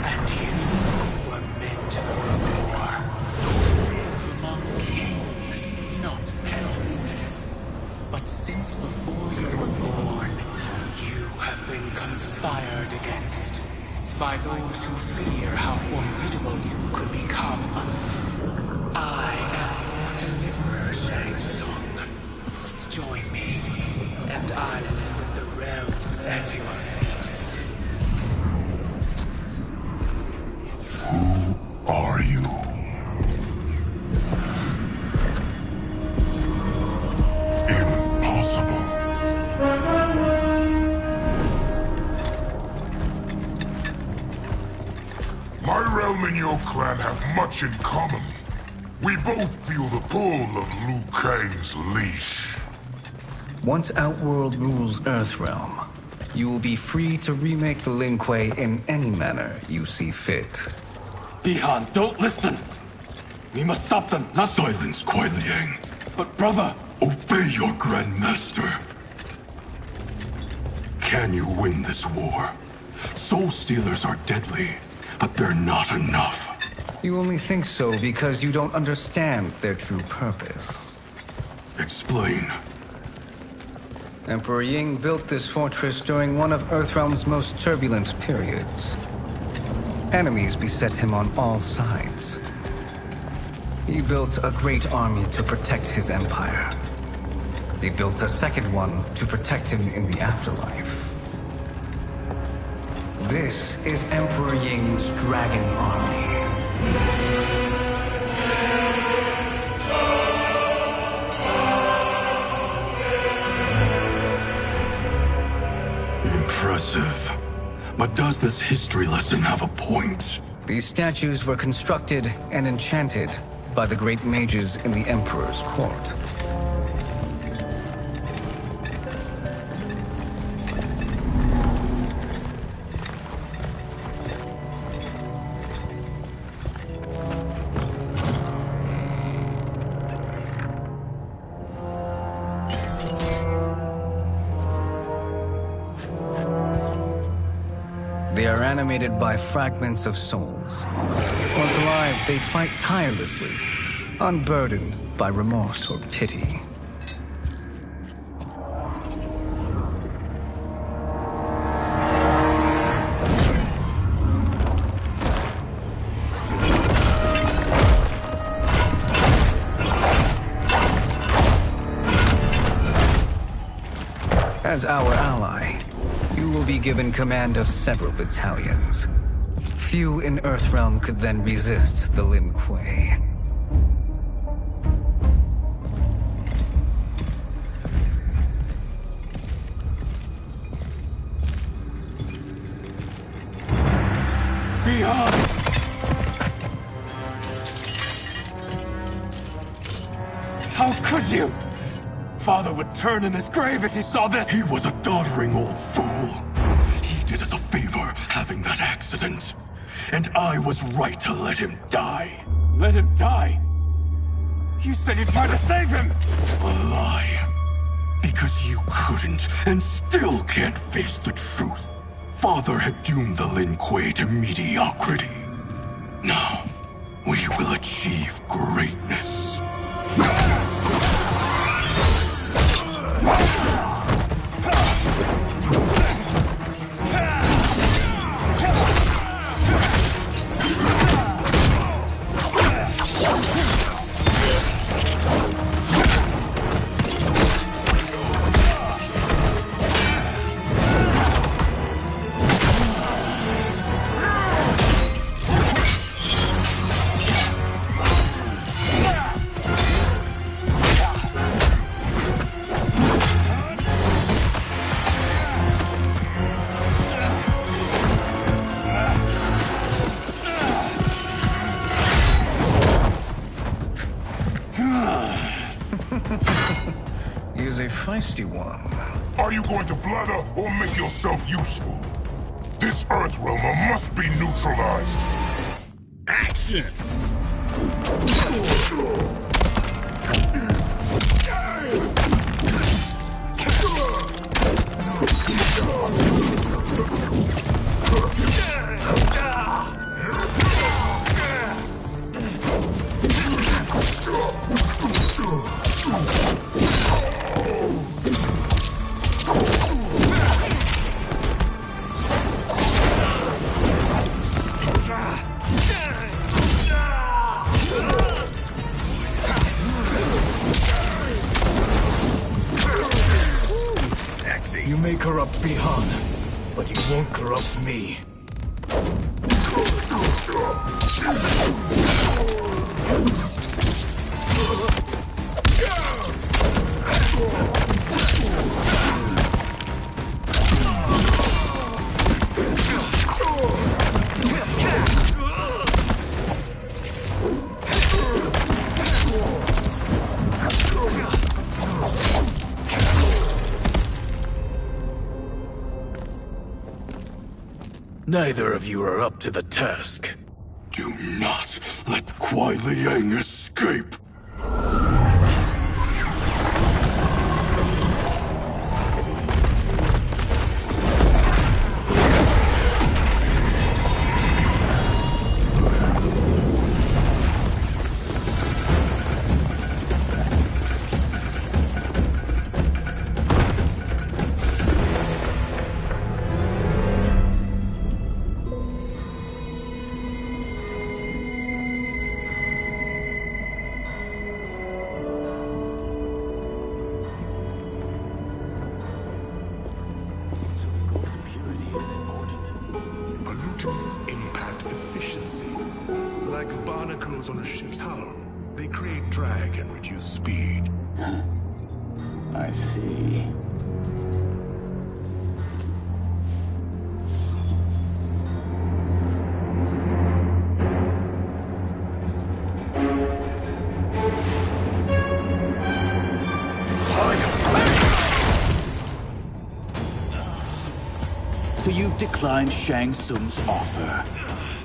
And you were meant are you? Impossible. My realm and your clan have much in common. We both feel the pull of Liu Kang's leash. Once Outworld rules Earthrealm, you will be free to remake the Lin Kuei in any manner you see fit. Bihan, don't listen! We must stop them, not— Silence, Kuai Liang. But brother— Obey your Grandmaster. Can you win this war? Soul Stealers are deadly, but they're not enough. You only think so because you don't understand their true purpose. Explain. Emperor Ying built this fortress during one of Earthrealm's most turbulent periods. Enemies beset him on all sides. He built a great army to protect his empire. He built a second one to protect him in the afterlife. This is Emperor Ying's Dragon Army. Impressive. But does this history lesson have a point? These statues were constructed and enchanted by the great mages in the Emperor's court. They are animated by fragments of souls. Once alive, they fight tirelessly, unburdened by remorse or pity. As our ally, you will be given command of several battalions. Few in Earthrealm could then resist the Lin Kuei. Beyond! How could you? Father would turn in his grave if he saw this! He was a doddering old fool. He did us a favor having that accident. And I was right to let him die. Let him die? You said you tried to save him! A lie. Because you couldn't and still can't face the truth. Father had doomed the Lin Kuei to mediocrity. Now, we will achieve greatness. He is a feisty one. Are you going to blather or make yourself useful? This Earthrealmer must be neutralized. Action! You may corrupt Bihan, but you won't corrupt me. Neither of you are up to the task. Do not let Kuai Liang escape! Pollutants impact efficiency. Like barnacles on a ship's hull. They create drag and reduce speed. I see. So you've declined Shang Tsung's offer.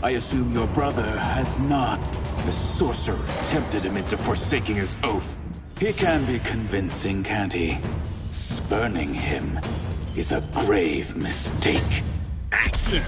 I assume your brother has not. The sorcerer tempted him into forsaking his oath. He can be convincing, can't he? Spurning him is a grave mistake. Action!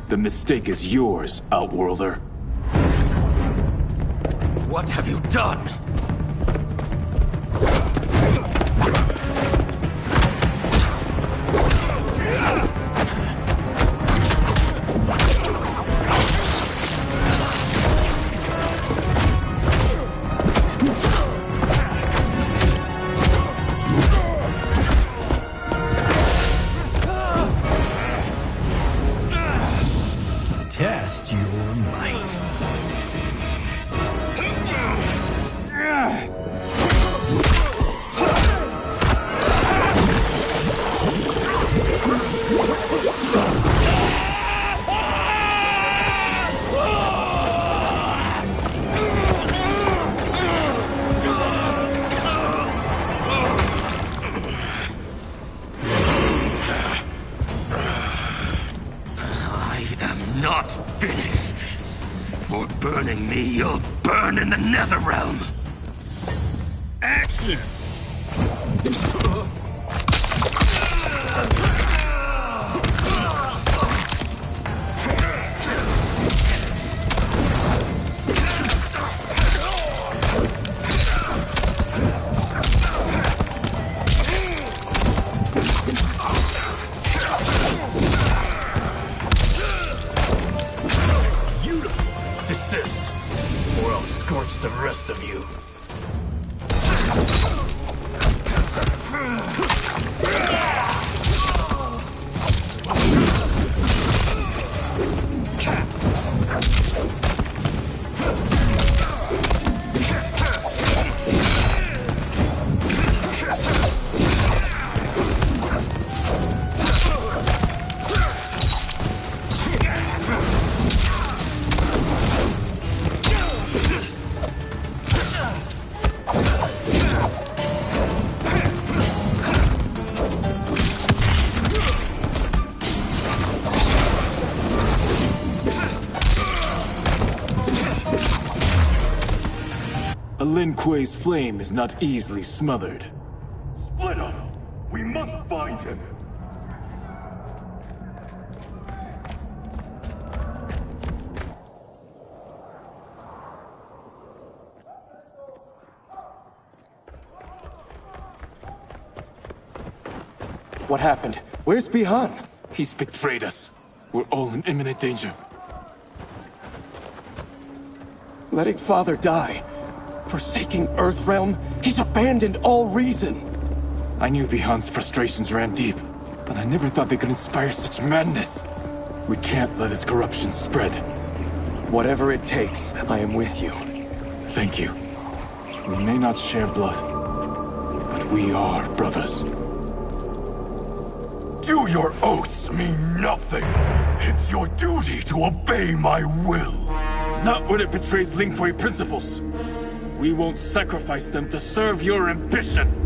The mistake is yours, Outworlder. What have you done? Test your might. Not finished. For burning me, you'll burn in the Netherrealm. Action! Desist, or I'll scorch the rest of you. Lin Kuei's flame is not easily smothered. Split up! We must find him! What happened? Where's Bihan? He's betrayed us. We're all in imminent danger. Letting Father die. Forsaking Earthrealm. He's abandoned all reason. I knew Bihan's frustrations ran deep, but I never thought they could inspire such madness. We can't let his corruption spread. Whatever it takes, I am with you. Thank you. We may not share blood, but we are brothers. Do your oaths mean nothing? It's your duty to obey my will. Not when it betrays Lin Kuei principles. We won't sacrifice them to serve your ambition.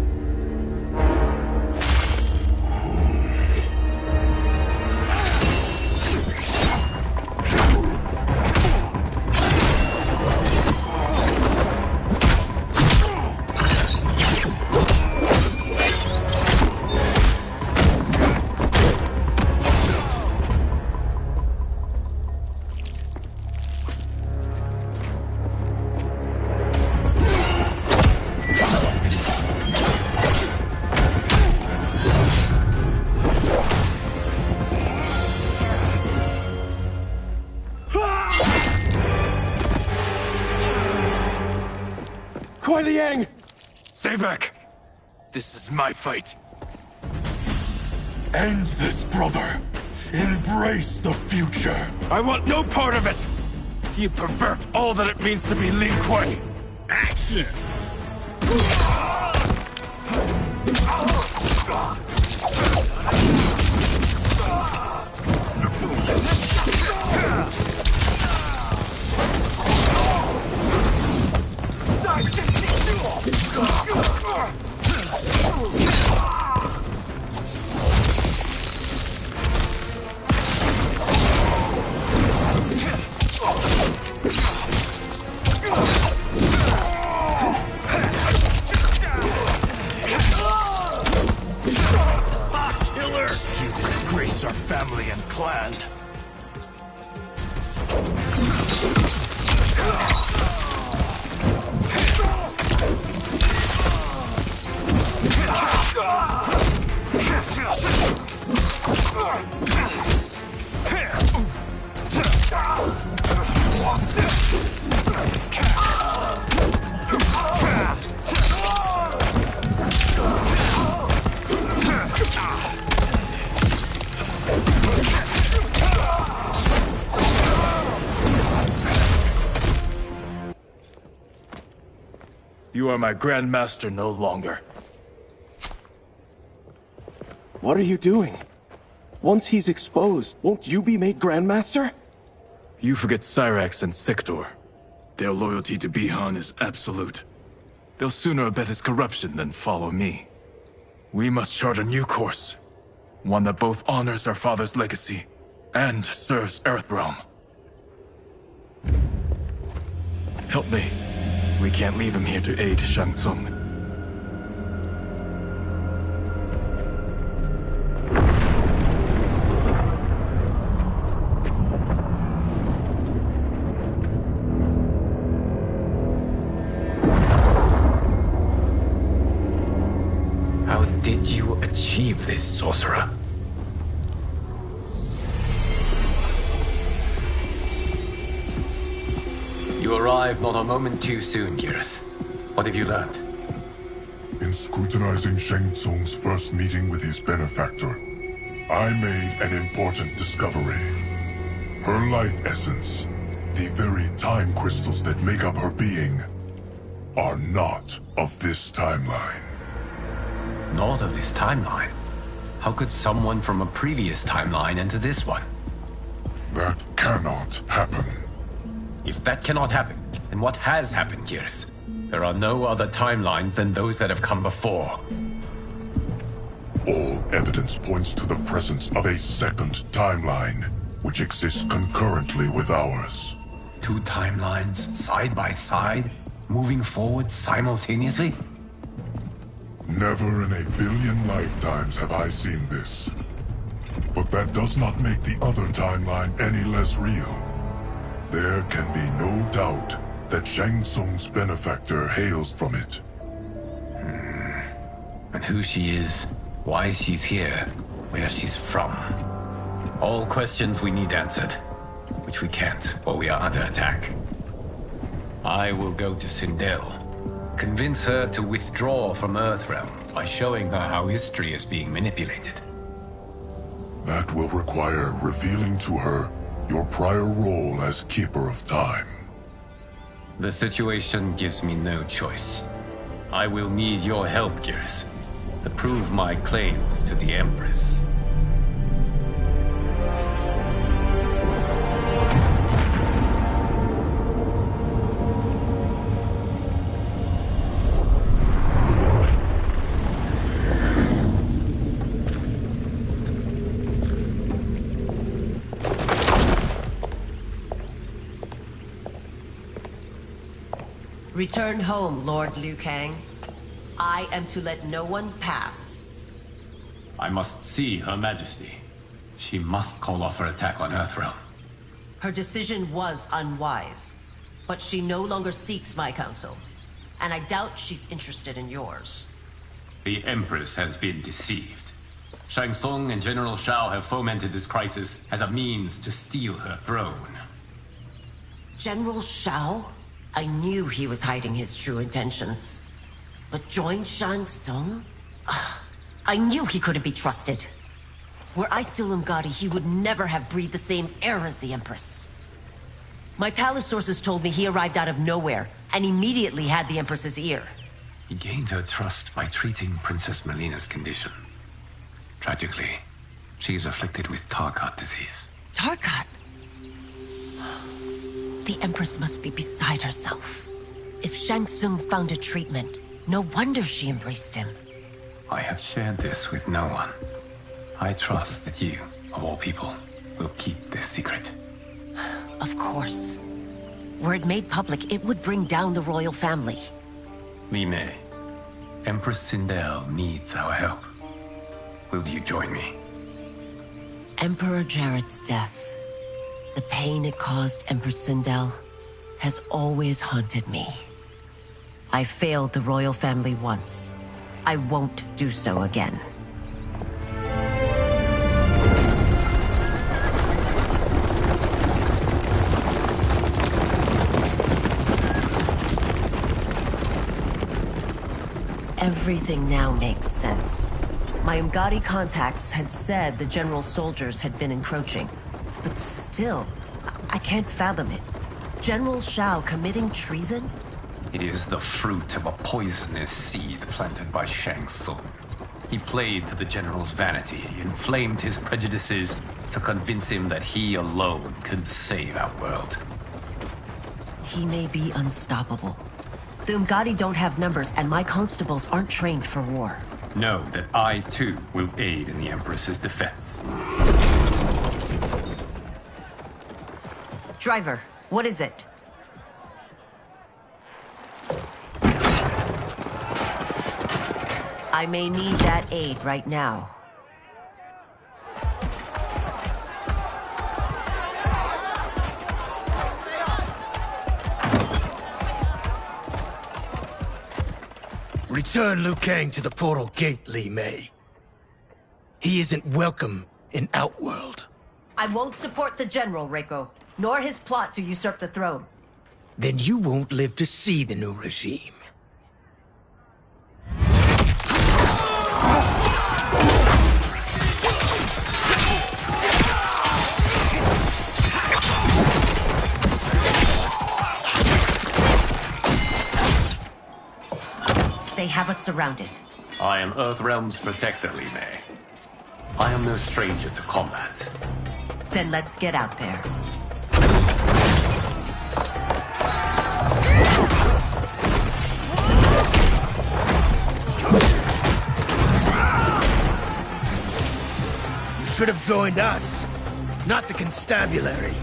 Stay back! This is my fight. End this, brother. Embrace the future. I want no part of it! You pervert all that it means to be Lin Kuei! Action! Killer! You disgrace our family and clan. You are my Grand Master no longer. What are you doing? Once he's exposed, won't you be made Grandmaster? You forget Cyrax and Sector. Their loyalty to Bihan is absolute. They'll sooner abet his corruption than follow me. We must chart a new course. One that both honors our father's legacy and serves Earthrealm. Help me. We can't leave him here to aid Shang Tsung. How did you achieve this, sorcerer? You arrived not a moment too soon, Geras. What have you learned? In scrutinizing Shang Tsung's first meeting with his benefactor, I made an important discovery. Her life essence, the very time crystals that make up her being, are not of this timeline. Not of this timeline? How could someone from a previous timeline enter this one? That cannot happen. If that cannot happen, then what has happened, Geras? There are no other timelines than those that have come before. All evidence points to the presence of a second timeline, which exists concurrently with ours. Two timelines, side by side? moving forward simultaneously? Never in a billion lifetimes have I seen this. But that does not make the other timeline any less real. There can be no doubt that Shang Tsung's benefactor hails from it. And who she is, why she's here, where she's from. All questions we need answered, which we can't while we are under attack. I will go to Sindel, convince her to withdraw from Earthrealm by showing her how history is being manipulated. That will require revealing to her your prior role as Keeper of Time. The situation gives me no choice. I will need your help, Gears, to prove my claims to the Empress. Return home, Lord Liu Kang. I am to let no one pass. I must see Her Majesty. She must call off her attack on Earthrealm. Her decision was unwise, but she no longer seeks my counsel, and I doubt she's interested in yours. The Empress has been deceived. Shang Tsung and General Shao have fomented this crisis as a means to steal her throne. General Shao? I knew he was hiding his true intentions. But join Shang Tsung? I knew he couldn't be trusted. Were I still Umgadi, he would never have breathed the same air as the Empress. My palace sources told me he arrived out of nowhere, and immediately had the Empress's ear. He gained her trust by treating Princess Melina's condition. Tragically, she is afflicted with Tarkat disease. Tarkat? The Empress must be beside herself. If Shang Tsung found a treatment, no wonder she embraced him. I have shared this with no one. I trust that you, of all people, will keep this secret. Of course. Were it made public, it would bring down the royal family. Li Mei, Empress Sindel needs our help. Will you join me? Emperor Jarrett's death, the pain it caused Empress Sindel, has always haunted me. I failed the royal family once. I won't do so again. Everything now makes sense. My Umgadi contacts had said the general's soldiers had been encroaching. But still, I can't fathom it. General Shao committing treason? It is the fruit of a poisonous seed planted by Shang Tsung. He played to the general's vanity, inflamed his prejudices to convince him that he alone could save our world. He may be unstoppable. The Umgadi don't have numbers, and my constables aren't trained for war. Know that I, too, will aid in the Empress's defense. Driver, what is it? I may need that aid right now. Return Liu Kang to the portal gate, Li Mei. He isn't welcome in Outworld. I won't support the General, Reiko, nor his plot to usurp the throne. Then you won't live to see the new regime. They have us surrounded. I am Earthrealm's protector, Li Mei. I am no stranger to combat. Then let's get out there. You should have joined us, not the constabulary.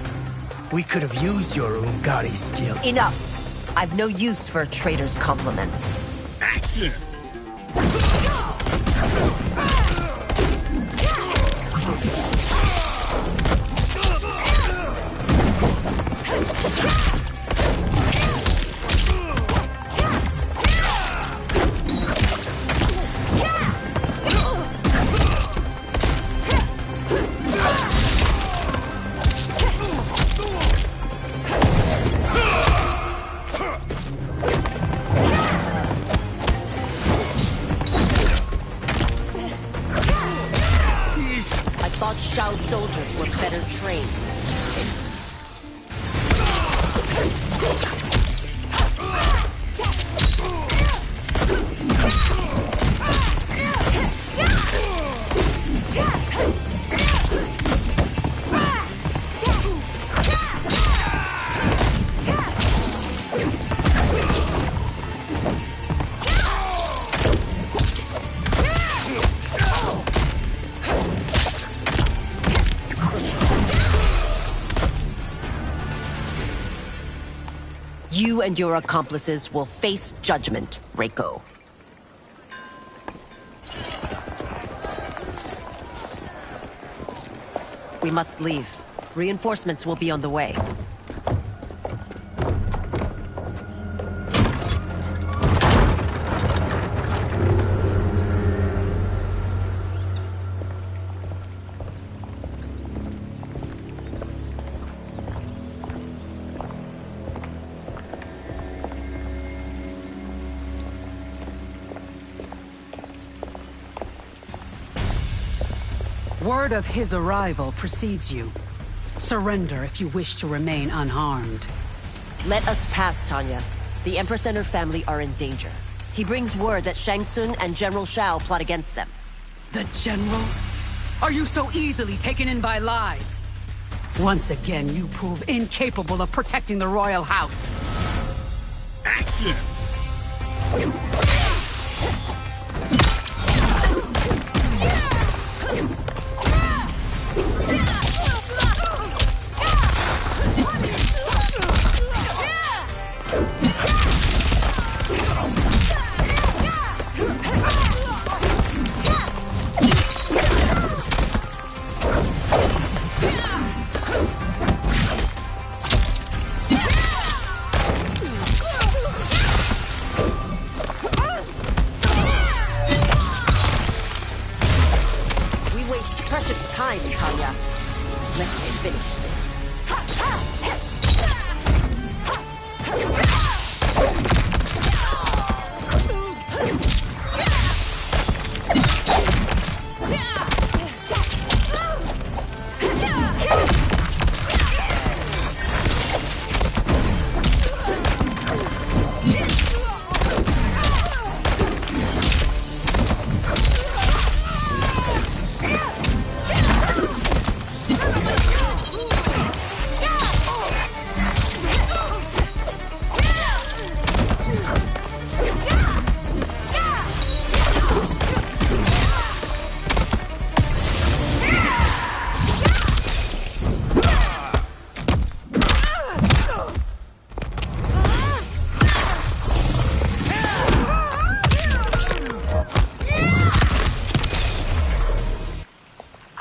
We could have used your Umgadi skills. Enough! I've no use for a traitor's compliments. Action! Shao's soldiers were better trained. You and your accomplices will face judgment, Reiko. We must leave. Reinforcements will be on the way. Word of his arrival precedes you. Surrender if you wish to remain unharmed. Let us pass, Tanya. The Empress and her family are in danger. He brings word that Shang Tsung and General Shao plot against them. The General? Are you so easily taken in by lies? Once again, you prove incapable of protecting the royal house. Action!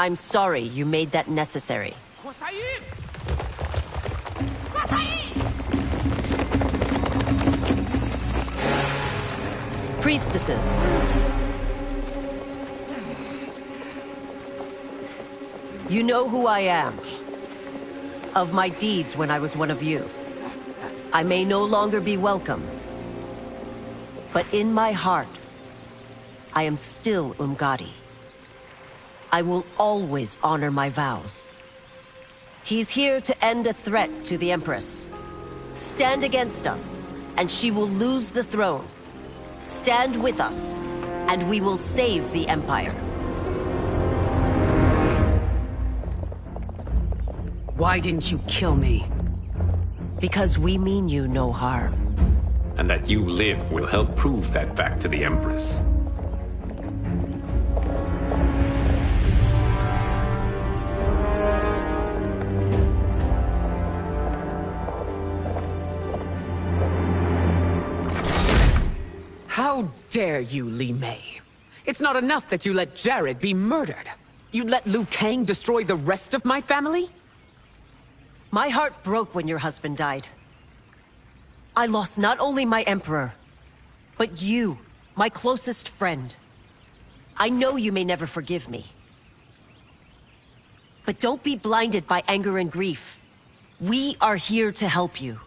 I'm sorry you made that necessary. Priestesses. You know who I am. Of my deeds when I was one of you. I may no longer be welcome. But in my heart, I am still Umgadi. I will always honor my vows. He's here to end a threat to the Empress. Stand against us, and she will lose the throne. Stand with us, and we will save the Empire. Why didn't you kill me? Because we mean you no harm. And that you live will help prove that fact to the Empress. dare you, Li Mei? It's not enough that you let Jared be murdered. You'd let Liu Kang destroy the rest of my family? My heart broke when your husband died. I lost not only my emperor, but you, my closest friend. I know you may never forgive me. But don't be blinded by anger and grief. We are here to help you.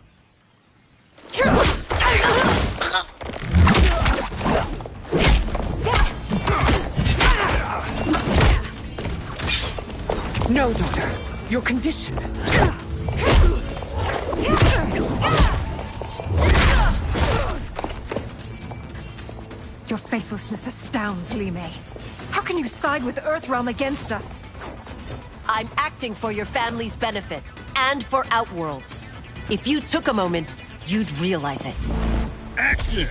No, daughter. Your condition. Your faithlessness astounds, Li Mei. How can you side with Earthrealm against us? I'm acting for your family's benefit, and for Outworld's. If you took a moment, you'd realize it. Action!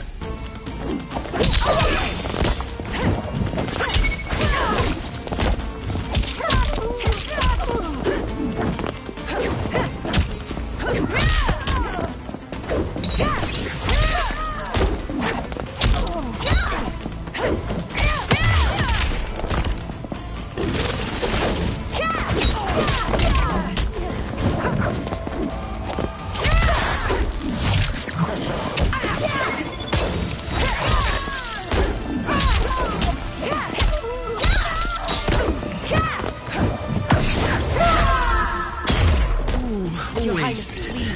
Your Highness, please.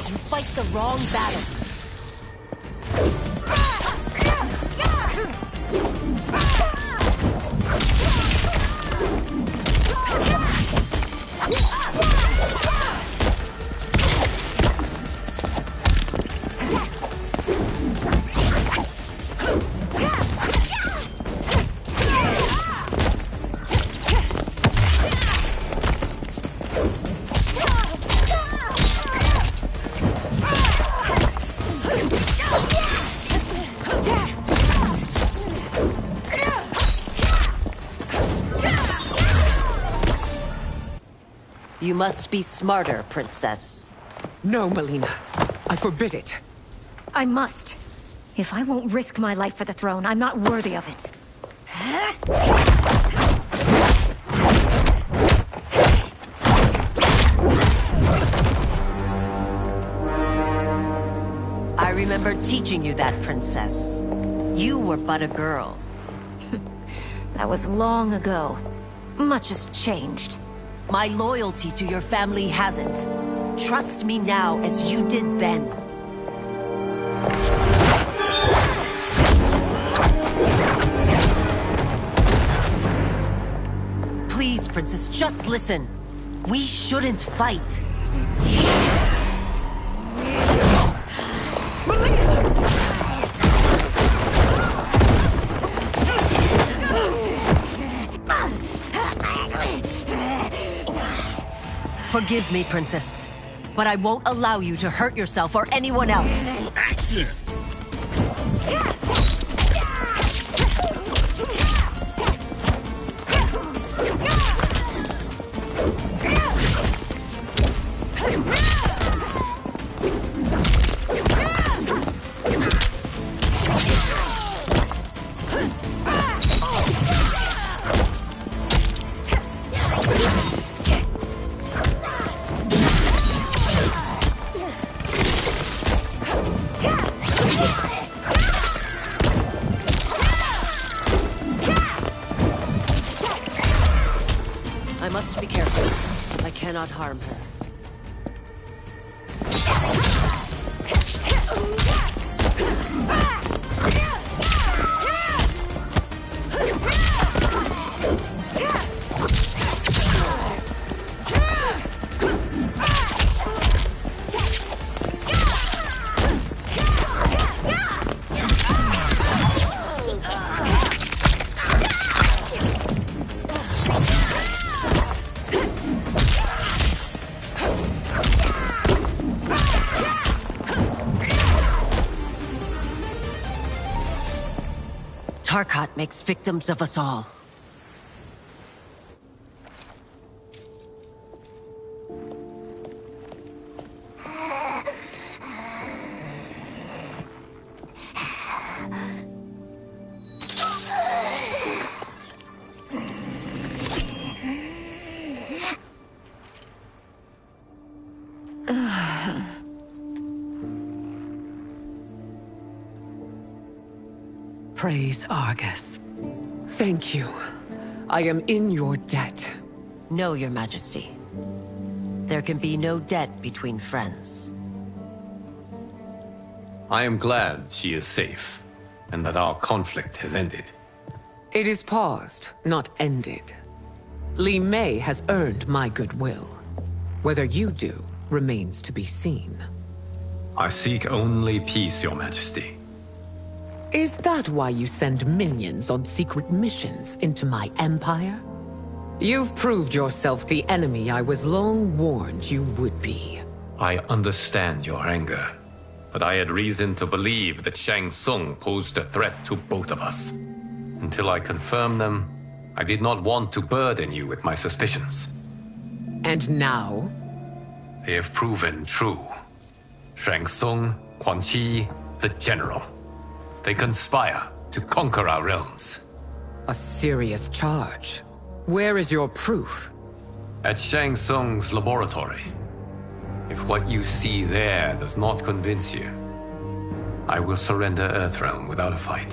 You fight the wrong battle. You must be smarter, Princess. No, Melina. I forbid it. I must. If I won't risk my life for the throne, I'm not worthy of it. I remember teaching you that, Princess. You were but a girl. That was long ago. Much has changed. My loyalty to your family hasn't. Trust me now as you did then. Please, Princess, just listen. We shouldn't fight. Forgive me, Princess, but I won't allow you to hurt yourself or anyone else. Action! I must be careful. I cannot harm her. Tarkat makes victims of us all. praise Argus. Thank you. I am in your debt. No, Your Majesty. There can be no debt between friends. I am glad she is safe, and that our conflict has ended. It is paused, not ended. Li Mei has earned my goodwill. Whether you do remains to be seen. I seek only peace, Your Majesty. Is that why you send minions on secret missions into my empire? You've proved yourself the enemy I was long warned you would be. I understand your anger, but I had reason to believe that Shang Tsung posed a threat to both of us. Until I confirmed them, I did not want to burden you with my suspicions. And now? They have proven true. Shang Tsung, Quan Chi, the General. They conspire to conquer our realms. A serious charge. Where is your proof? At Shang Tsung's laboratory. If what you see there does not convince you, I will surrender Earthrealm without a fight.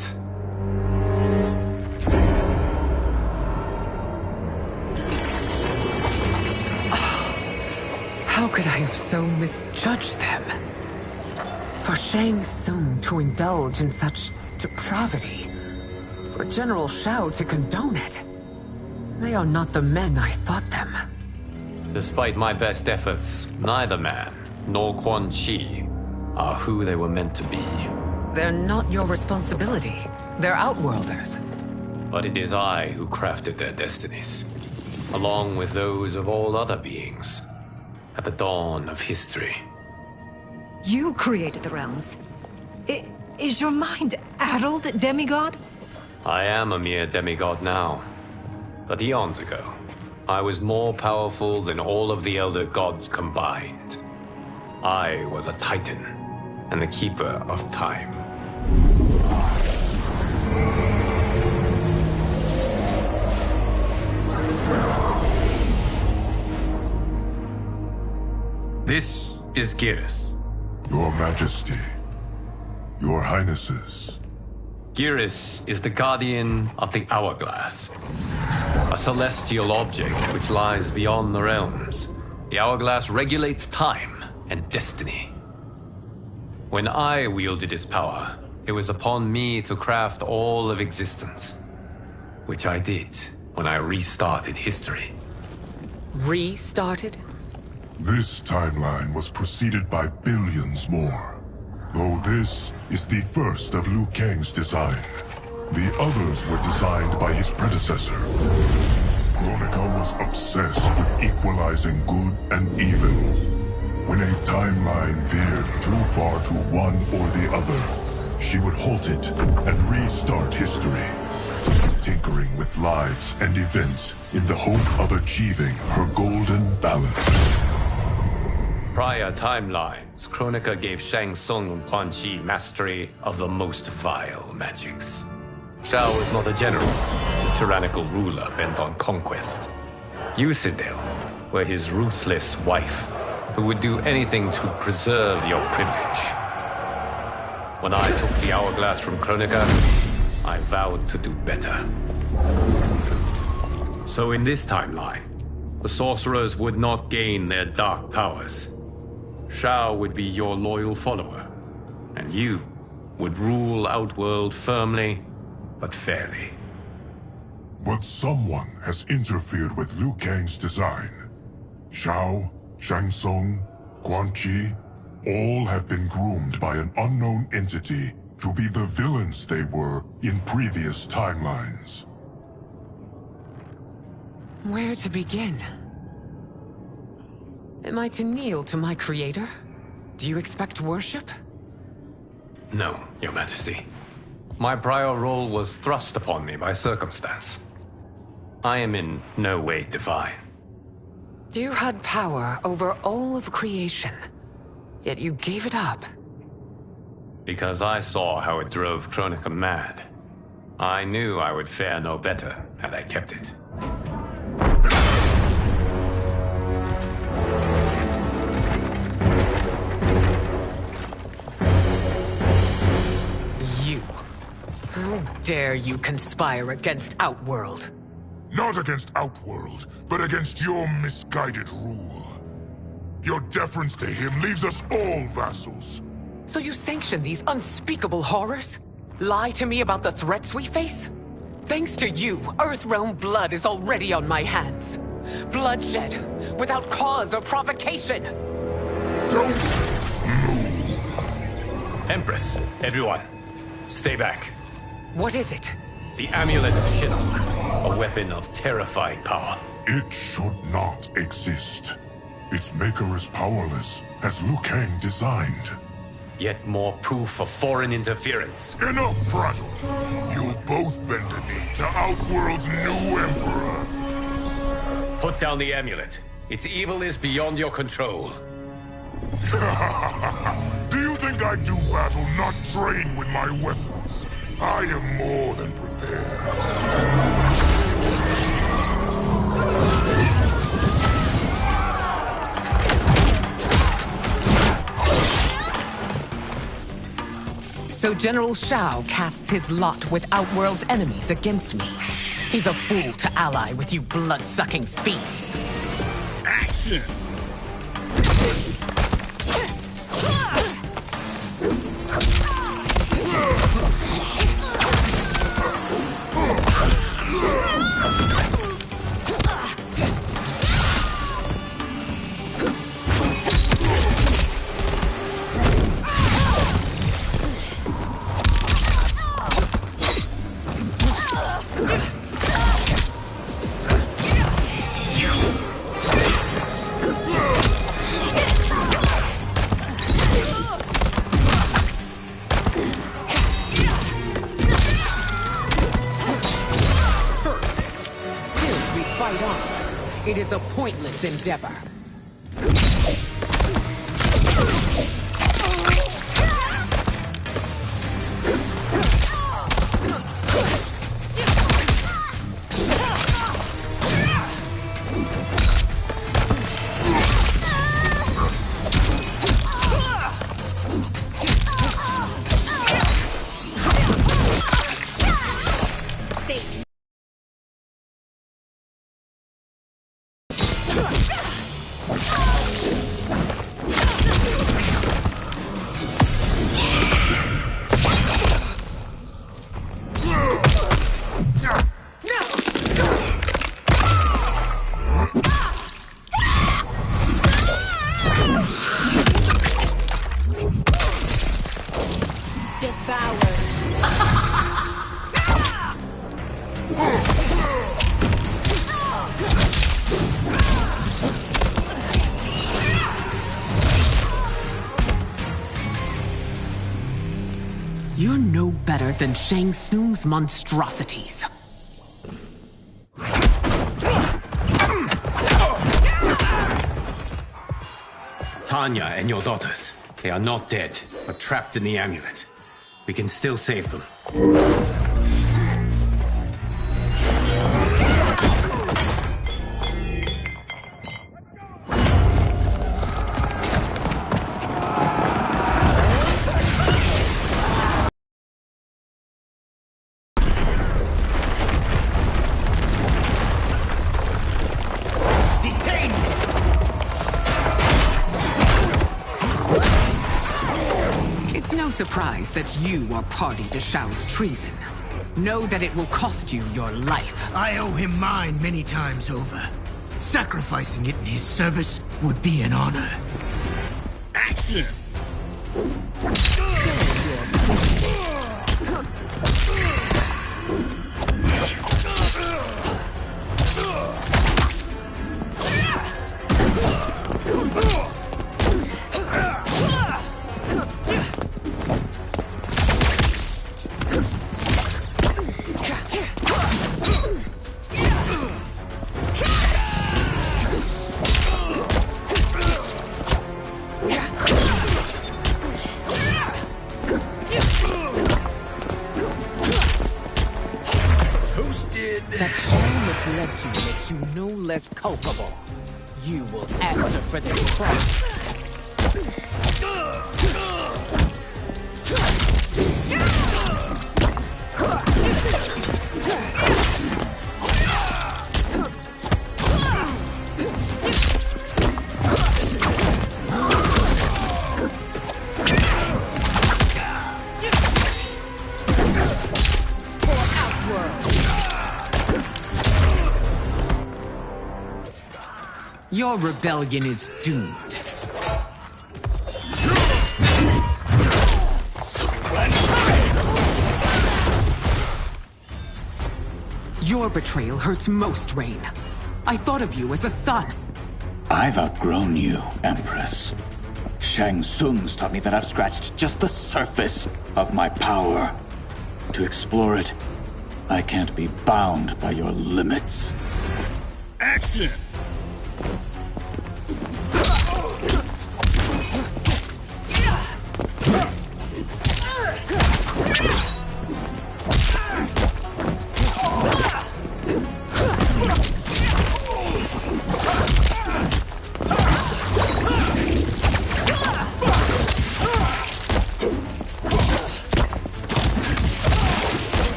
How could I have so misjudged them? For Shang Tsung to indulge in such depravity, for General Shao to condone it, they are not the men I thought them. Despite my best efforts, neither man nor Quan Chi are who they were meant to be. They're not your responsibility. They're Outworlders. But it is I who crafted their destinies, along with those of all other beings, at the dawn of history. You created the realms. Is your mind addled, demigod? I am a mere demigod now. But eons ago, I was more powerful than all of the Elder Gods combined. I was a Titan, and the Keeper of Time. This is Geras. Your Majesty, Your Highnesses. Geras is the guardian of the Hourglass, a celestial object which lies beyond the realms. The Hourglass regulates time and destiny. When I wielded its power, it was upon me to craft all of existence, which I did when I restarted history. Restarted? This timeline was preceded by billions more. Though this is the first of Liu Kang's design. The others were designed by his predecessor. Kronika was obsessed with equalizing good and evil. When a timeline veered too far to one or the other, she would halt it and restart history, tinkering with lives and events in the hope of achieving her golden balance. Prior timelines, Kronika gave Shang Tsung and Quan Chi mastery of the most vile magics. Shao was not a general, a tyrannical ruler bent on conquest. You, Citadel, were his ruthless wife, who would do anything to preserve your privilege. When I took the Hourglass from Kronika, I vowed to do better. So in this timeline, the sorcerers would not gain their dark powers. Shao would be your loyal follower, and you would rule Outworld firmly, but fairly. But someone has interfered with Liu Kang's design. Shao, Shang Tsung, Quan Chi, all have been groomed by an unknown entity to be the villains they were in previous timelines. Where to begin? Am I to kneel to my creator? Do you expect worship? No, Your Majesty. My prior role was thrust upon me by circumstance. I am in no way divine. You had power over all of creation, yet you gave it up. Because I saw how it drove Kronika mad. I knew I would fare no better had I kept it. How dare you conspire against Outworld? Not against Outworld, but against your misguided rule. Your deference to him leaves us all vassals. So you sanction these unspeakable horrors? Lie to me about the threats we face? Thanks to you, Earthrealm blood is already on my hands. Bloodshed, without cause or provocation. Don't move. Empress, everyone, stay back. What is it? The Amulet of Shinnok, a weapon of terrifying power. It should not exist. Its maker is powerless, as Liu Kang designed. Yet more proof of foreign interference. Enough prattle! You'll both bend a knee to Outworld's new Emperor. Put down the amulet. Its evil is beyond your control. Do you think I do battle not trained with my weapons? I am more than prepared. So General Shao casts his lot with Outworld's enemies against me. He's a fool to ally with you blood-sucking fiends. Action! It is a pointless endeavor. You're no better than Shang Tsung's monstrosities. Tanya and your daughters, they are not dead, but trapped in the amulet. We can still save them. Surprised that you are party to Shao's treason. Know that it will cost you your life. I owe him mine many times over. Sacrificing it in his service would be an honor. Action! That Shao misled you makes you no less culpable. You will answer for this crime. Your rebellion is doomed. Your betrayal hurts most, Rain. I thought of you as a son. I've outgrown you, Empress. Shang Tsung's taught me that I've scratched just the surface of my power. To explore it, I can't be bound by your limits. Action!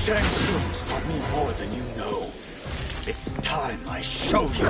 Shang Tsung's taught me more than you know. It's time I show you.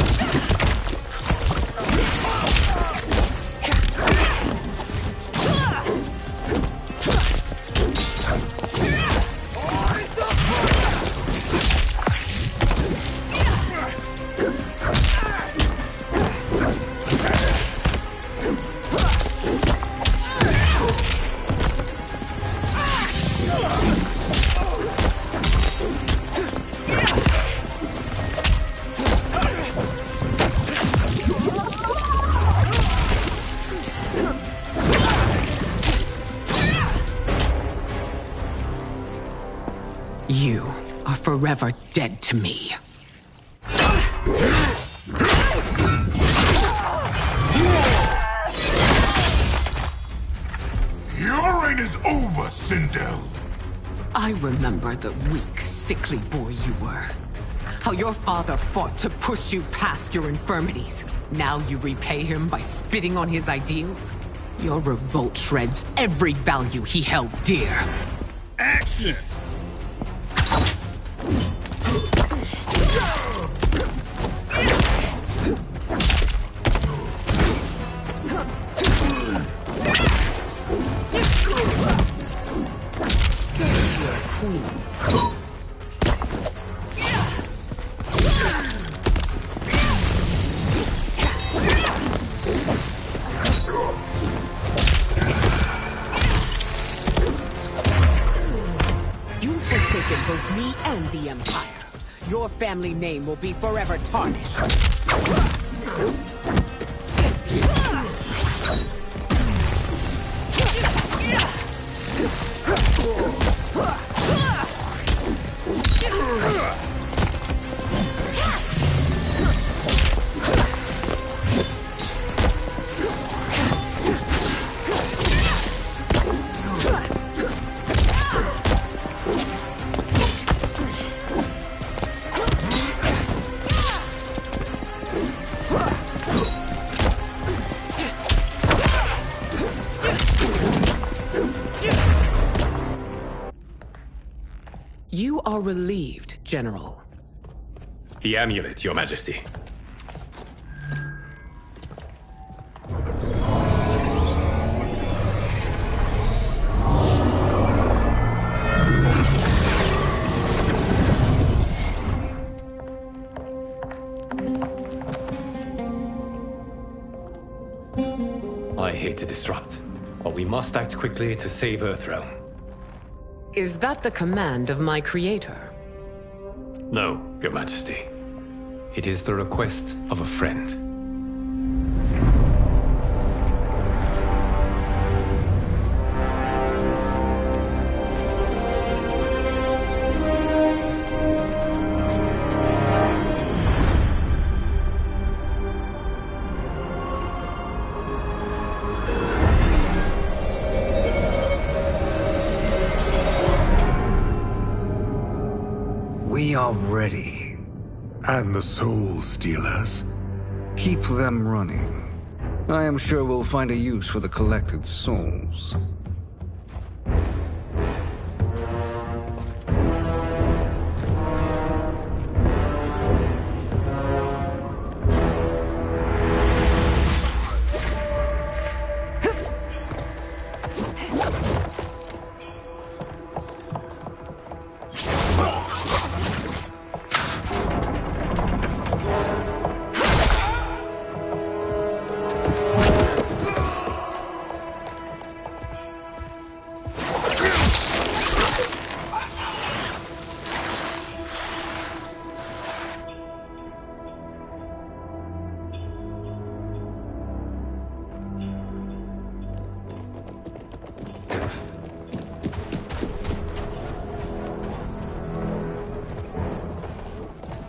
You are forever dead to me. Your reign is over, Sindel. I remember the weak, sickly boy you were. How your father fought to push you past your infirmities. Now you repay him by spitting on his ideals? Your revolt shreds every value he held dear. Action! You've forsaken both me and the Empire. Your family name will be forever tarnished. You are relieved, General. The amulet, Your Majesty. I hate to disrupt, but we must act quickly to save Earthrealm. Is that the command of my creator? No, Your Majesty. It is the request of a friend. We are ready. And the Soul Stealers? Keep them running. I am sure we'll find a use for the collected souls.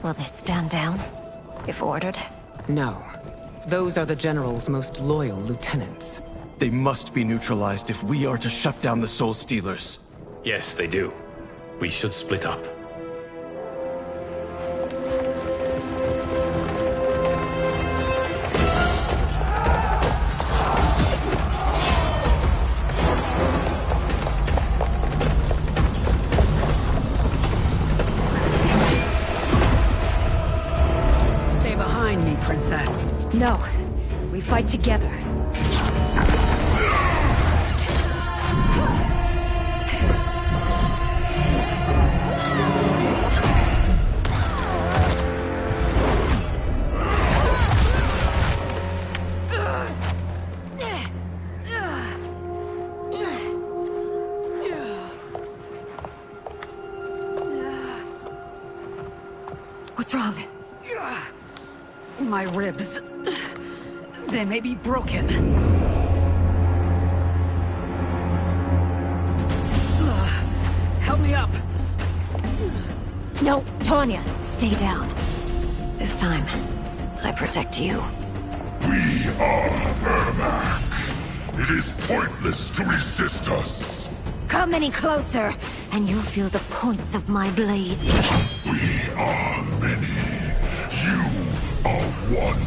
Will they stand down, if ordered? No. Those are the General's most loyal lieutenants. They must be neutralized if we are to shut down the Soul Stealers. Yes, they do. We should split up. Stay behind me, Princess. No. We fight together. What's wrong? My ribs. They may be broken. Help me up. No, Tanya, stay down. This time, I protect you. We are Ermac. It is pointless to resist us. Come any closer, and you'll feel the points of my blades. We are many. You are one.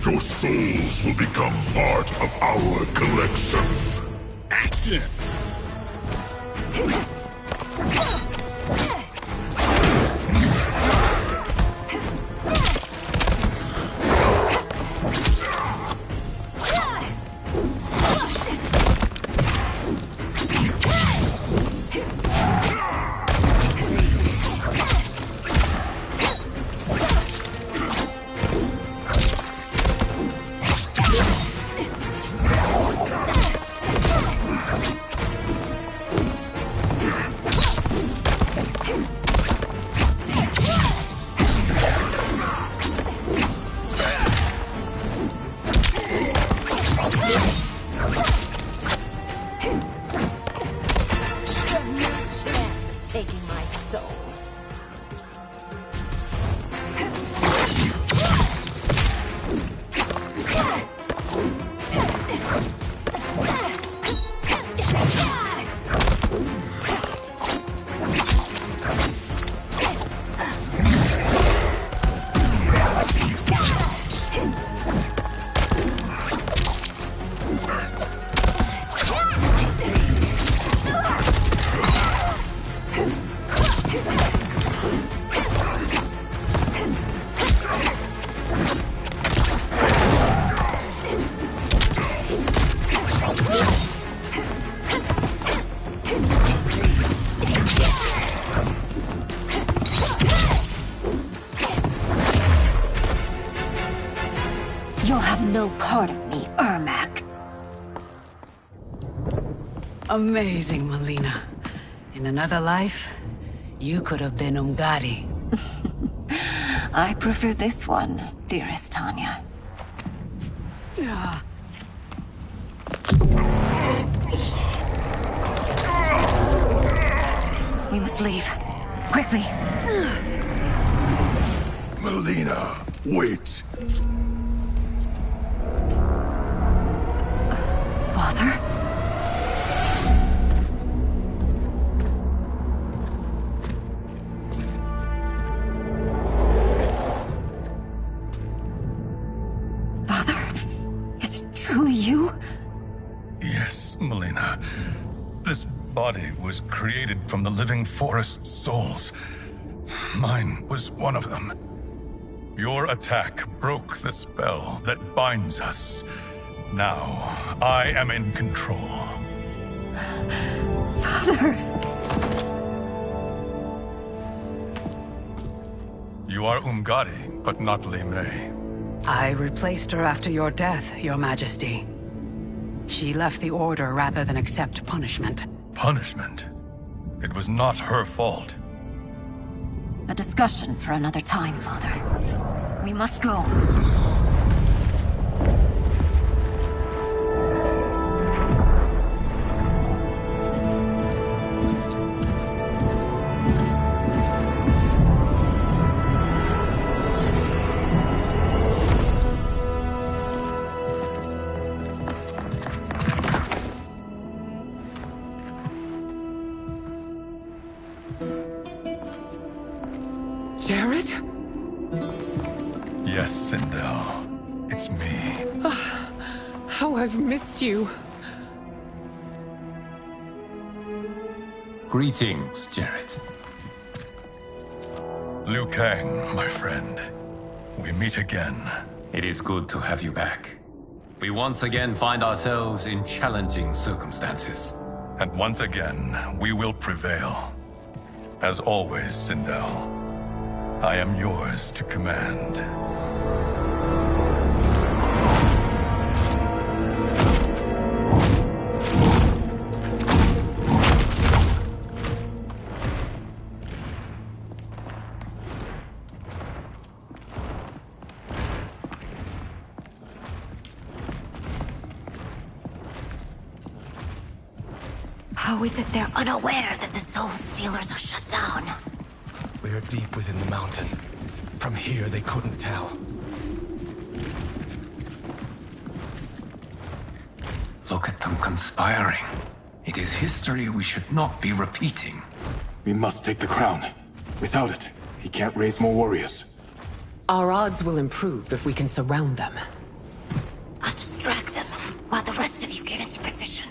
Your souls will become part of our collection. Action! Taking my soul. You'll have no part of me, Ermac. Amazing, Melina. In another life, you could have been Umgadi. I prefer this one, dearest Tanya. We must leave. Quickly. Melina, wait. Father? Father? Is it truly you? Yes, Melina. This body was created from the living forest's souls. Mine was one of them. Your attack broke the spell that binds us. Now, I am in control. Father! You are Umgadi, but not Li Mei. I replaced her after your death, Your Majesty. She left the Order rather than accept punishment. Punishment? It was not her fault. A discussion for another time, Father. We must go. Jared? Yes, Sindel. It's me. How I've missed you. Greetings, Jared. Liu Kang, my friend. We meet again. It is good to have you back. We once again find ourselves in challenging circumstances. And once again, we will prevail. As always, Sindel, I am yours to command. How is it they're unaware that the Soul Stealers are shut down? We are deep within the mountain. From here, they couldn't tell. Look at them conspiring. It is history we should not be repeating. We must take the crown. Without it, he can't raise more warriors. Our odds will improve if we can surround them. I'll distract them while the rest of you get into position.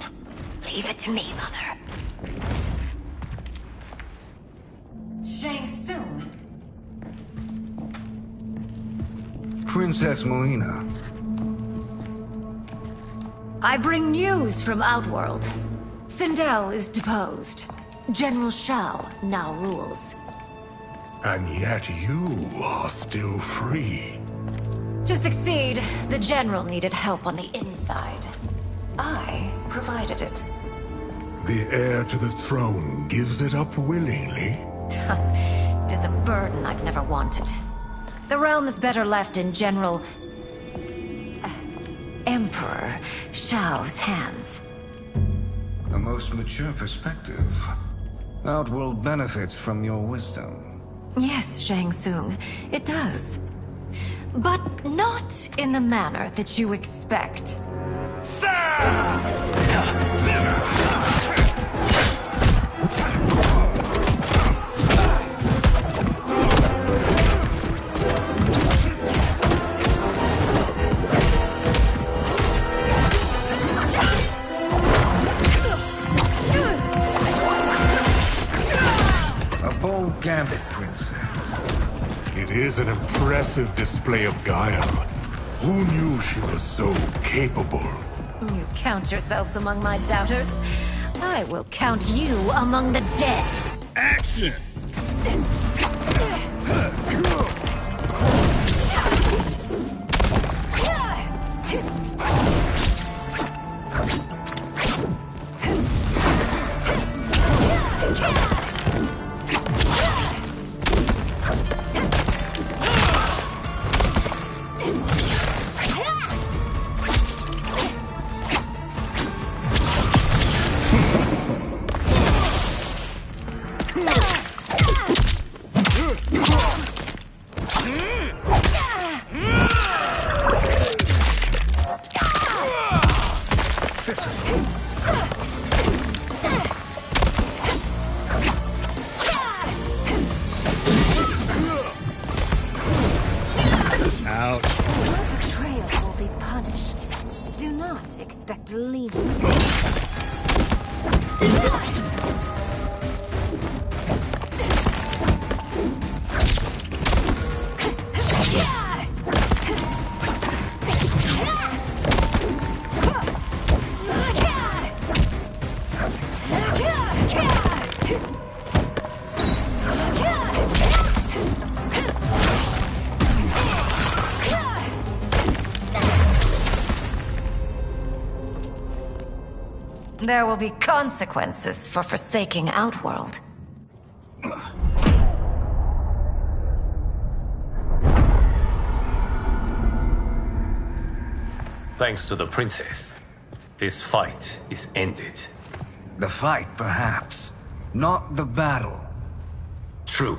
Leave it to me, Mother. Shang Tsung. Princess Melina. I bring news from Outworld. Sindel is deposed. General Shao now rules. And yet you are still free. To succeed, the General needed help on the inside. I provided it. The heir to the throne gives it up willingly. It is a burden I've never wanted. The realm is better left in General... Emperor Shao's hands. A most mature perspective. Outworld benefits from your wisdom. Yes, Shang Tsung, it does. But not in the manner that you expect. A bold gambit, Princess. It is an impressive display of guile. Who knew she was so capable? You count yourselves among my doubters. I will count you among the dead. Action! Ouch. Betrayal will be punished. Do not expect leniency. There will be consequences for forsaking Outworld. Thanks to the princess, this fight is ended. The fight, perhaps. Not the battle. True.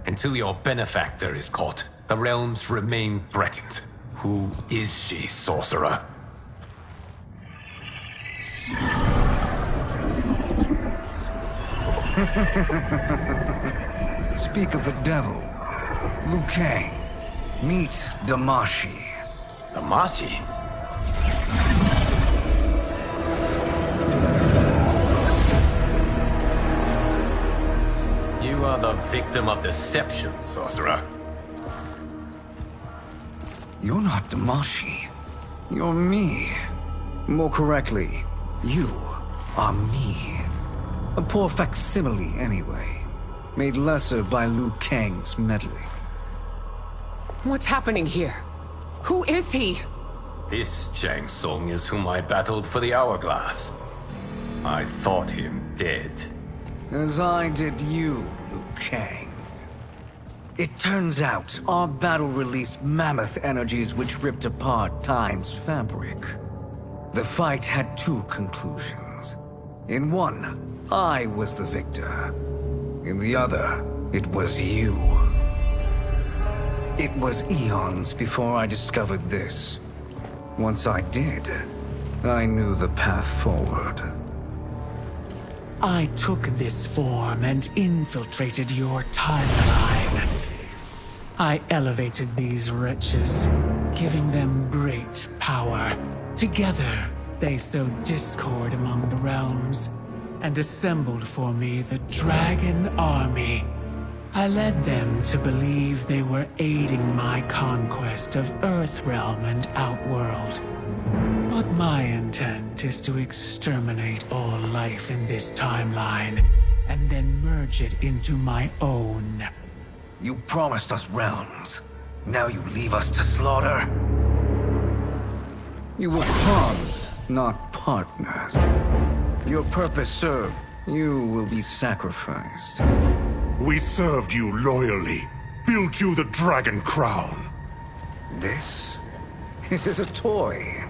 Until your benefactor is caught, the realms remain threatened. Who is she, sorcerer? Speak of the devil. Liu Kang, meet Damashi. Damashi? You are the victim of deception, sorcerer. You're not Damashi. You're me. More correctly, you are me. A poor facsimile, anyway. Made lesser by Liu Kang's meddling. What's happening here? Who is he? This Shang Tsung is whom I battled for the Hourglass. I thought him dead. As I did you, Liu Kang. It turns out our battle released mammoth energies which ripped apart time's fabric. The fight had two conclusions. In one, I was the victor. In the other, it was you. It was eons before I discovered this. Once I did, I knew the path forward. I took this form and infiltrated your timeline. I elevated these wretches, giving them great power. Together, they sowed discord among the realms, and assembled for me the Dragon Army. I led them to believe they were aiding my conquest of Earthrealm and Outworld. But my intent is to exterminate all life in this timeline, and then merge it into my own. You promised us realms. Now you leave us to slaughter? You were pawns, not partners. Your purpose served. You will be sacrificed. We served you loyally, built you the Dragon Crown. This is a toy.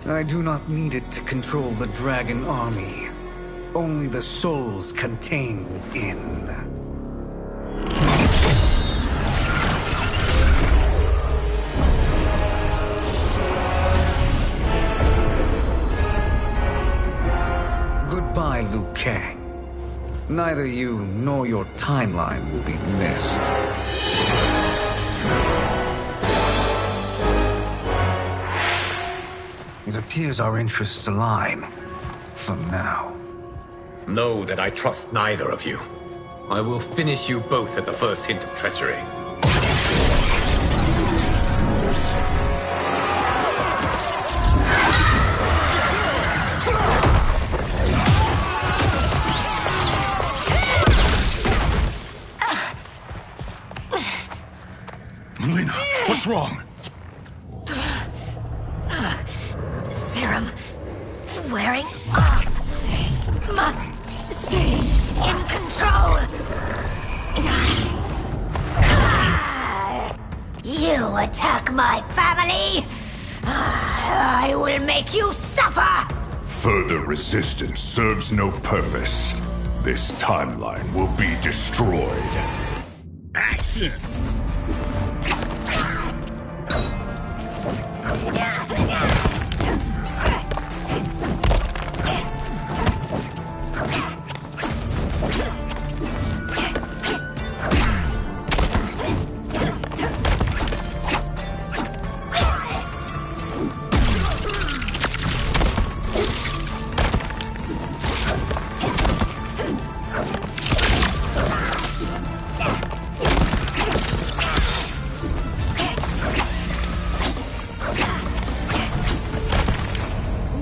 I do not need it to control the Dragon Army. Only the souls contained within. Goodbye, Liu Kang. Neither you nor your timeline will be missed. It appears our interests align. For now. Know that I trust neither of you. I will finish you both at the first hint of treachery. Melina, what's wrong? Serum wearing off. Must stay in control. You attack my family. I will make you suffer. Further resistance serves no purpose. This timeline will be destroyed. Action!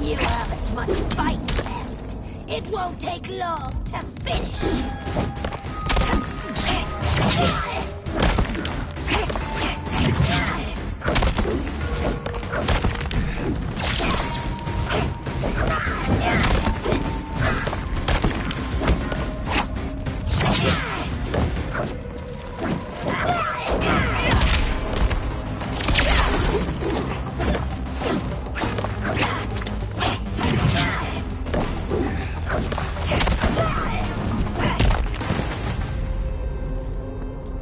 You haven't much fight left. It won't take long to finish.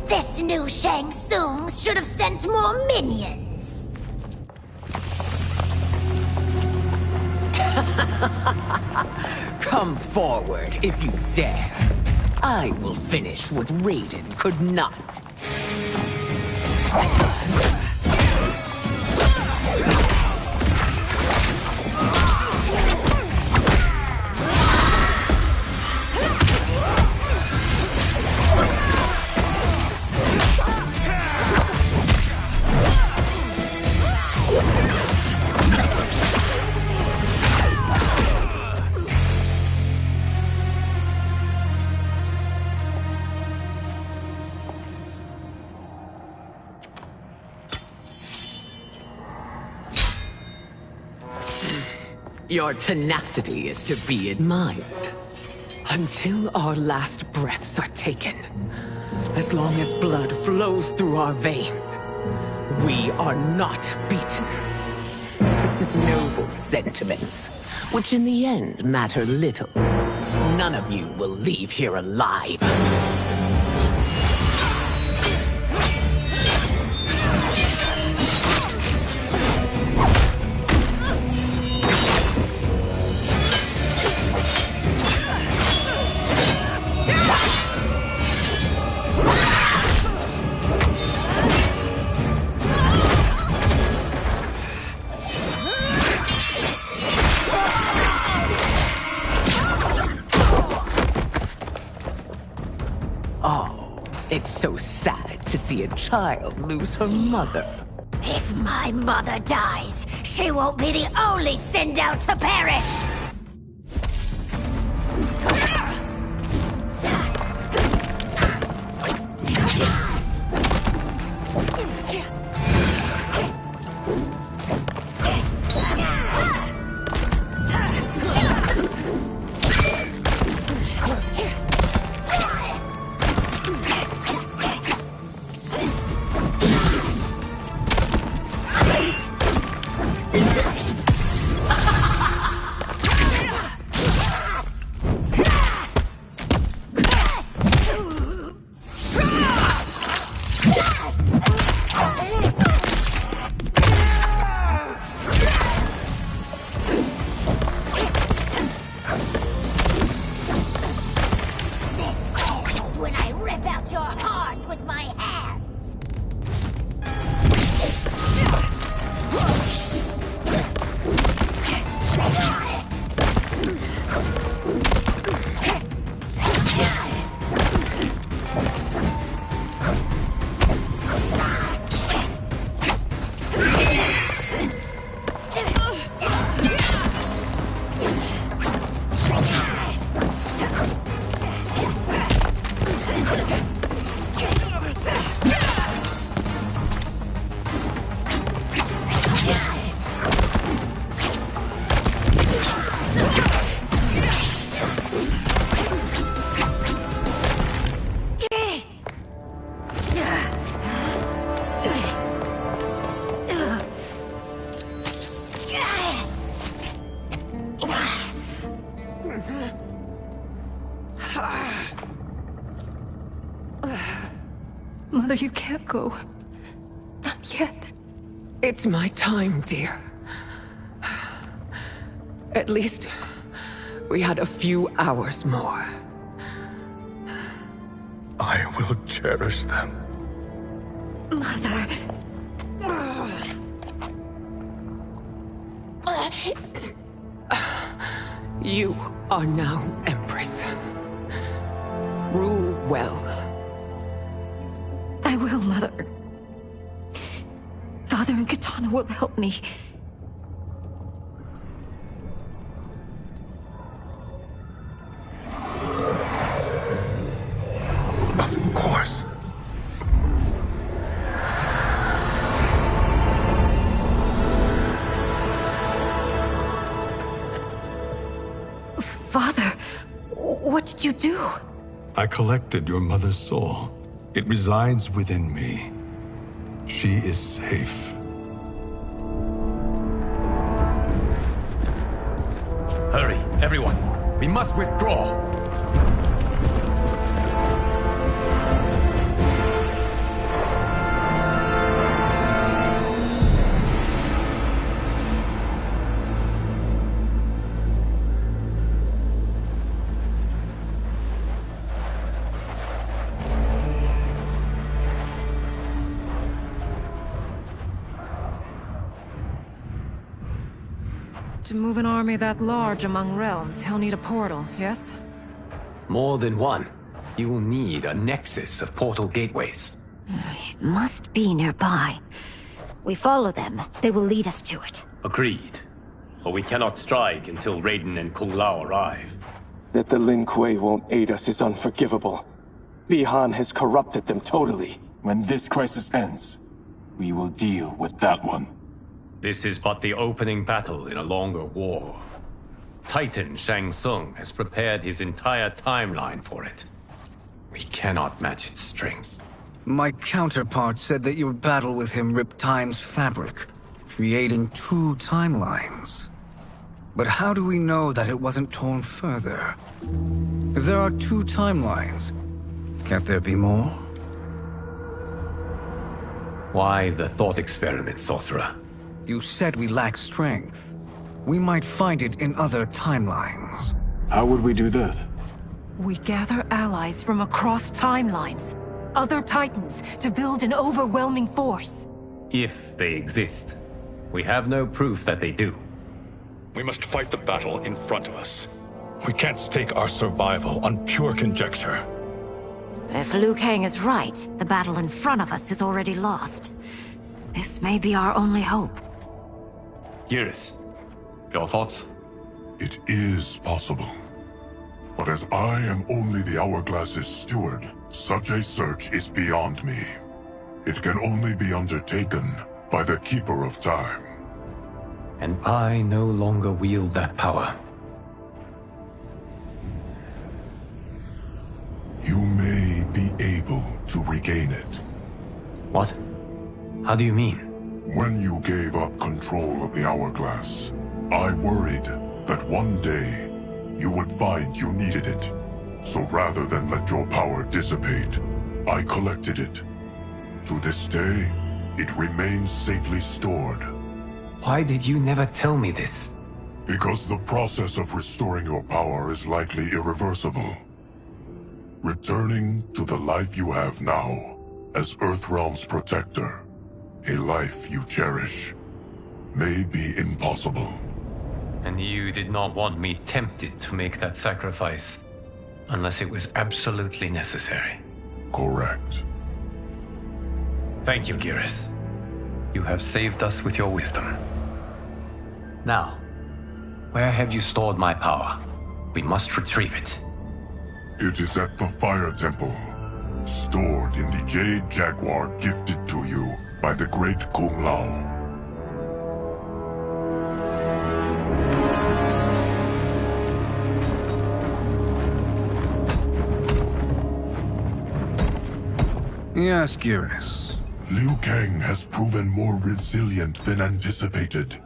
This new Shang Tsung should have sent more minions. Come forward if you dare. I will finish what Raiden could not. Your tenacity is to be admired. Until our last breaths are taken, as long as blood flows through our veins, we are not beaten. Noble sentiments, which in the end matter little. None of you will leave here alive. It's so sad to see a child lose her mother. If my mother dies, she won't be the only send out to perish! Mother, you can't go. Not yet. It's my time, dear. At least we had a few hours more. I will cherish them. Mother. You are now Empress. Rule well. I will, Mother. Father and Katana will help me. Of course. Father, what did you do? I collected your mother's soul. It resides within me. She is safe. Hurry, everyone. We must withdraw. To move an army that large among realms, he'll need a portal, yes? More than one. You will need a nexus of portal gateways. It must be nearby. We follow them, they will lead us to it. Agreed. But we cannot strike until Raiden and Kung Lao arrive. That the Lin Kuei won't aid us is unforgivable. Bi-Han has corrupted them totally. When this crisis ends, we will deal with that one. This is but the opening battle in a longer war. Titan Shang Tsung has prepared his entire timeline for it. We cannot match its strength. My counterpart said that your battle with him ripped time's fabric, creating 2 timelines. But how do we know that it wasn't torn further? If there are 2 timelines, can't there be more? Why the thought experiment, Sorcerer? You said we lack strength. We might find it in other timelines. How would we do that? We gather allies from across timelines, other Titans, to build an overwhelming force. If they exist. We have no proof that they do. We must fight the battle in front of us. We can't stake our survival on pure conjecture. If Liu Kang is right, the battle in front of us is already lost. This may be our only hope. Geras, your thoughts? It is possible. But as I am only the Hourglass's steward, such a search is beyond me. It can only be undertaken by the Keeper of Time. And I no longer wield that power. You may be able to regain it. What? How do you mean? When you gave up control of the Hourglass, I worried that one day you would find you needed it. So rather than let your power dissipate, I collected it. To this day, it remains safely stored. Why did you never tell me this? Because the process of restoring your power is likely irreversible. Returning to the life you have now, as Earthrealm's protector, a life you cherish, may be impossible. And you did not want me tempted to make that sacrifice, unless it was absolutely necessary. Correct. Thank you, Geras. You have saved us with your wisdom. Now, where have you stored my power? We must retrieve it. It is at the Fire Temple, stored in the Jade Jaguar gifted to you by the great Kung Lao. Yes, Geras. Liu Kang has proven more resilient than anticipated.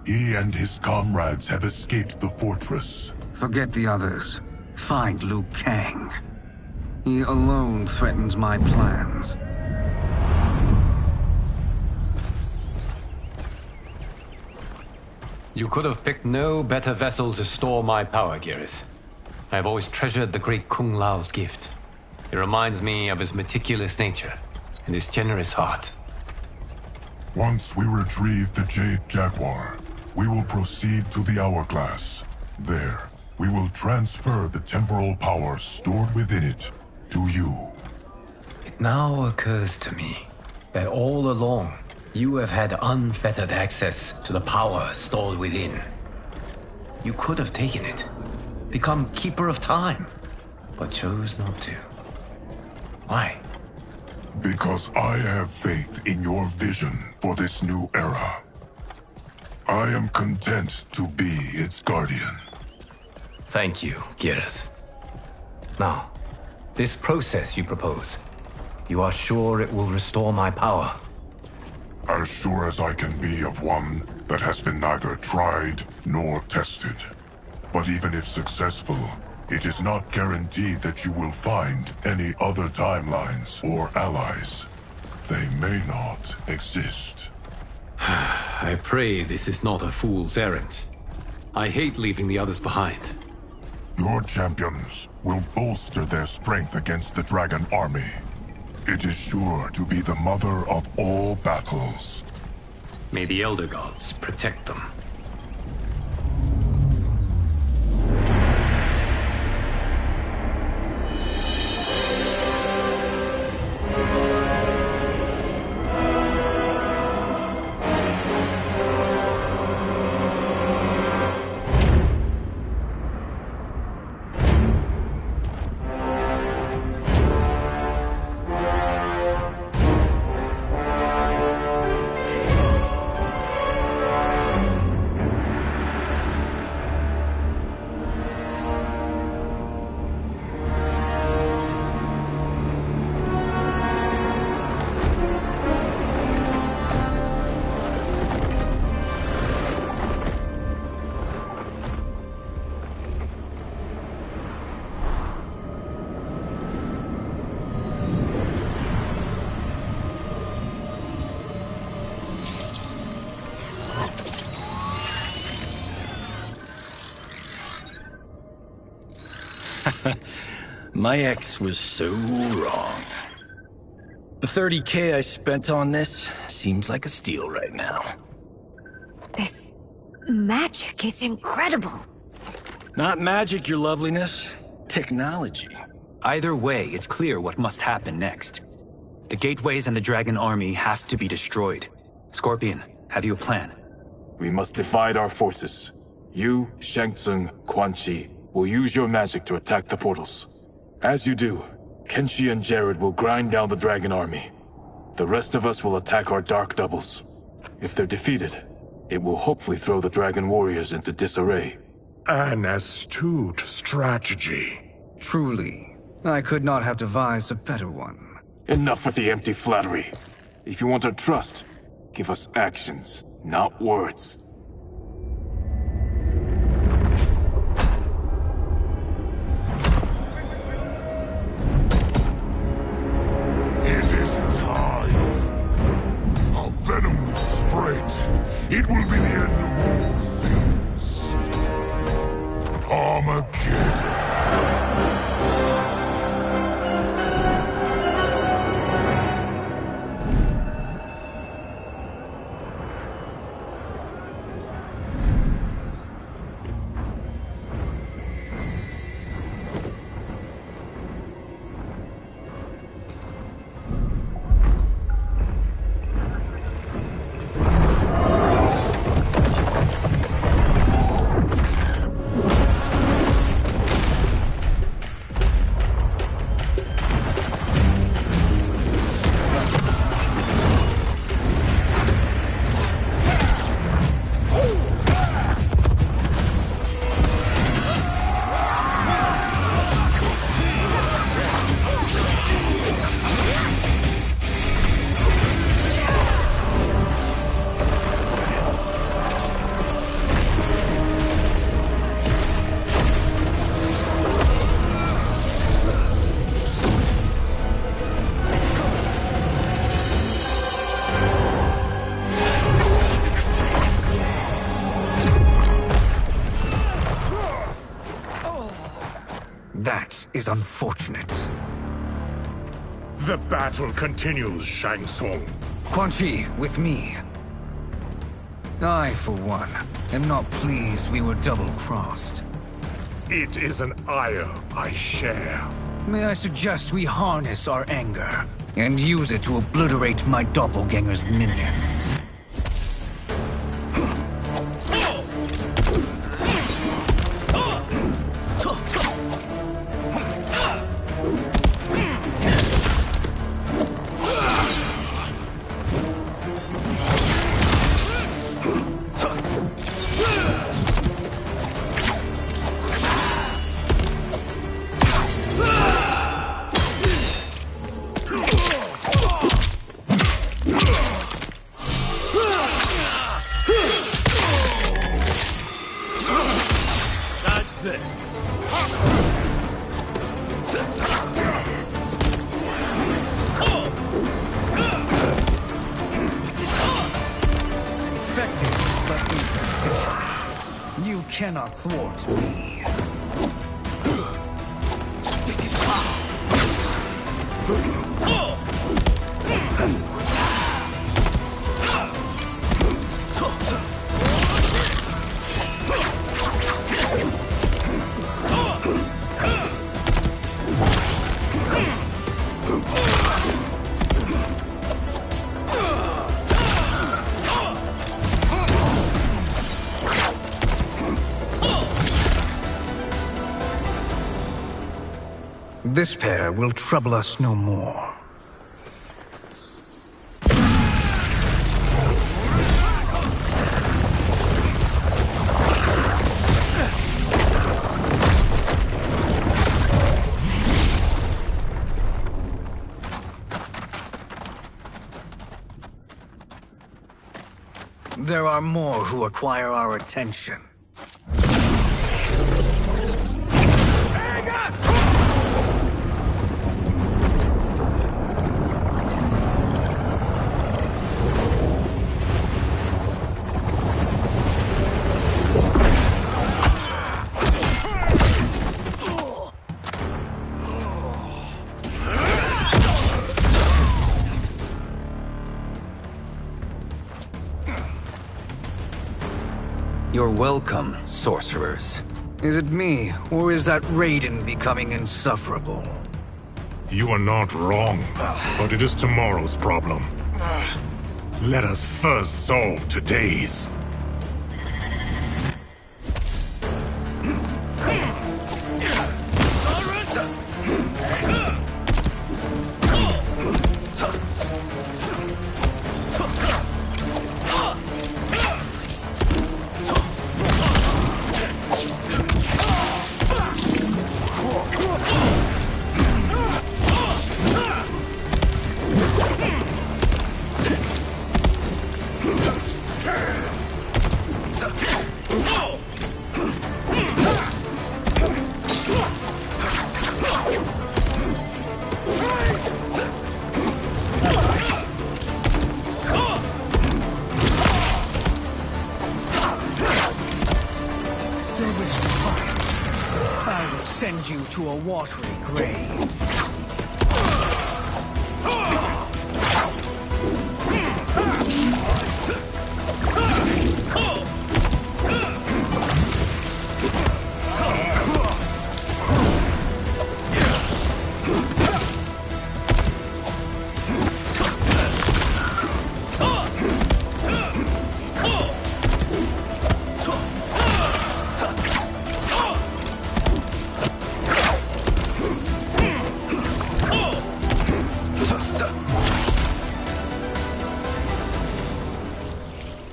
He and his comrades have escaped the fortress. Forget the others. Find Liu Kang. He alone threatens my plans. You could have picked no better vessel to store my power, Geras. I have always treasured the great Kung Lao's gift. It reminds me of his meticulous nature and his generous heart. Once we retrieve the Jade Jaguar, we will proceed to the Hourglass. There, we will transfer the temporal power stored within it to you. It now occurs to me that all along, you have had unfettered access to the power stored within. You could have taken it, become Keeper of Time, but chose not to. Why? Because I have faith in your vision for this new era. I am content to be its guardian. Thank you, Geras. Now, this process you propose, you are sure it will restore my power? As sure as I can be of one that has been neither tried nor tested. But even if successful, it is not guaranteed that you will find any other timelines or allies. They may not exist. I pray this is not a fool's errand. I hate leaving the others behind. Your champions will bolster their strength against the Dragon Army. It is sure to be the mother of all battles. May the Elder Gods protect them. My ex was so wrong. The 30K I spent on this seems like a steal right now. This magic is incredible. Not magic, your loveliness. Technology. Either way, it's clear what must happen next. The gateways and the dragon army have to be destroyed. Scorpion, have you a plan? We must divide our forces. You, Shang Tsung, Quan Chi will use your magic to attack the portals. As you do, Kenshi and Jared will grind down the dragon army. The rest of us will attack our dark doubles. If they're defeated, it will hopefully throw the dragon warriors into disarray. An astute strategy. Truly, I could not have devised a better one. Enough with the empty flattery. If you want our trust, give us actions, not words. It is time. Our venom will spread. It will be the end of all things. Armageddon. That is unfortunate. The battle continues, Shang Tsung. Quan Chi, with me. I, for one, am not pleased we were double-crossed. It is an ire I share. May I suggest we harness our anger and use it to obliterate my doppelganger's minions? You cannot thwart me. This pair will trouble us no more. There are more who require our attention. You're welcome, sorcerers. Is it me, or is that Raiden becoming insufferable? You are not wrong, but it is tomorrow's problem. Let us first solve today's. Send you to a watery grave.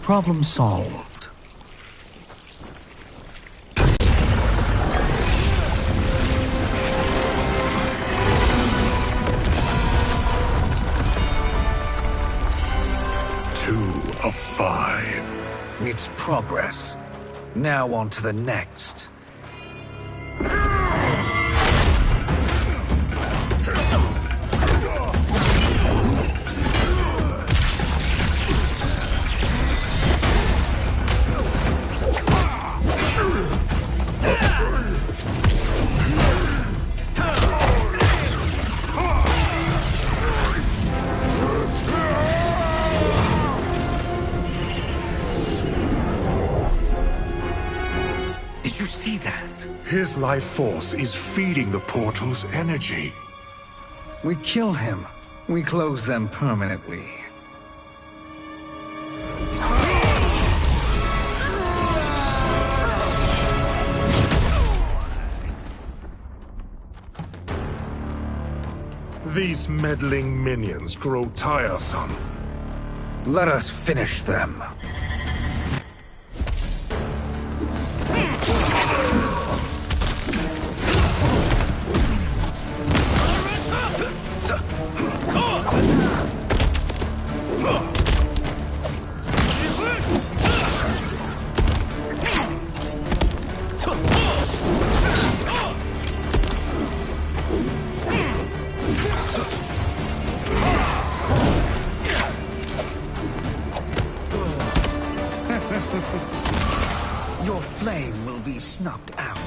Problem solved. Two of 5. It's progress. Now on to the next. His life force is feeding the portal's energy. We kill him. We close them permanently. These meddling minions grow tiresome. Let us finish them. Your flame will be snuffed out.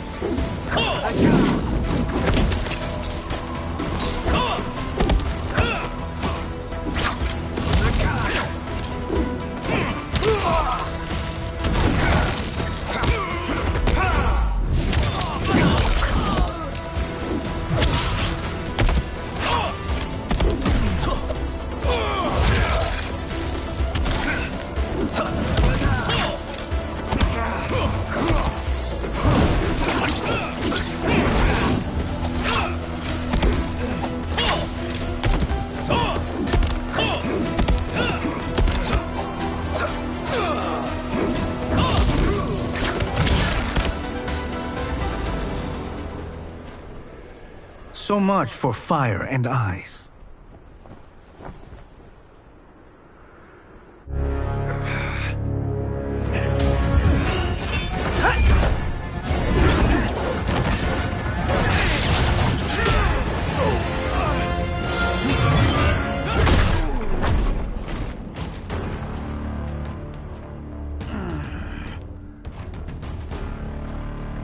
So much for fire and ice.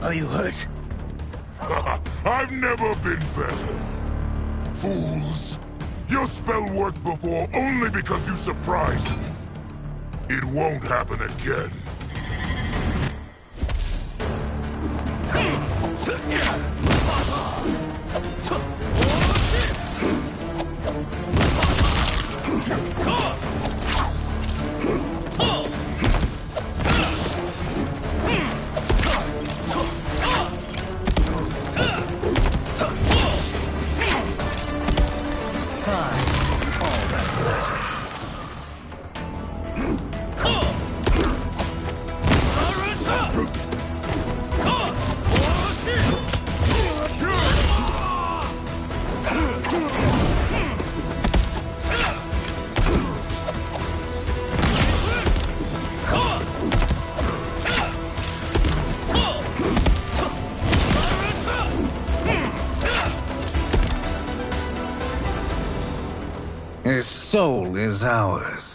Are you hurt? I've never been better. Fools. Your spell worked before only because you surprised me. It won't happen again. time is all that matters. His soul is ours.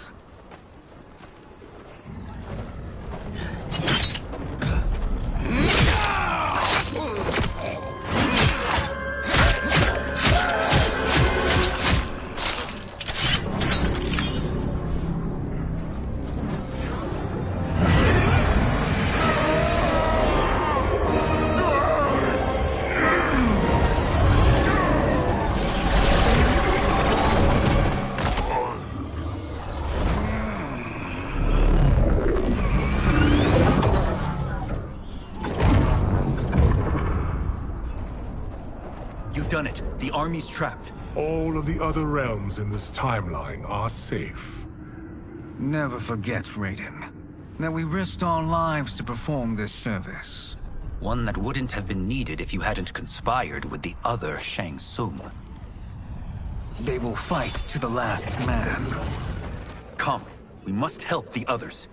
Done it. The army's trapped. All of the other realms in this timeline are safe. Never forget, Raiden, that we risked our lives to perform this service. One that wouldn't have been needed if you hadn't conspired with the other Shang Tsung. They will fight to the last man. Come, we must help the others.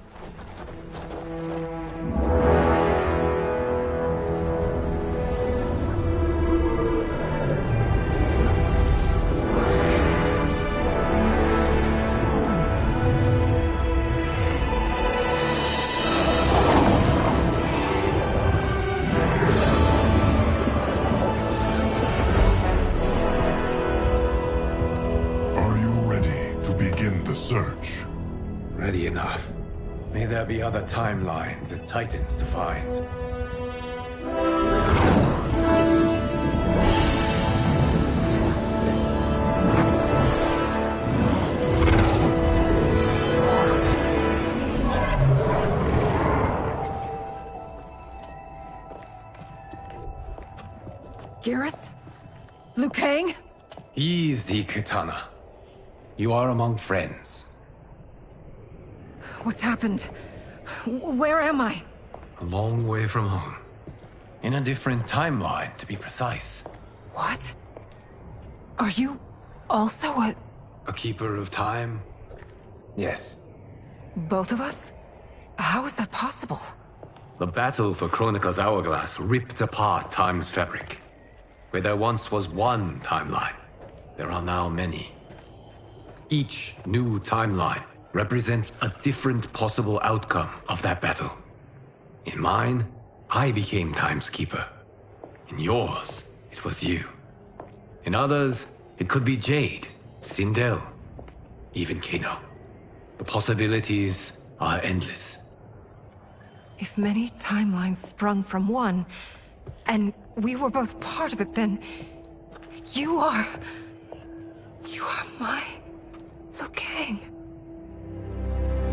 Search. Ready enough. May there be other timelines and titans to find. Garrus? Liu Kang? Easy, Kitana. You are among friends. What's happened? Where am I? A long way from home. In a different timeline, to be precise. What? Are you also a keeper of time? Yes. Both of us? How is that possible? The battle for Chronica's hourglass ripped apart time's fabric. Where there once was one timeline, there are now many. Each new timeline represents a different possible outcome of that battle. In mine, I became Time's Keeper. In yours, it was you. In others, it could be Jade, Sindel, even Kano. The possibilities are endless. If many timelines sprung from one, and we were both part of it, then you are my Liu Kang.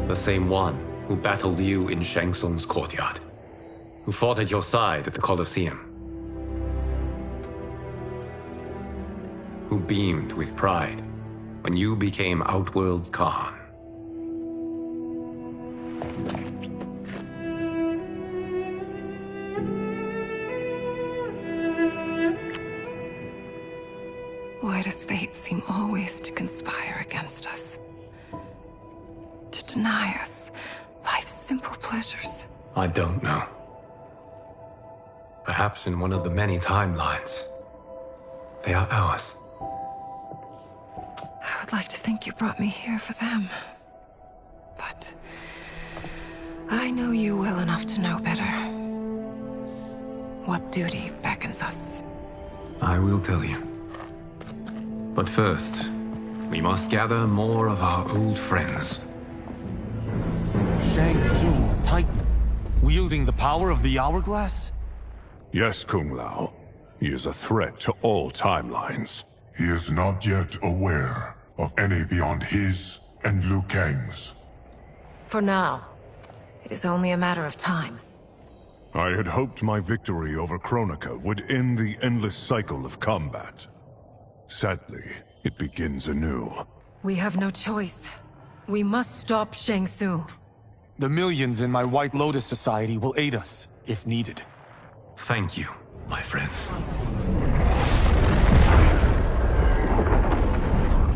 The same one who battled you in Shang Tsung's courtyard. Who fought at your side at the Colosseum. Who beamed with pride when you became Outworld's Khan. Why does fate seem always to conspire against us? To deny us life's simple pleasures? I don't know. Perhaps in one of the many timelines, they are ours. I would like to think you brought me here for them. But I know you well enough to know better. What duty beckons us? I will tell you. But first, we must gather more of our old friends. Shang Tsung, Titan, wielding the power of the hourglass? Yes, Kung Lao. He is a threat to all timelines. He is not yet aware of any beyond his and Liu Kang's. For now, it is only a matter of time. I had hoped my victory over Kronika would end the endless cycle of combat. Sadly, it begins anew. We have no choice. We must stop Shang Tsung. The millions in my White Lotus Society will aid us, if needed. Thank you, my friends.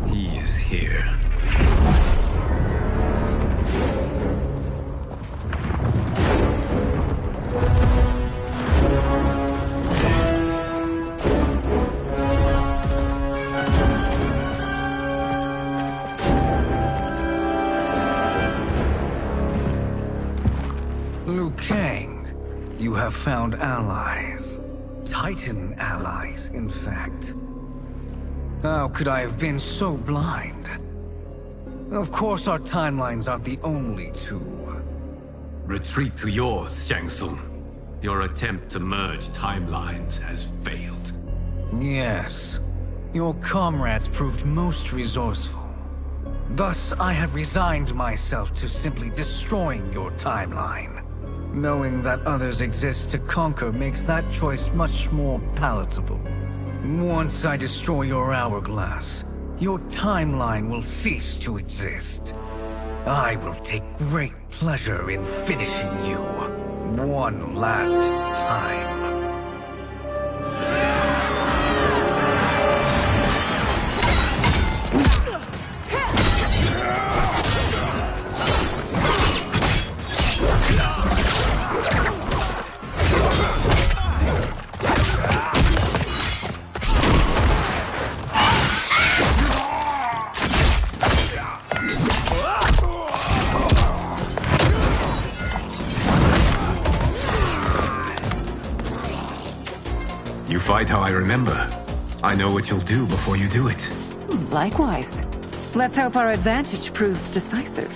He is here. Liu Kang, you have found allies. Titan allies, in fact. How could I have been so blind? Of course our timelines aren't the only two. Retreat to yours, Shang Tsung. Your attempt to merge timelines has failed. Yes. Your comrades proved most resourceful. Thus, I have resigned myself to simply destroying your timeline. Knowing that others exist to conquer makes that choice much more palatable. Once I destroy your hourglass, your timeline will cease to exist. I will take great pleasure in finishing you one last time. You fight how I remember. I know what you'll do before you do it. Likewise. Let's hope our advantage proves decisive.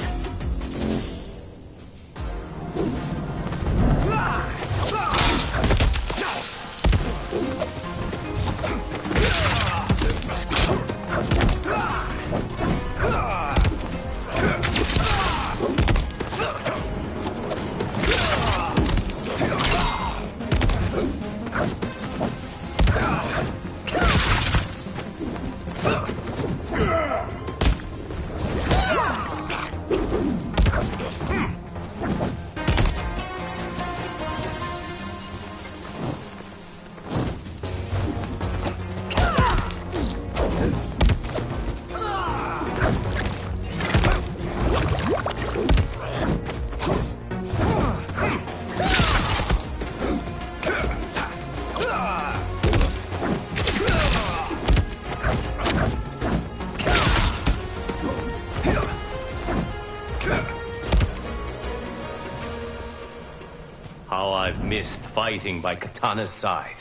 How I've missed fighting by Katana's side.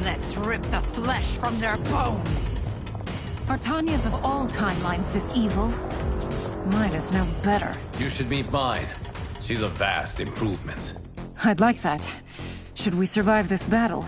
Let's rip the flesh from their bones. Are Tanya's of all timelines this evil? Mine is no better. You should meet mine. She's a vast improvement. I'd like that. Should we survive this battle?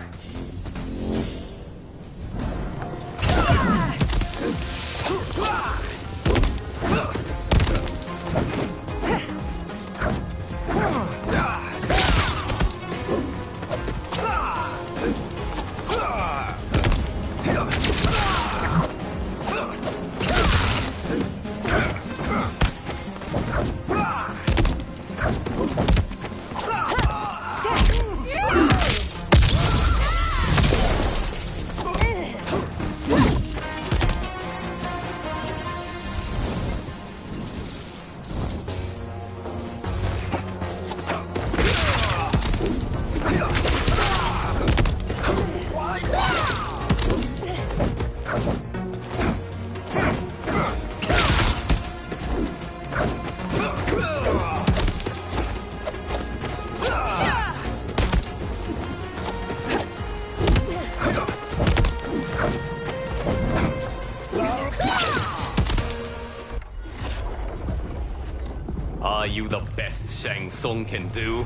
Are you the best Shang Tsung can do?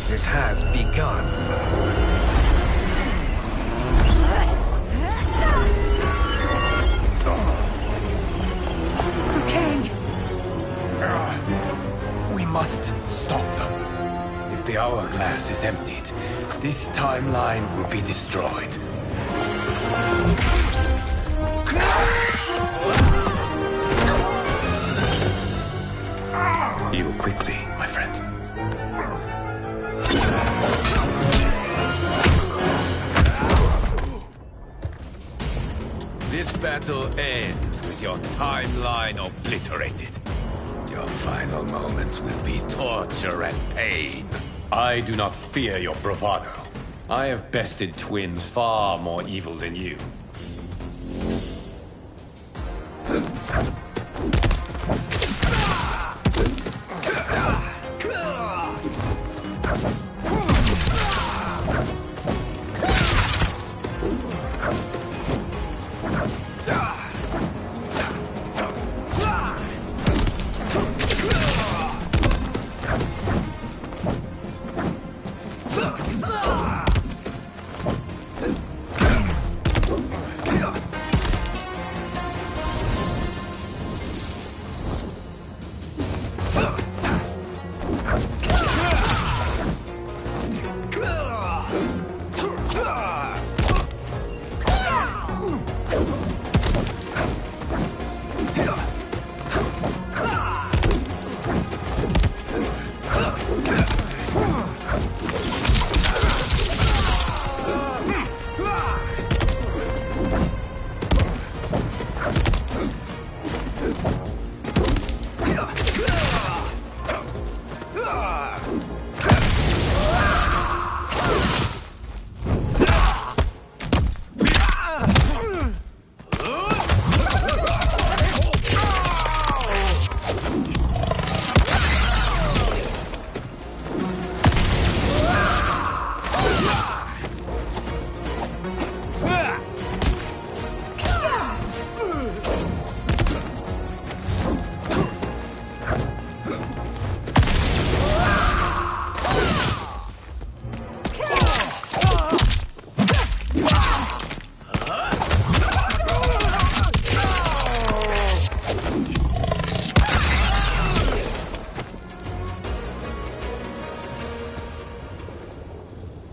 It has begun. timeline will be destroyed. Heal quickly, my friend. This battle ends with your timeline obliterated. Your final moments will be torture and pain. I do not fear your bravado. I have bested twins far more evil than you.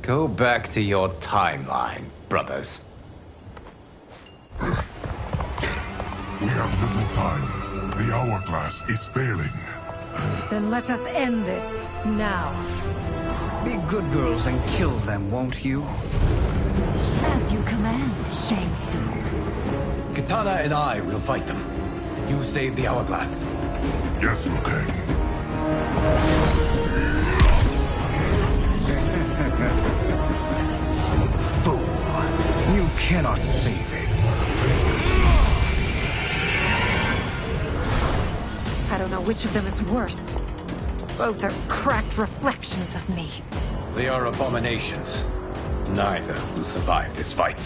Go back to your timeline, brothers. We have little time. The hourglass is failing. Then let us end this, now. Be good girls and kill them, won't you? As you command, Shang Tsung. Katana and I will fight them. You save the hourglass. Yes, Liu Kang. Fool. You cannot save it. I don't know which of them is worse. Both are cracked reflections of me. They are abominations. Neither will survive this fight.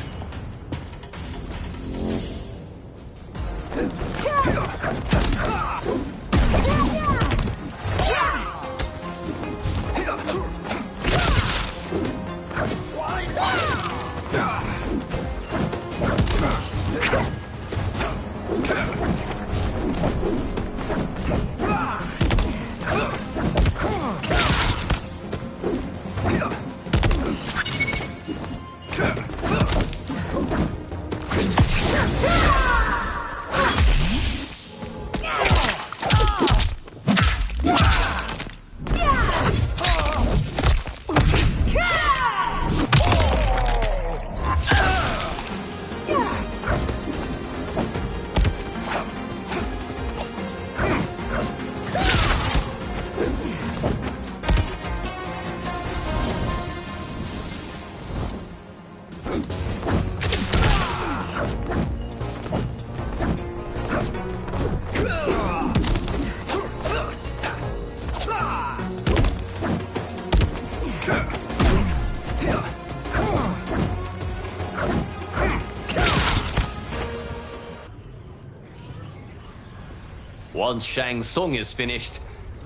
Once Shang Tsung is finished,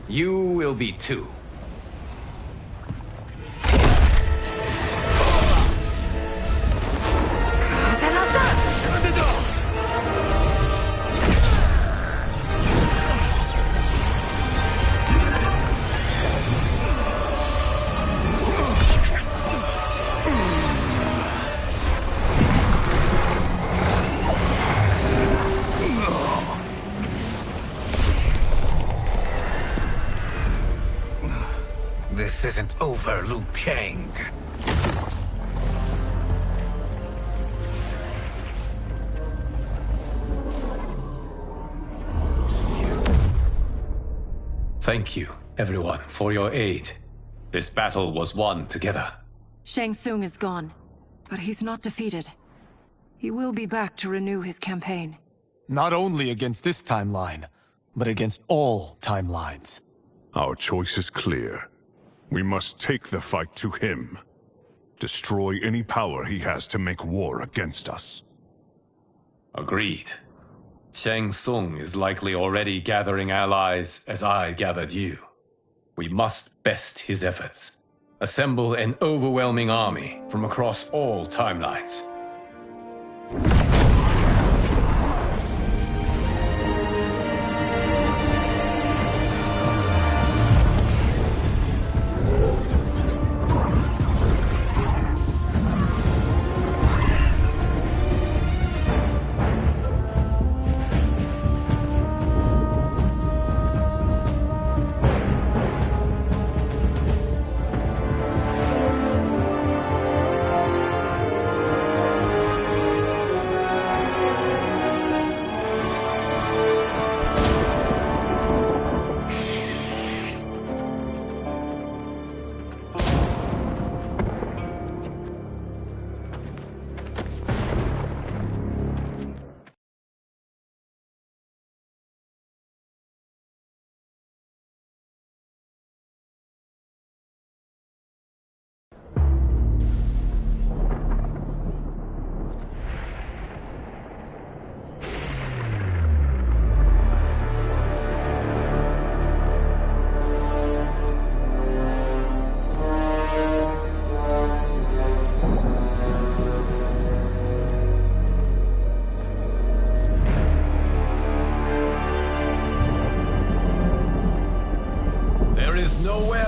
you will be too. This isn't over, Liu Kang. Thank you, everyone, for your aid. This battle was won together. Shang Tsung is gone, but he's not defeated. He will be back to renew his campaign. Not only against this timeline, but against all timelines. Our choice is clear. We must take the fight to him. Destroy any power he has to make war against us. Agreed. Shang Tsung is likely already gathering allies as I gathered you. We must best his efforts. Assemble an overwhelming army from across all timelines.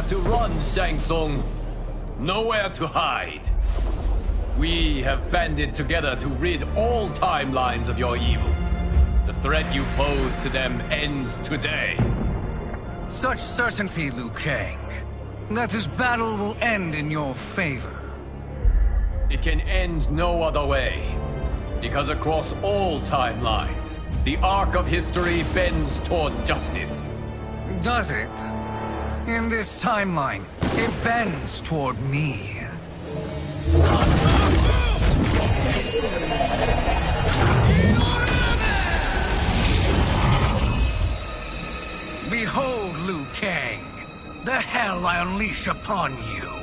To run, Shang Tsung. Nowhere to hide. We have banded together to rid all timelines of your evil. The threat you pose to them ends today. Such certainty, Liu Kang, that this battle will end in your favor. It can end no other way. Because across all timelines, the arc of history bends toward justice. Does it? In this timeline, it bends toward me. Behold, Liu Kang, the hell I unleash upon you.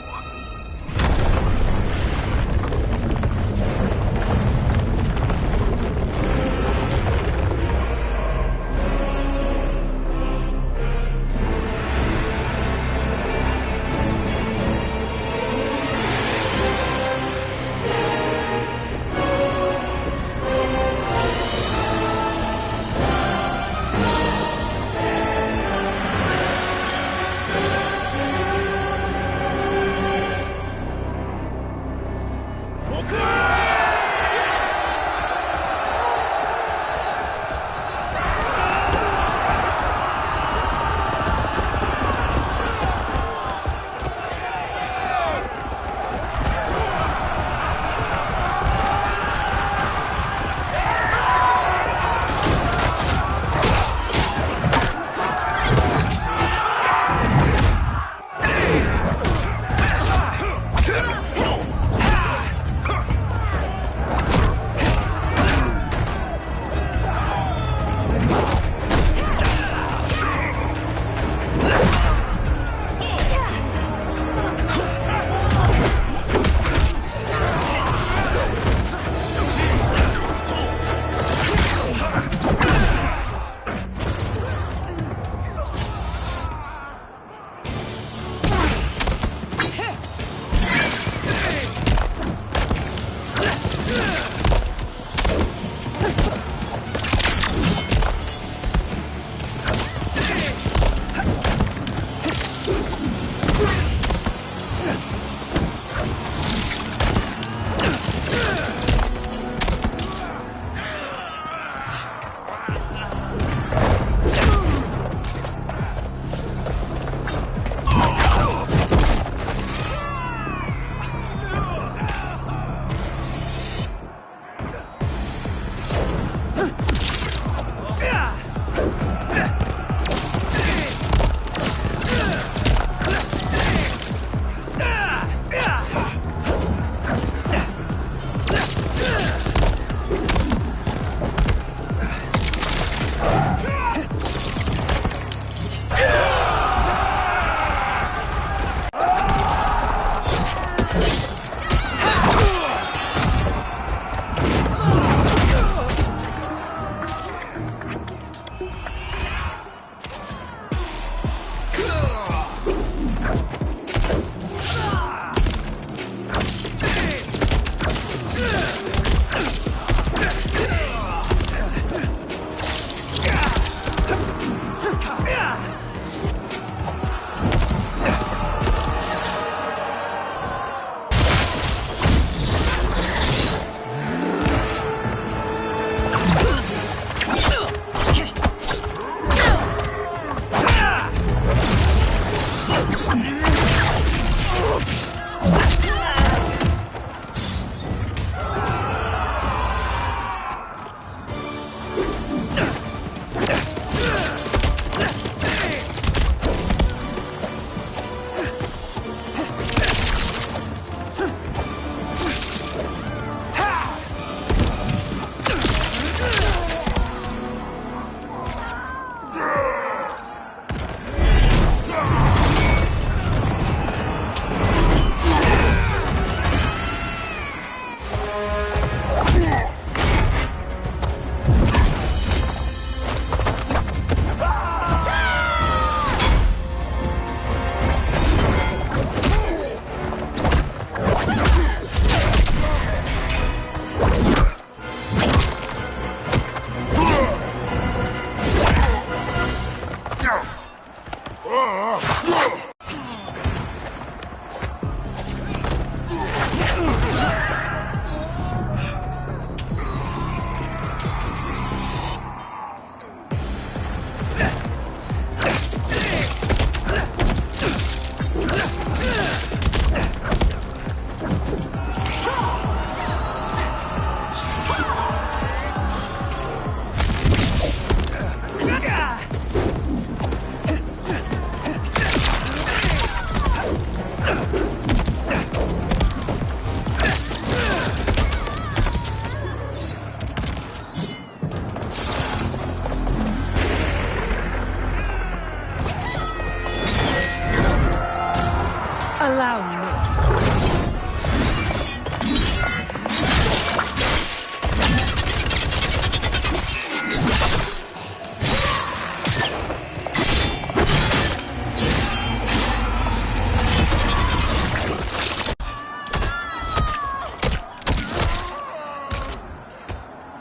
Allow me.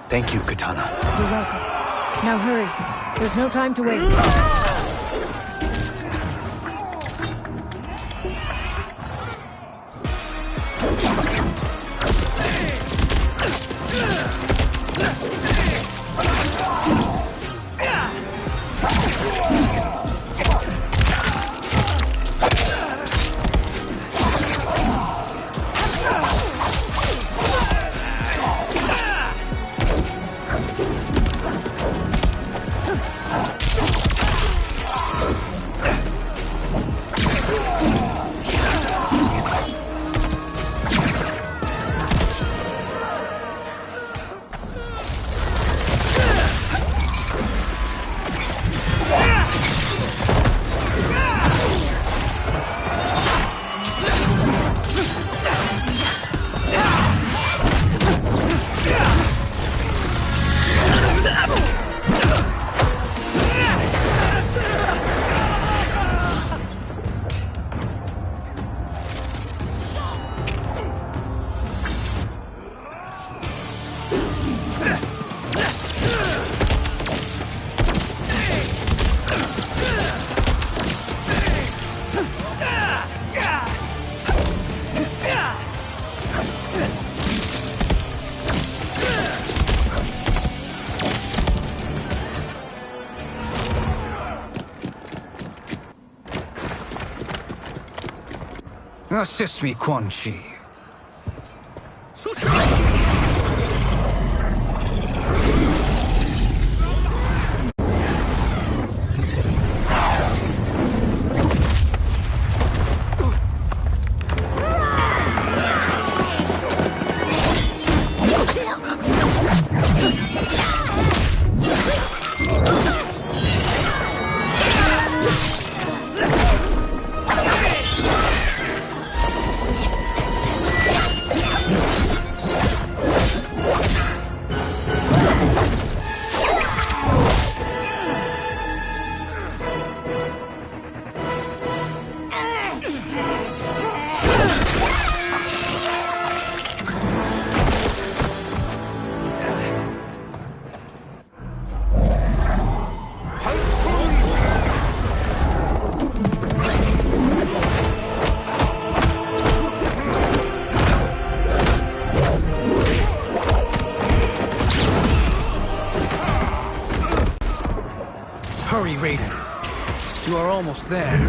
Thank you, Katana. You're welcome. Now hurry. There's no time to waste. Assist me, Quan Chi. Hurry, Raiden. You are almost there.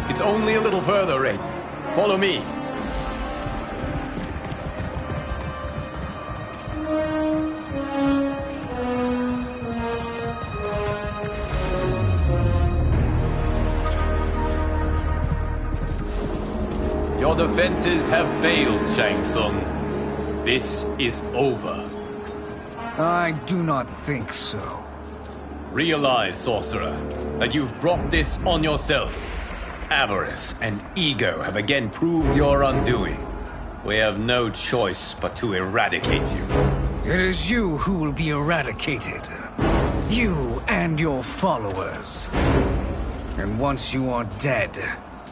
It's only a little further, Raiden. Follow me. Your defenses have failed, Shang Tsung. This is over. I do not think so. Realize, sorcerer, that you've brought this on yourself. Avarice and ego have again proved your undoing. We have no choice but to eradicate you. It is you who will be eradicated. You and your followers. And once you are dead,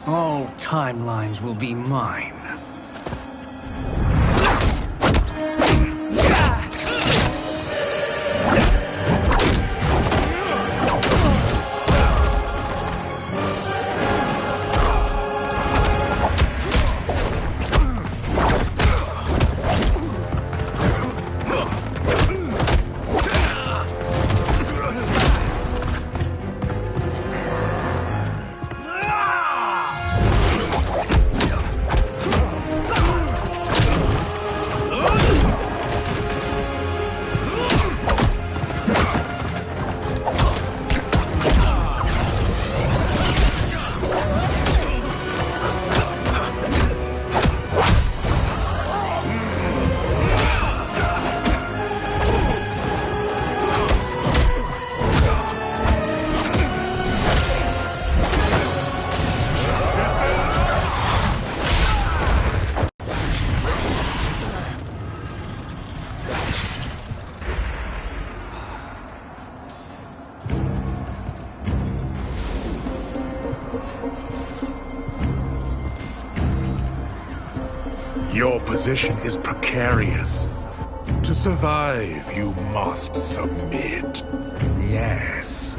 all timelines will be mine. Your position is precarious. To survive, you must submit. Yes.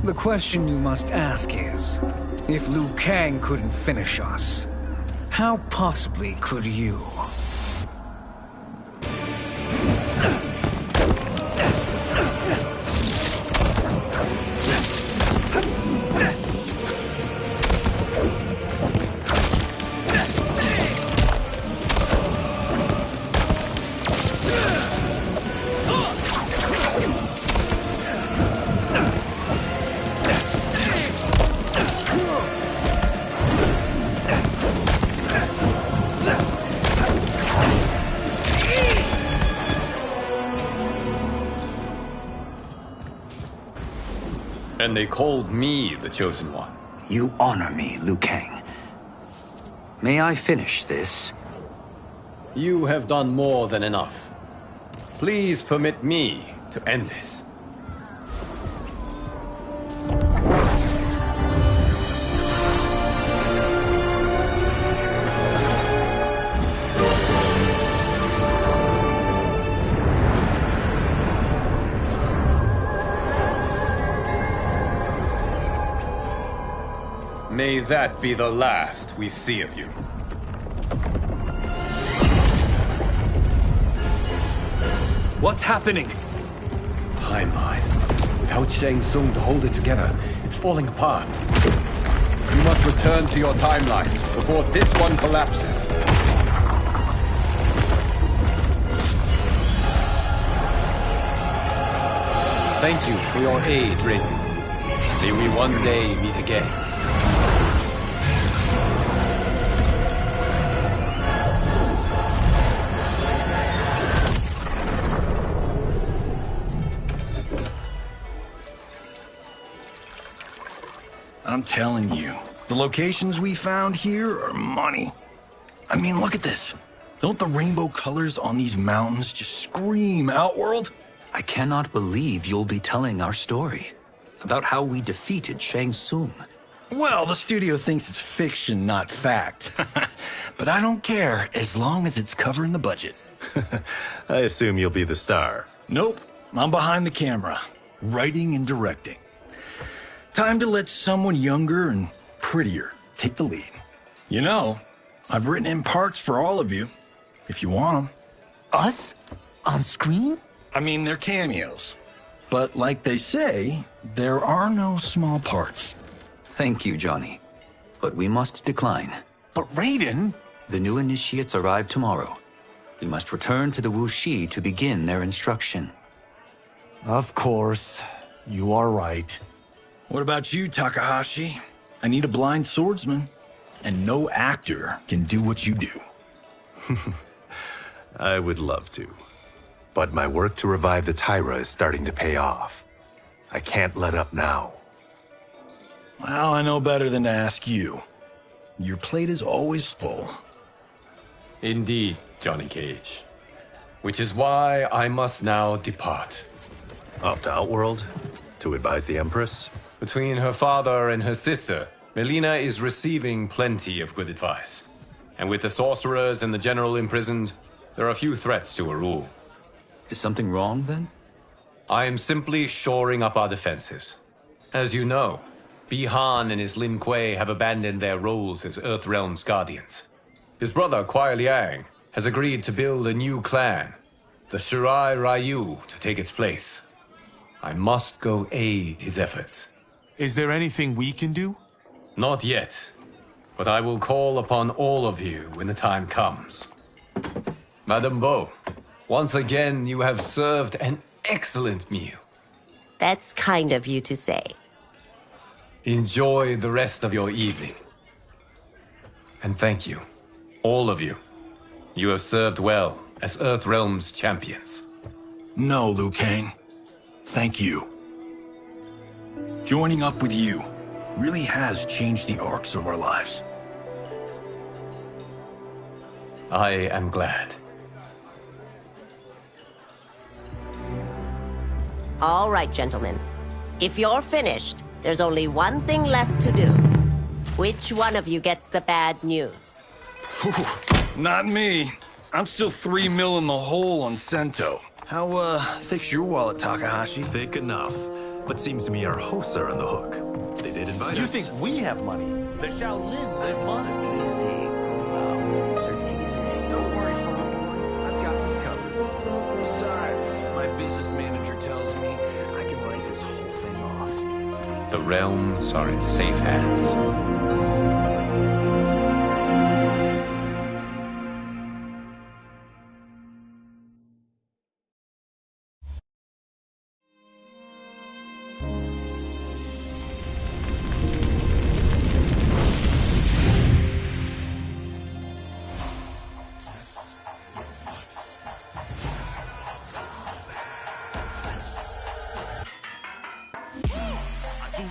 The question you must ask is, if Liu Kang couldn't finish us, how possibly could you? And they called me the Chosen One. You honor me, Liu Kang. May I finish this? You have done more than enough. Please permit me to end this. May that be the last we see of you. What's happening? Timeline. Without Shang Tsung to hold it together, it's falling apart. You must return to your timeline before this one collapses. Thank you for your aid, Raiden. May we one day meet again. I'm telling you, the locations we found here are money. I mean, look at this. Don't the rainbow colors on these mountains just scream Outworld? I cannot believe you'll be telling our story about how we defeated Shang Tsung. Well, the studio thinks it's fiction, not fact. But I don't care, as long as it's covering the budget. I assume you'll be the star. Nope, I'm behind the camera, writing and directing. Time to let someone younger and prettier take the lead. You know, I've written in parts for all of you, if you want them. Us? On screen? I mean, they're cameos. But like they say, there are no small parts. Thank you, Johnny. But we must decline. But Raiden... The new initiates arrive tomorrow. We must return to the Wuxi to begin their instruction. Of course. You are right. What about you, Takahashi? I need a blind swordsman, and no actor can do what you do. I would love to. But my work to revive the Tyra is starting to pay off. I can't let up now. Well, I know better than to ask you. Your plate is always full. Indeed, Johnny Cage. Which is why I must now depart. Off to Outworld? To advise the Empress? Between her father and her sister, Melina is receiving plenty of good advice. And with the sorcerers and the general imprisoned, there are few threats to her rule. Is something wrong, then? I am simply shoring up our defenses. As you know, Bi-Han and his Lin Kuei have abandoned their roles as Earthrealm's guardians. His brother, Kuai Liang, has agreed to build a new clan, the Shirai Ryu, to take its place. I must go aid his efforts. Is there anything we can do? Not yet, but I will call upon all of you when the time comes. Madame Bo, once again you have served an excellent meal. That's kind of you to say. Enjoy the rest of your evening. And thank you, all of you. You have served well as Earthrealm's champions. No, Liu Kang. Thank you. Joining up with you really has changed the arcs of our lives. I am glad. All right, gentlemen. If you're finished, there's only one thing left to do. Which one of you gets the bad news? Not me. I'm still 3 mil in the hole on Sento. How, thick's your wallet, Takahashi? Thick enough. But seems to me our hosts are on the hook. They did invite us. You think we have money? The Shaolin live modestly. Easy, Kumao. They're teasing. Don't worry, Father. I've got this covered. Besides, my business manager tells me I can write this whole thing off. The realms are in safe hands.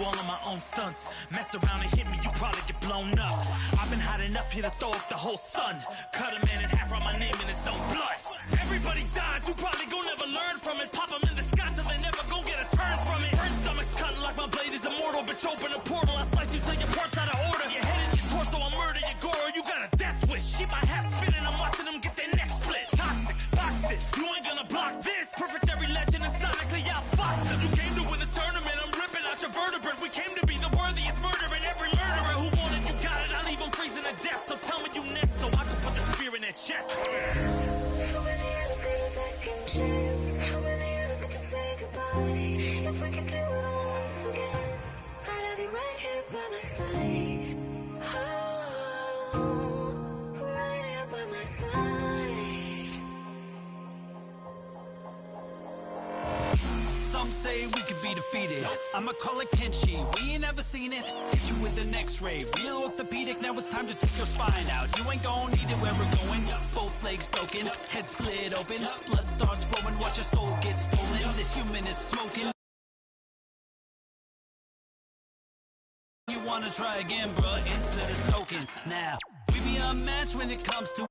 All of my own stunts. Mess around and hit me, you probably get blown up. I've been hot enough here to throw up the whole sun. Cut a man in half, write my name in his own blood. Everybody dies, you probably gon' never learn from it. Pop them in the sky till they never gon' get a turn from it. Burn stomachs cut like my blade is immortal. Bitch, open a portal, I slice you till your parts out of order. Your head and your torso, I'll murder your gore. You got a death wish. Keep my hat spinning, I'm watching them get their necks split. Toxic, boxed it, you ain't gonna block this. Perfect every legend and sonically outfoxed them. You came to win the tournament, I'm ripping out your vertebrae. We came to be the worthiest murderer, and every murderer who wanted you got it. I'll leave them freezing to death. So tell me you next, so I can put the spear in their chest. How many others did a second chance? How many others need to say goodbye? If we could do it all once again, I'd have you right here by my side. Oh, right here by my side. Some say we could be defeated. I'ma call it Kenshi. We ain't ever seen it. Hit you with an X-ray. Real orthopedic. Now it's time to take your spine out. You ain't gon' need it where we're going. Both legs broken, head split open. Blood starts flowing. Watch your soul get stolen. This human is smoking. You wanna try again, bruh? Instead of token. Now we be unmatched when it comes to